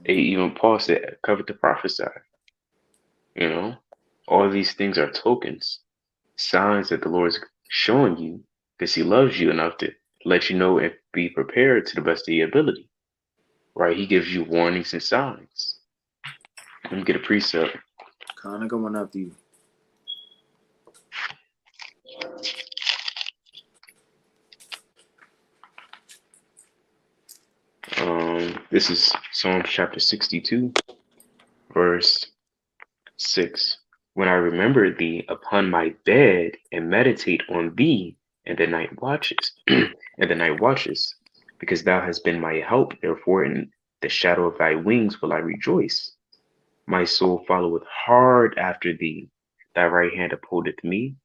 Even Paul said, covet to prophesy. You know, all these things are tokens, signs that the Lord's showing you because He loves you enough to let you know and be prepared to the best of your ability, right? He gives you warnings and signs. Let me get a precept. Kind of going after you. This is Psalm chapter 62, verse 6. When I remember thee upon my bed and meditate on thee in the night watches, because thou hast been my help, therefore in the shadow of thy wings will I rejoice. My soul followeth hard after thee, thy right hand upholdeth me.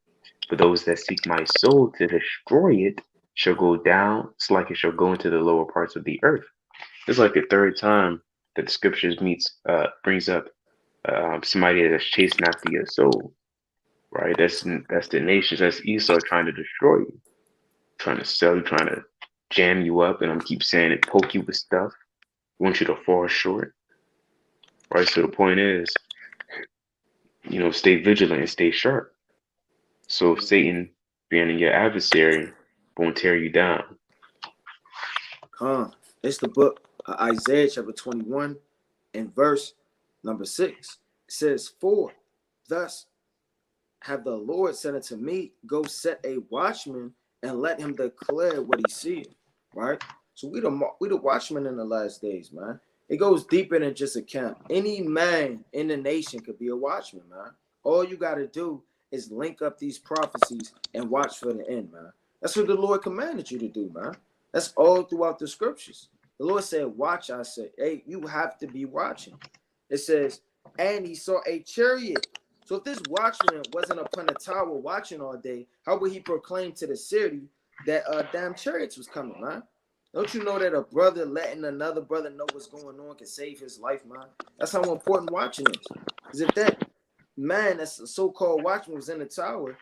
For those that seek my soul to destroy it shall go down, it's like it shall go into the lower parts of the earth. It's like the third time that the scriptures brings up somebody that's chasing after your soul, right? That's the nations. That's Esau trying to destroy you, trying to sell you, trying to jam you up, and I'm keep saying it, poke you with stuff, want you to fall short, right? So the point is, stay vigilant and stay sharp. So Satan, being your adversary, won't tear you down. It's the book of Isaiah chapter 21 and verse number 6. It says, "For thus have the Lord said unto me, go set a watchman and let him declare what he seeth." Right? So we the watchmen in the last days, man. It goes deeper than just a camp. Any man in the nation could be a watchman, man. All you got to do is link up these prophecies and watch for the end, man. That's what the Lord commanded you to do, man. That's all throughout the scriptures. The Lord said, watch. I said, hey, you have to be watching. It says, and he saw a chariot. So if this watchman wasn't upon a tower watching all day, how would he proclaim to the city that damn chariots was coming, man? Don't you know that a brother letting another brother know what's going on can save his life, man? That's how important watching is. Because if that man that's a so-called watchman was in the tower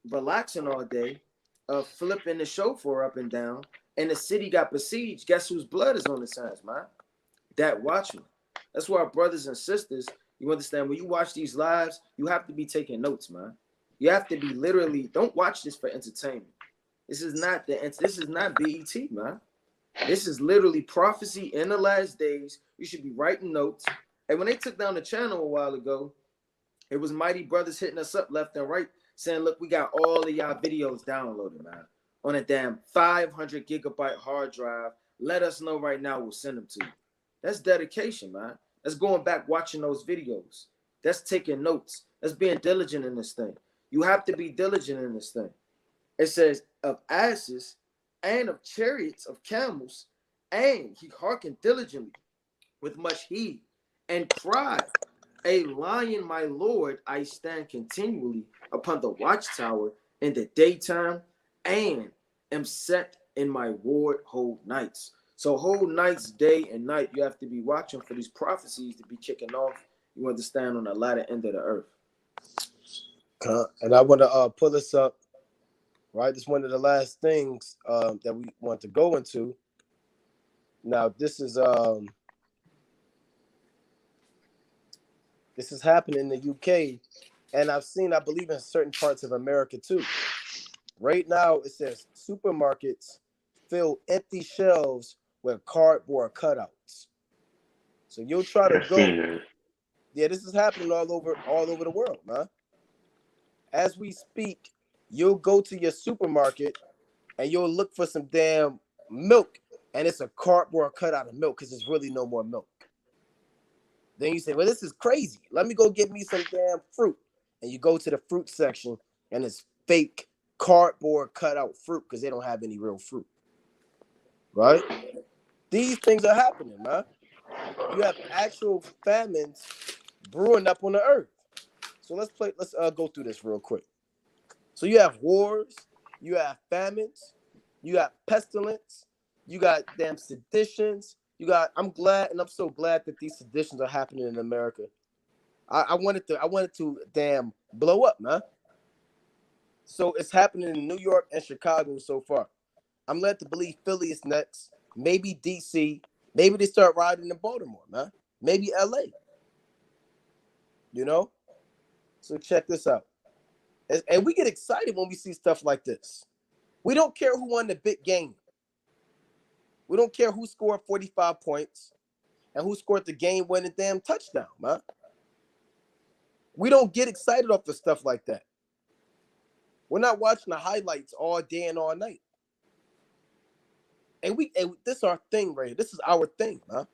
relaxing all day, flipping the chauffeur up and down, and the city got besieged, guess whose blood is on his hands, man? That watchman. That's why, brothers and sisters, you understand, when you watch these lives, you have to be taking notes, man. You have to be literally, don't watch this for entertainment. This is not BET, man. This is literally prophecy in the last days. You should be writing notes. And when they took down the channel a while ago, it was mighty brothers hitting us up left and right saying, look, we got all of y'all videos downloaded, man, on a damn 500 gigabyte hard drive. Let us know right now. We'll send them to you. That's dedication, man. That's going back watching those videos. That's taking notes. That's being diligent in this thing. You have to be diligent in this thing. It says of asses and of chariots of camels, and he hearkened diligently with much heed and cried, a lion, my lord, I stand continually upon the watchtower in the daytime and am set in my ward whole nights. So whole nights, day and night, you have to be watching for these prophecies to be kicking off. You understand, on the latter end of the earth. And I want to pull this up, right? This is one of the last things that we want to go into. Now, this is happening in the UK, and I believe in certain parts of America too. Right now, it says supermarkets fill empty shelves with cardboard cutouts. So you'll try to go. Yeah, this is happening all over the world, man. As we speak, you'll go to your supermarket and you'll look for some damn milk, and it's a cardboard cutout of milk because there's really no more milk. Then you say, well, this is crazy. Let me go get me some damn fruit. And you go to the fruit section, and it's fake cardboard cutout fruit because they don't have any real fruit. Right? These things are happening, man. You have actual famines brewing up on the earth. So let's go through this real quick. So you have wars, you have famines, you got pestilence, you got damn seditions, I'm glad, and I'm so glad that these seditions are happening in America. I wanted to damn blow up, man. So it's happening in New York and Chicago so far. I'm led to believe Philly is next, maybe DC, maybe they start riding in Baltimore, man. Maybe LA. You know? So check this out. And we get excited when we see stuff like this. We don't care who won the big game. We don't care who scored 45 points and who scored the game-winning damn touchdown, man. We don't get excited off the stuff like that. We're not watching the highlights all day and all night. And this is our thing right here. This is our thing, man.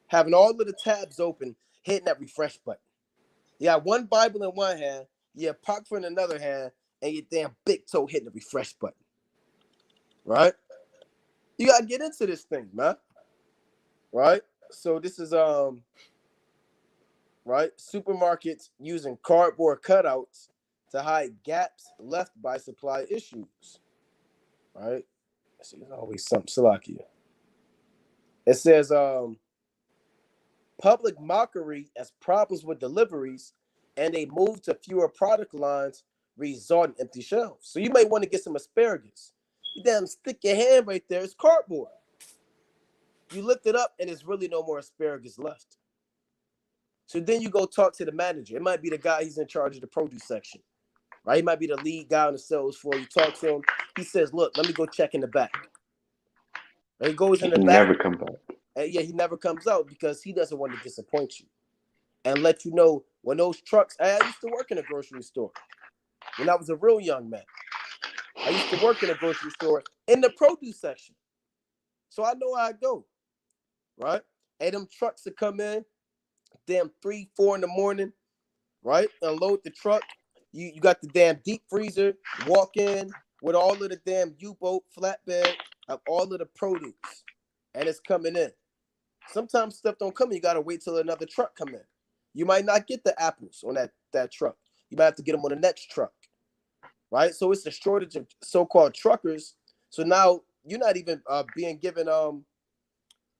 Having all of the tabs open, hitting that refresh button. You got one Bible in one hand, you have Apocrypha in another hand, and your damn big toe hitting the refresh button. Right? You gotta get into this thing, man. Right? So this is right? Supermarkets using cardboard cutouts to hide gaps left by supply issues. Right? See, there's always something Salakia. It says public mockery as problems with deliveries and a move to fewer product lines result in empty shelves. So you might want to get some asparagus. You damn stick your hand right there, it's cardboard. You lift it up and there's really no more asparagus left. So then you go talk to the manager. It might be the guy he's in charge of the produce section. Right? He might be the lead guy on the sales floor. You talk to him. He says, look, let me go check in the back. And he goes in the back. Never come back. And yeah, he never comes out because he doesn't want to disappoint you and let you know when those trucks. I used to work in a grocery store when I was a real young man. I used to work in a grocery store in the produce section. So I know how I go. Right? And them trucks that come in, damn 3, 4 in the morning, right? Unload the truck. You got the damn deep freezer, walk in with all of the damn U-boat flatbed of all of the produce. And it's coming in. Sometimes stuff don't come in. You got to wait till another truck come in. You might not get the apples on that truck. You might have to get them on the next truck. Right? So it's a shortage of so-called truckers. So now you're not even being given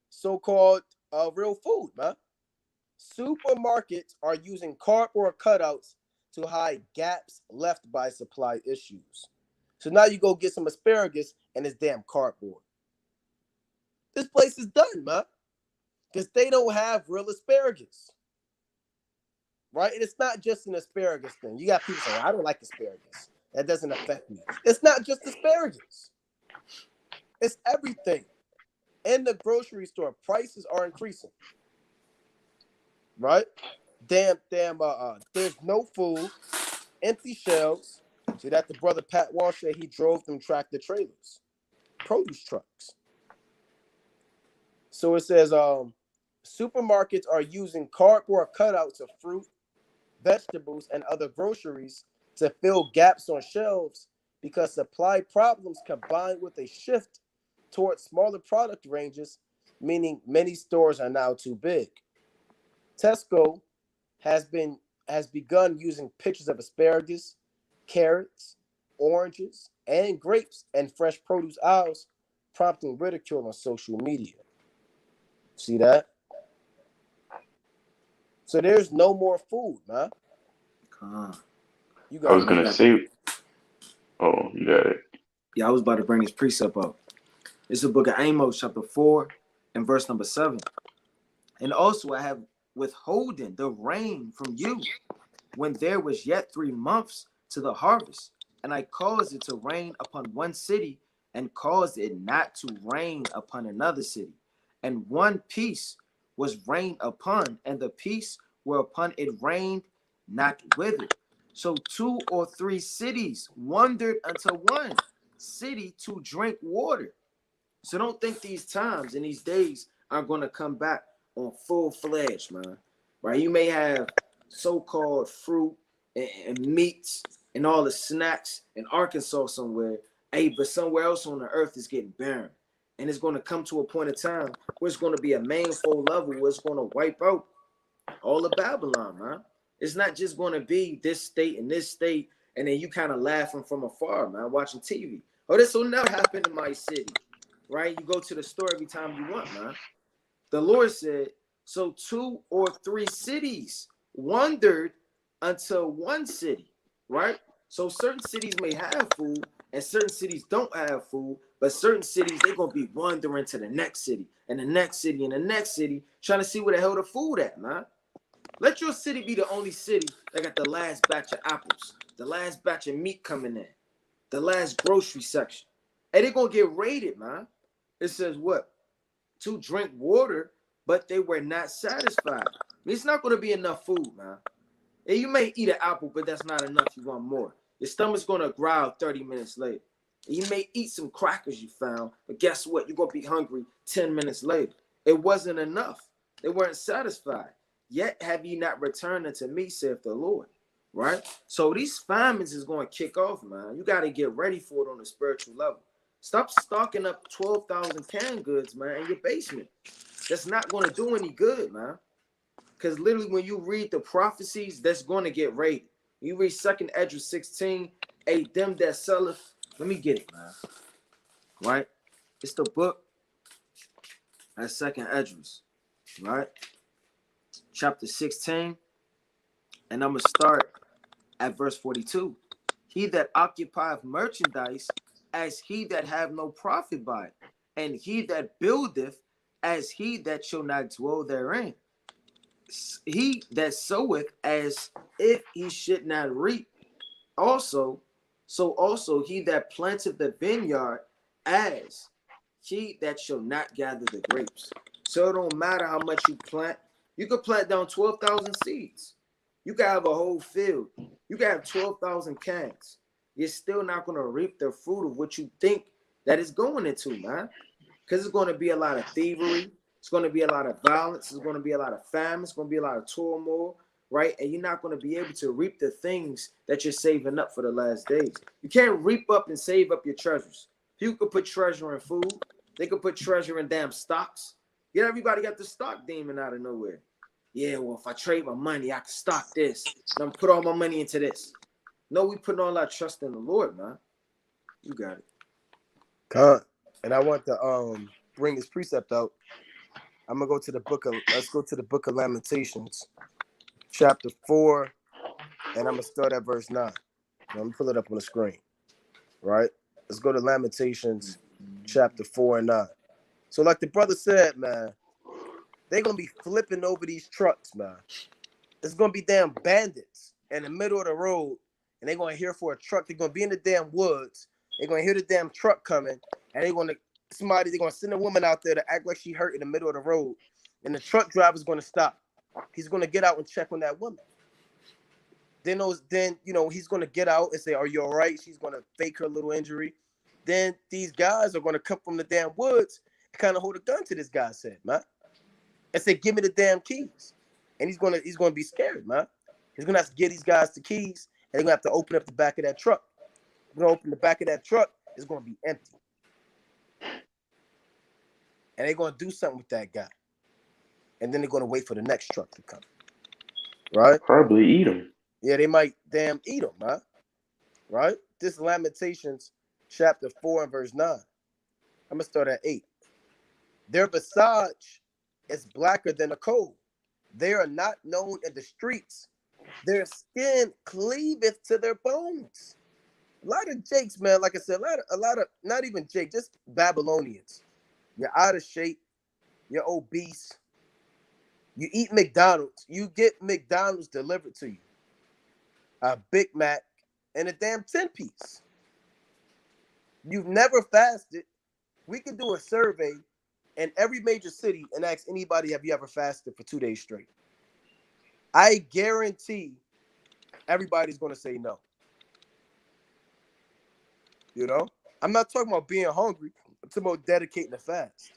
so-called real food, man. Supermarkets are using cardboard cutouts to hide gaps left by supply issues. So now you go get some asparagus and it's damn cardboard. This place is done, man. Because they don't have real asparagus. Right? And it's not just an asparagus thing. You got people saying, I don't like asparagus. That doesn't affect me. It's not just asparagus. It's everything. In the grocery store, prices are increasing. Right? There's no food, empty shelves. See that the brother Pat Walsh said he drove them tractor trailers, produce trucks. So it says supermarkets are using cardboard cutouts of fruit, vegetables, and other groceries to fill gaps on shelves because supply problems combined with a shift towards smaller product ranges, meaning many stores are now too big. Tesco has begun using pictures of asparagus, carrots, oranges, and grapes and fresh produce aisles, prompting ridicule on social media. See that? So there's no more food, man. I was gonna say. Oh, you got it. Yeah, I was about to bring this precept up. It's the book of Amos, chapter 4, and verse number 7. And also I have withholden the rain from you when there was yet 3 months to the harvest, and I caused it to rain upon one city and caused it not to rain upon another city. And one piece was rained upon, and the piece whereupon it rained not withered. So 2 or 3 cities wandered unto one city to drink water. So don't think these times and these days are going to come back on full-fledged, man. Right? You may have so-called fruit and meats and all the snacks in Arkansas somewhere. Hey, but somewhere else on the earth is getting barren. And it's going to come to a point in time where it's going to be a manifold level where it's going to wipe out all of Babylon, man. It's not just going to be this state and this state, and then you kind of laughing from afar, man, watching TV. Oh, this will never happen in my city, right? You go to the store every time you want, man. The Lord said, so 2 or 3 cities wandered until one city, right? So certain cities may have food and certain cities don't have food, but certain cities, they're going to be wandering to the next city and the next city and the next city, trying to see where the hell the food at, man. Let your city be the only city that got the last batch of apples, the last batch of meat coming in, the last grocery section. And they're going to get raided, man. It says what? To drink water, but they were not satisfied. I mean, it's not going to be enough food, man. And you may eat an apple, but that's not enough. You want more. Your stomach's going to growl 30 minutes later. And you may eat some crackers you found, but guess what? You're going to be hungry 10 minutes later. It wasn't enough. They weren't satisfied. Yet have ye not returned unto me, saith the Lord. Right? So these famines is going to kick off, man. You got to get ready for it on a spiritual level. Stop stocking up 12,000 canned goods, man, in your basement. That's not going to do any good, man. Because literally when you read the prophecies, that's going to get raided. You read 2nd Esdras 16, them that selleth. Let me get it, man. Right? It's the book at 2nd Esdras, right? Chapter 16, and I'm going to start at verse 42. He that occupieth merchandise as he that have no profit by it, and he that buildeth as he that shall not dwell therein. He that soweth as if he should not reap. Also he that planteth the vineyard as he that shall not gather the grapes. So it don't matter how much you plant. You could plant down 12,000 seeds. You can have a whole field. You can have 12,000 cans. You're still not going to reap the fruit of what you think that it's going into, man. Because it's going to be a lot of thievery. It's going to be a lot of violence. It's going to be a lot of famine. It's going to be a lot of turmoil, right? And you're not going to be able to reap the things that you're saving up for the last days. You can't reap up and save up your treasures. People could put treasure in food. They could put treasure in damn stocks. Yeah, everybody got the stock demon out of nowhere. Yeah, well, if I trade my money, I can stock this. And I'm put all my money into this. No, we putting all our trust in the Lord, man. You got it. And I want to bring this precept out. I'm gonna go to the book of. Let's go to the book of Lamentations, chapter 4, and I'm gonna start at verse 9. Let me pull it up on the screen. Right. Let's go to Lamentations, chapter 4 and 9. So, like the brother said, man, they're gonna be flipping over these trucks, man. It's gonna be damn bandits in the middle of the road, and they're gonna hear for a truck. They're gonna be in the damn woods. They're gonna hear the damn truck coming, and they're gonna send a woman out there to act like she hurt in the middle of the road, and the truck driver's gonna stop. He's gonna get out and check on that woman. Then he's gonna get out and say, "Are you all right?" She's gonna fake her little injury. Then these guys are gonna come from the damn woods and kind of hold a gun to this guy's head, man, and say, "Give me the damn keys." And he's gonna be scared, man. He's gonna have to give these guys the keys, and they're gonna have to open up the back of that truck. We're gonna open the back of that truck. It's gonna be empty, and they're gonna do something with that guy, and then they're gonna wait for the next truck to come. Right? Probably eat them. Yeah, they might damn eat them, man. Right? This is Lamentations chapter 4 and verse 9. I'm gonna start at 8. Their visage is blacker than a coal. They are not known in the streets. Their skin cleaveth to their bones. A lot of Jakes, man, like I said, a lot of not even Jake, just Babylonians. You're out of shape. You're obese. You eat McDonald's. You get McDonald's delivered to you. A Big Mac and a damn 10-piece. You've never fasted. We could do a survey in every major city and ask anybody, have you ever fasted for 2 days straight? I guarantee everybody's going to say no. You know? I'm not talking about being hungry. to more dedicating the fast.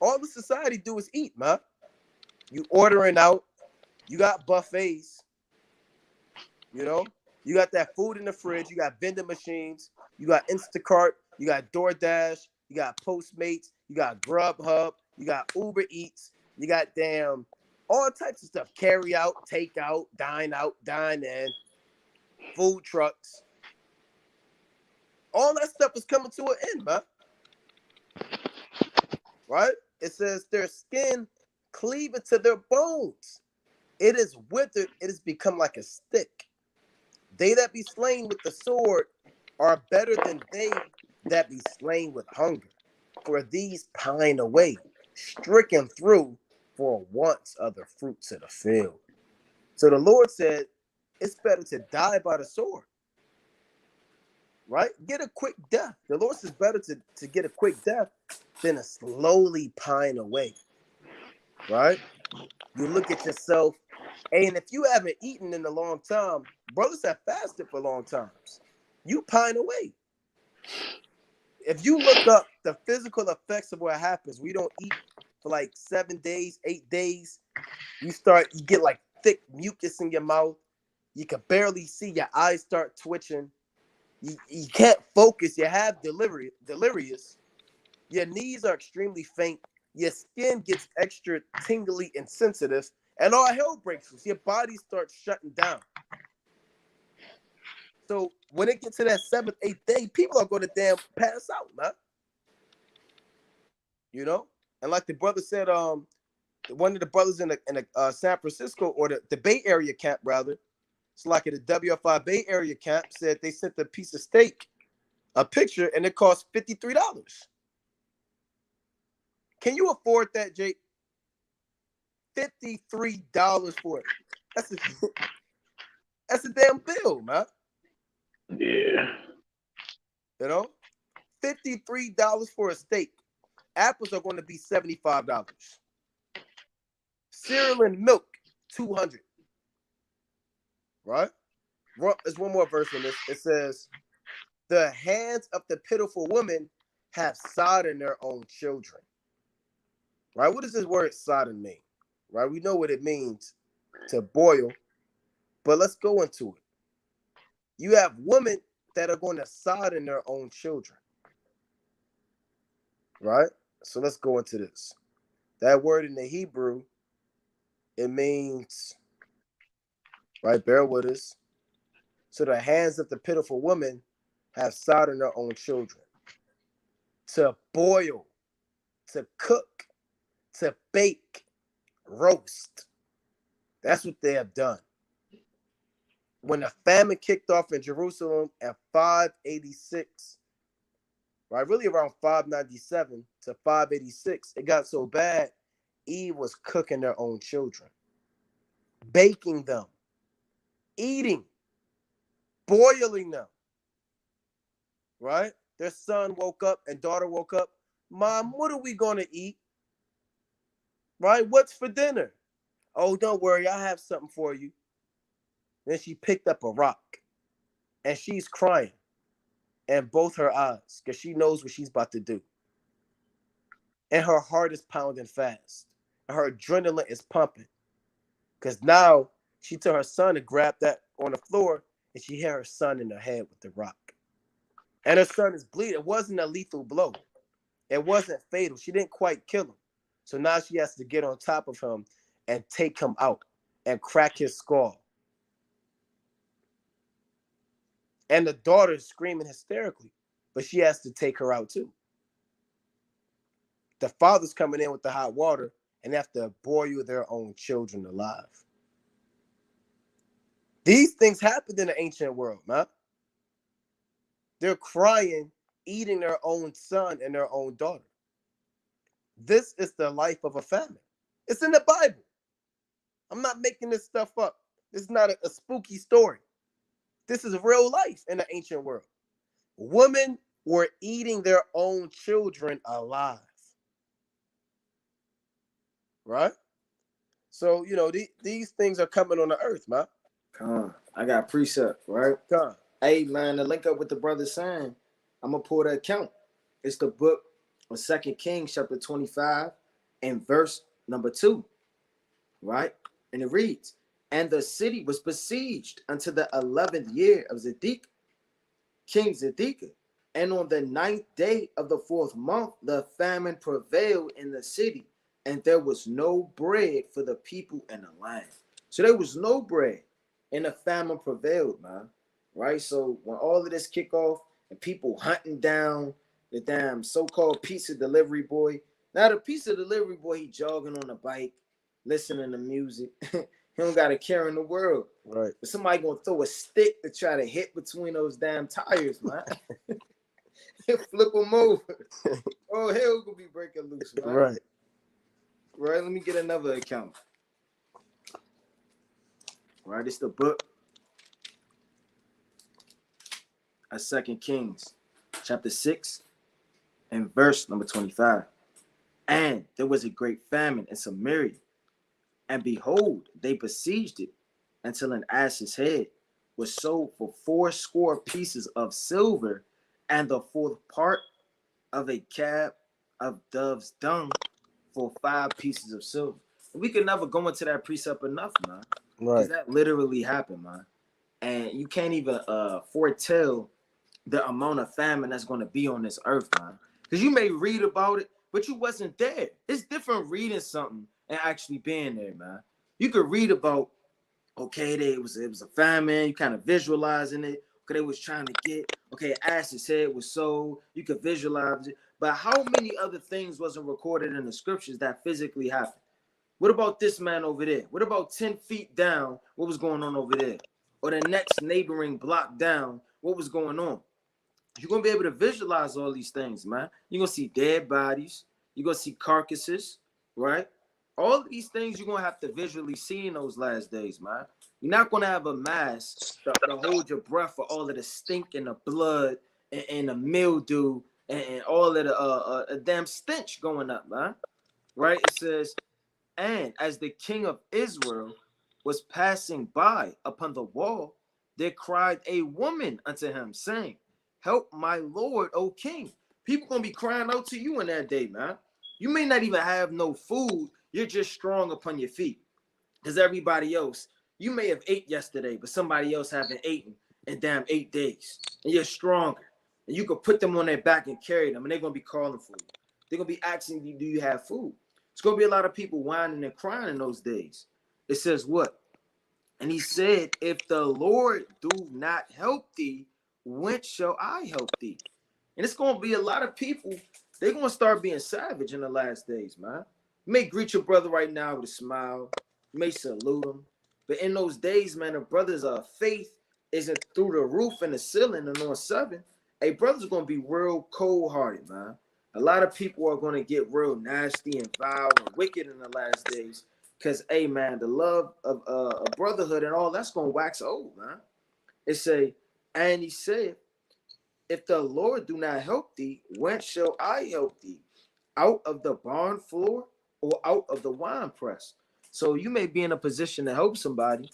All the society do is eat, man. You ordering out, you got buffets, you know, you got that food in the fridge, you got vending machines, you got Instacart, you got DoorDash, you got Postmates, you got Grubhub, you got Uber Eats, you got damn all types of stuff. Carry out, take out, dine in, food trucks. All that stuff is coming to an end, man. Right? It says their skin cleaving to their bones. It is withered, it has become like a stick. They that be slain with the sword are better than they that be slain with hunger. For these pine away, stricken through for want of the fruits of the field. So the Lord said, it's better to die by the sword. Right? Get a quick death. The Lord says better to get a quick death than to slowly pine away. Right? You look at yourself, and if you haven't eaten in a long time, brothers have fasted for long times. You pine away. If you look up the physical effects of what happens, we don't eat for like 7 days, 8 days. You get like thick mucus in your mouth. You can barely see, your eyes start twitching. You can't focus. You have delirious. Your knees are extremely faint. Your skin gets extra tingly and sensitive. And all hell breaks loose. Your body starts shutting down. So when it gets to that 7th, 8th day, people are going to damn pass out, man. You know? And like the brother said, one of the brothers in the San Francisco, or the Bay Area camp, rather, it's like at the WFI Bay Area camp, said they sent a piece of steak, a picture, and it cost $53. Can you afford that, Jake? $53 for it. That's a damn bill, man. Yeah. You know? $53 for a steak. Apples are going to be $75. Cereal and milk, $200. Right? There's one more verse in this. It says, the hands of the pitiful woman have sodden their own children. Right? What does this word sodden mean? Right? We know what it means to boil, but let's go into it. You have women that are going to sodden their own children. Right? So let's go into this. That word in the Hebrew, it means, right, bear with us. So the hands of the pitiful woman have sodden their own children. To boil, to cook, to bake, roast. That's what they have done. When the famine kicked off in Jerusalem at 586, right, really around 597 to 586, it got so bad, Eve was cooking their own children, baking them, eating, boiling them, right? Their son woke up and daughter woke up. Mom, what are we going to eat? Right? What's for dinner? Oh, don't worry, I have something for you. Then she picked up a rock and she's crying in both her eyes because she knows what she's about to do. And her heart is pounding fast. And her adrenaline is pumping. Because now she told her son to grab that on the floor and she hit her son in the head with the rock. And her son is bleeding. It wasn't a lethal blow. It wasn't fatal. She didn't quite kill him. So now she has to get on top of him and take him out and crack his skull. And the daughter is screaming hysterically, but she has to take her out too. The father's coming in with the hot water and have to boil their own children alive. These things happened in the ancient world, man. They're crying, eating their own son and their own daughter. This is the life of a famine. It's in the Bible. I'm not making this stuff up. This is not a spooky story. This is real life in the ancient world. Women were eating their own children alive. Right? So, you know, these things are coming on the earth, man. I got precept, right? Come. Hey, man, to link up with the brother saying, I'm going to pull that count. It's the book of 2 Kings, chapter 25, and verse number 2, right? And it reads, and the city was besieged until the 11th year of King Zedekiah. And on the 9th day of the 4th month, the famine prevailed in the city, and there was no bread for the people in the land. So there was no bread, and the famine prevailed, man. Right? So when all of this kick off, and people hunting down the damn so-called pizza delivery boy. Now the pizza delivery boy, he jogging on a bike, listening to music. He don't got a care in the world. Right. But somebody gonna throw a stick to try to hit between those damn tires, man. Flip them over. Oh, hell gonna be breaking loose, man. Right. Right, let me get another account. Right, it's the book of 2 Kings, chapter 6, and verse number 25. And there was a great famine in Samaria, and behold, they besieged it until an ass's head was sold for 80 pieces of silver, and the fourth part of a cab of dove's dung for 5 pieces of silver. We could never go into that precept enough, man. Because that literally happened, man. And you can't even foretell the amount of famine that's going to be on this earth, man. Because you may read about it, but you wasn't there. It's different reading something and actually being there, man. You could read about, okay, it was a famine. You kind of visualizing it. Okay, they was trying to get, okay, ass's head was sold. You could visualize it. But how many other things wasn't recorded in the scriptures that physically happened? What about this man over there? What about 10 feet down? What was going on over there? Or the next neighboring block down? What was going on? You're going to be able to visualize all these things, man. You're going to see dead bodies. You're going to see carcasses, right? All of these things you're going to have to visually see in those last days, man. You're not going to have a mask to hold your breath for all of the stink and the blood and the mildew and all of the damn stench going up, man. Right? It says, and as the king of Israel was passing by upon the wall, there cried a woman unto him, saying, help my lord, O king. People gonna be crying out to you in that day, man. You may not even have no food. You're just strong upon your feet. Because everybody else, you may have ate yesterday, but somebody else haven't eaten in damn 8 days. And you're stronger. And you could put them on their back and carry them, and they're gonna be calling for you. They're gonna be asking you, do you have food? It's going to be a lot of people whining and crying in those days. It says what? And he said, if the Lord do not help thee, whence shall I help thee? And it's going to be a lot of people, they're going to start being savage in the last days, man. You may greet your brother right now with a smile. You may salute him. But in those days, man, the brothers' faith isn't through the roof and the ceiling and on 7. Hey, brothers are going to be real cold-hearted, man. A lot of people are going to get real nasty and vile and wicked in the last days because, hey, man, the love of brotherhood and all that's going to wax old, man. It say, and he said, if the Lord do not help thee, whence shall I help thee? Out of the barn floor or out of the wine press? So you may be in a position to help somebody,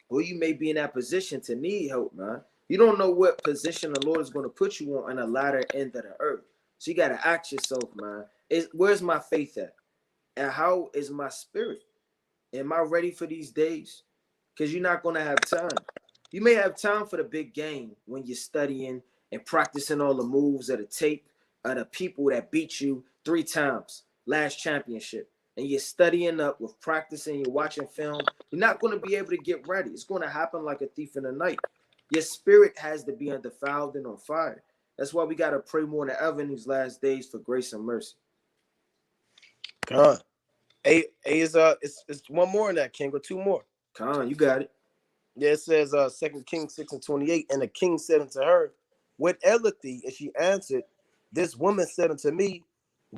or you may be in that position to need help, man. You don't know what position the Lord is going to put you on the latter end of the earth. So you got to ask yourself, man, where's my faith at? And how is my spirit? Am I ready for these days? Because you're not going to have time. You may have time for the big game when you're studying and practicing all the moves of the tape of the people that beat you 3 times last championship. And you're studying up with practicing, you're watching film. You're not going to be able to get ready. It's going to happen like a thief in the night. Your spirit has to be undefiled and on fire. That's why we got to pray more than ever in these last days for grace and mercy. God. It's one more in that, King, or 2 more. Con, you got it. Yeah, it says 2 Kings 6 and 28. And the king said unto her, what aileth thee? And she answered, this woman said unto me,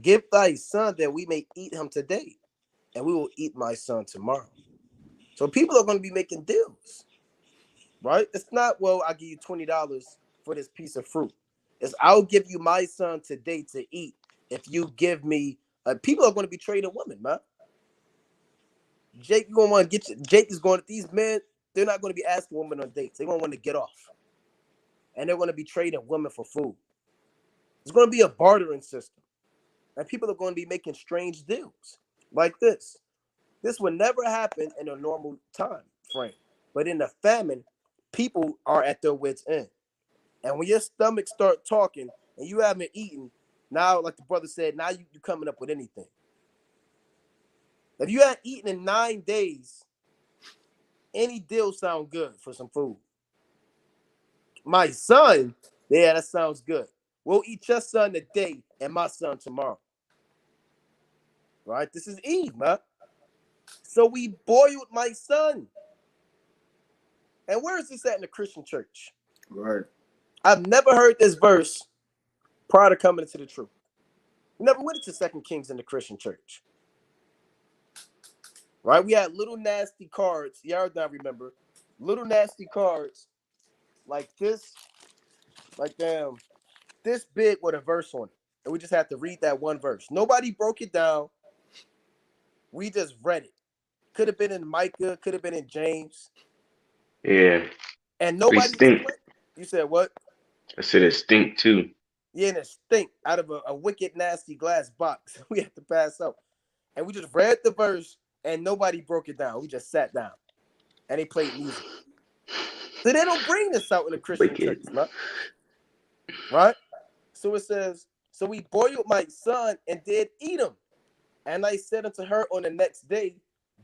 give thy son that we may eat him today, and we will eat my son tomorrow. So people are going to be making deals, right? It's not, well, I'll give you $20 for this piece of fruit. It's, I'll give you my son today to eat if you give me. People are going to be trading women, man. Jake, you gonna want to get you. Jake is going to, these men, they're not going to be asking women on dates. They're going to want to get off, and they're going to be trading women for food. It's going to be a bartering system. And people are going to be making strange deals like this. This would never happen in a normal time frame. But in a famine, people are at their wits' end. And when your stomach start talking and you haven't eaten, now, like the brother said, now you coming up with anything. If you had eaten in 9 days, any deal sound good for some food. My son, yeah, that sounds good. We'll eat your son today and my son tomorrow. Right? This is Eve, man. So we boiled my son. And where is this at in the Christian church? Right. I've never heard this verse prior to coming into the truth. We never went into 2 Kings in the Christian church. Right? We had little nasty cards. Y'all don't remember. Little nasty cards like this, like this big with a verse on it. And we just had to read that one verse. Nobody broke it down. We just read it. Could have been in Micah, could have been in James. Yeah. And They nobody stink. explained. You said what? I said it stink too. Yeah, and it stink out of a wicked, nasty glass box. We had to pass out. And we just read the verse and nobody broke it down. We just sat down and they played music. So they don't bring this out in the Christian church, man. Right? So it says, so we boiled my son and did eat him. And I said unto her on the next day,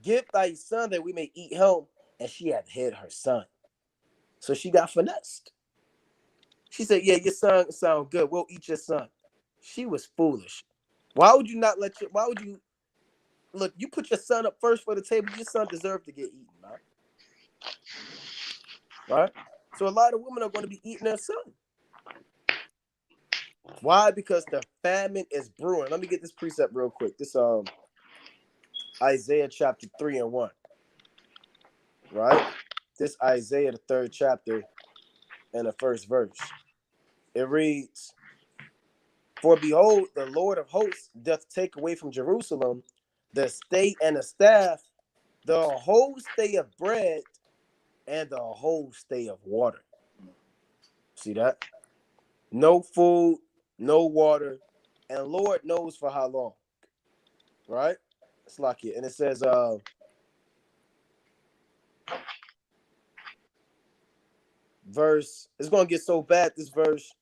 give thy son that we may eat him. And she had hid her son. So she got finessed. She said, yeah, your son sound good. We'll eat your son. She was foolish. Why would you not let why would you, look, you put your son up first for the table. Your son deserved to get eaten, man. Right? So a lot of women are going to be eating their son. Why? Because the famine is brewing. Let me get this precept real quick. This Isaiah chapter 3 and 1. Right? This Isaiah, the 3rd chapter and the 1st verse. It reads, for behold, the Lord of hosts doth take away from Jerusalem the stay and the staff, the whole stay of bread, and the whole stay of water. See that? No food, no water, and Lord knows for how long. Right? It's like it. And it says, verse, it's going to get so bad, this verse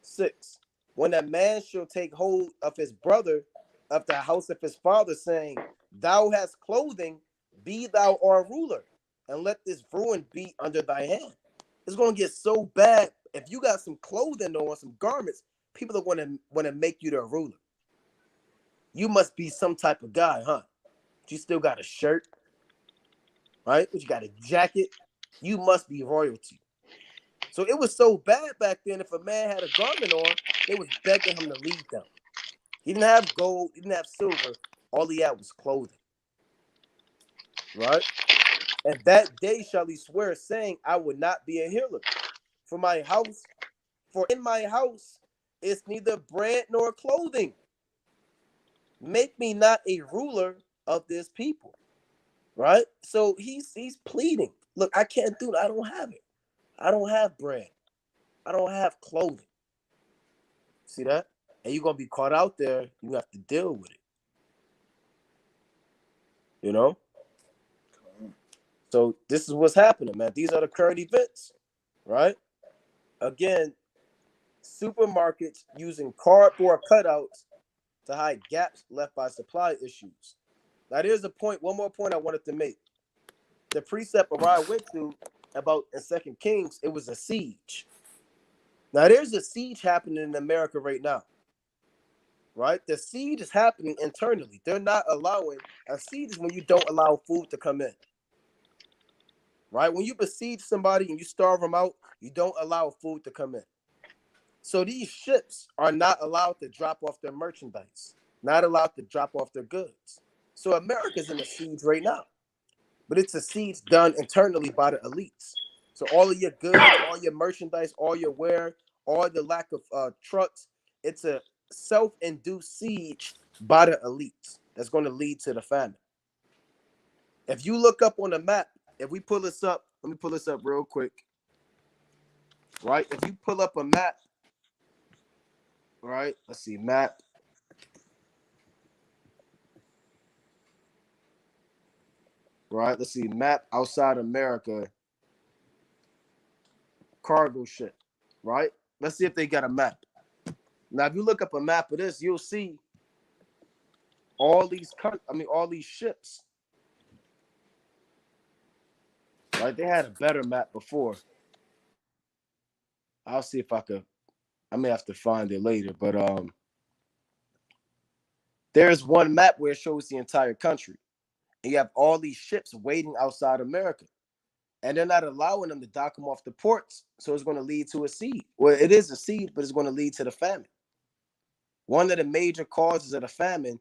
6. When a man shall take hold of his brother, of the house of his father, saying, thou hast clothing, be thou our ruler, and let this ruin be under thy hand. It's going to get so bad. If you got some clothing on, some garments, people are going to want to make you the ruler. You must be some type of guy, huh? But you still got a shirt, right? But you got a jacket. You must be royalty. So it was so bad back then. If a man had a garment on, they was begging him to lead them. He didn't have gold. He didn't have silver. All he had was clothing. Right? And that day shall he swear, saying, I would not be a healer for my house. For in my house is neither bread nor clothing. Make me not a ruler of this people. Right? So he's pleading. Look, I can't do it. I don't have it. I don't have bread. I don't have clothing. See that? And you're going to be caught out there. You have to deal with it. You know? So this is what's happening, man. These are the current events, right? Again, supermarkets using cardboard cutouts to hide gaps left by supply issues. Now, there's a point, one more point I wanted to make. The precept where I went to about in 2 Kings, it was a siege. Now, there's a siege happening in America right now, right? The siege is happening internally. They're not allowing, a siege is when you don't allow food to come in, right? When you besiege somebody and you starve them out, you don't allow food to come in. So these ships are not allowed to drop off their merchandise, not allowed to drop off their goods. So America's in a siege right now, but it's a siege done internally by the elites. So all of your goods, all your merchandise, all your wear, all the lack of trucks, it's a self-induced siege by the elites that's going to lead to the famine. If you look up on the map, if we pull this up, let me pull this up real quick. Right? If you pull up a map Right? Let's see, map. Right? Let's see, map outside America. Cargo ship. Right? Let's see if they got a map. Now, if you look up a map of this, you'll see all these all these ships. Right? They had a better map before. I'll see if I could. I may have to find it later, but there's one map where it shows the entire country. And you have all these ships waiting outside America. And they're not allowing them to dock them off the ports. So it's going to lead to a seed. Well, it is a seed, but it's going to lead to the famine. One of the major causes of the famine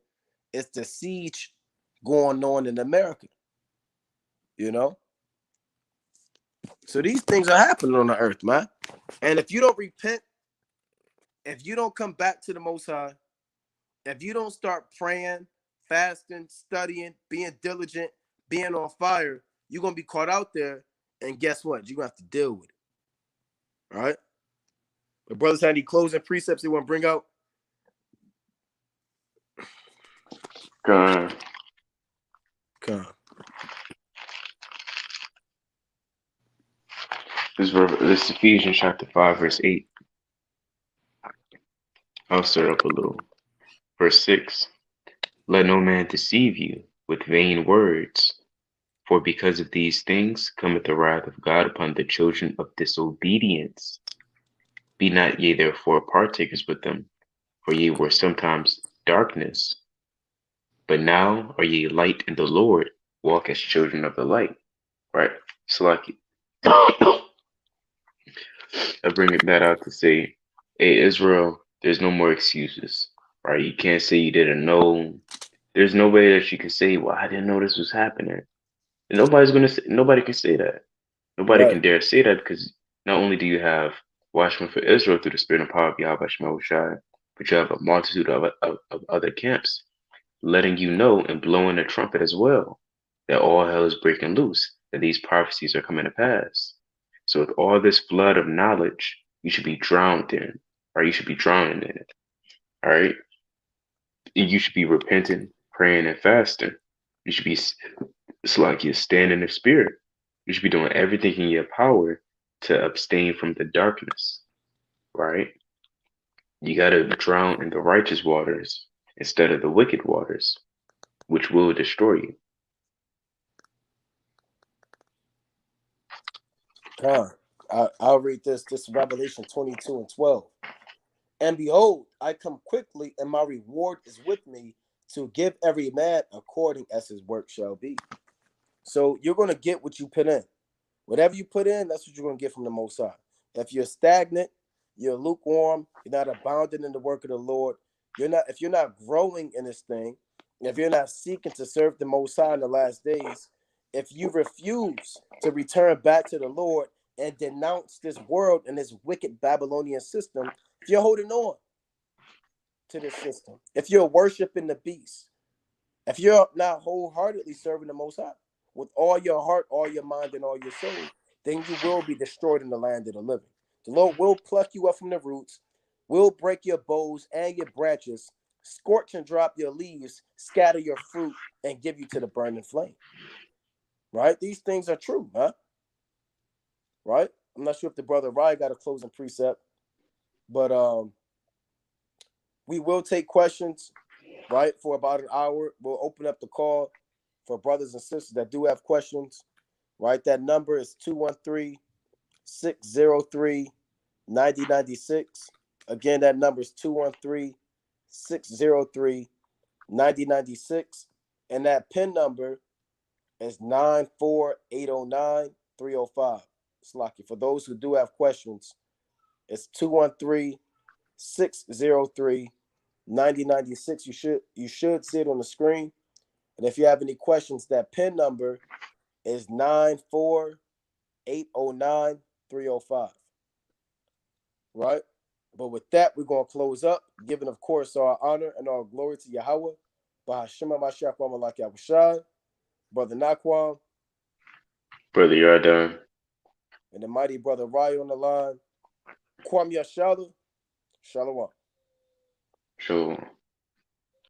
is the siege going on in America. You know? So these things are happening on the earth, man. And if you don't repent, if you don't come back to the Most High, if you don't start praying, fasting, studying, being diligent, being on fire, you're going to be caught out there. And guess what? You're going to have to deal with it. All right? The brothers had any closing precepts they want to bring out? God. Come. This is Ephesians chapter 5, verse 8. I'll start up a little. Verse 6. Let no man deceive you with vain words, for because of these things cometh the wrath of God upon the children of disobedience. Be not ye therefore partakers with them, for ye were sometimes darkness, but now are ye light in the Lord. Walk as children of the light. Right? So like I bring that out to say, hey, Israel, there's no more excuses, right? You can't say you didn't know. There's no way that you can say, well, I didn't know this was happening. And nobody can say that. Nobody Right. can dare say that because not only do you have watchmen for Israel through the spirit and power of Yahweh Shema Shai, but you have a multitude of other camps letting you know and blowing a trumpet as well that all hell is breaking loose, that these prophecies are coming to pass. So with all this flood of knowledge, you should be drowned in, or you should be drowning in it. All right. You should be repenting, praying, and fasting. You should be, it's like you're standing in the spirit. You should be doing everything in your power to abstain from the darkness, right? You got to drown in the righteous waters instead of the wicked waters, which will destroy you. Come. I'll read this. This is Revelation 22 and 12. And behold, I come quickly, and my reward is with me to give every man according as his work shall be. So you're going to get what you put in. Whatever you put in, that's what you're going to get from the Most High. If you're stagnant, you're lukewarm, you're not abounding in the work of the Lord, if you're not growing in this thing, if you're not seeking to serve the Most High in the last days, if you refuse to return back to the Lord and denounce this world and this wicked Babylonian system, if you're holding on to this system, if you're worshiping the beast, if you're not wholeheartedly serving the Most High with all your heart, all your mind, and all your soul, then you will be destroyed in the land of the living. The Lord will pluck you up from the roots, will break your boughs and your branches, scorch and drop your leaves, scatter your fruit, and give you to the burning flame. Right? These things are true, huh? Right? I'm not sure if the brother Ryan got a closing precept, but we will take questions, right, for about an hour. We'll open up the call for brothers and sisters that do have questions, right? That number is 213-603-9096. Again, that number is 213-603-9096. And that PIN number is 94809-305. Slocky. For those who do have questions, it's 213-603-9096. You should see it on the screen. And if you have any questions, that PIN number is 94809-305. Right? But with that, we're going to close up, giving, of course, our honor and our glory to Yahweh. Bahashima Mashiach Wamalak Yahushai, Brother Naquam, Brother, you're done. and the mighty Brother Raya on the line. Kwam Yashala, Shalom. Sure.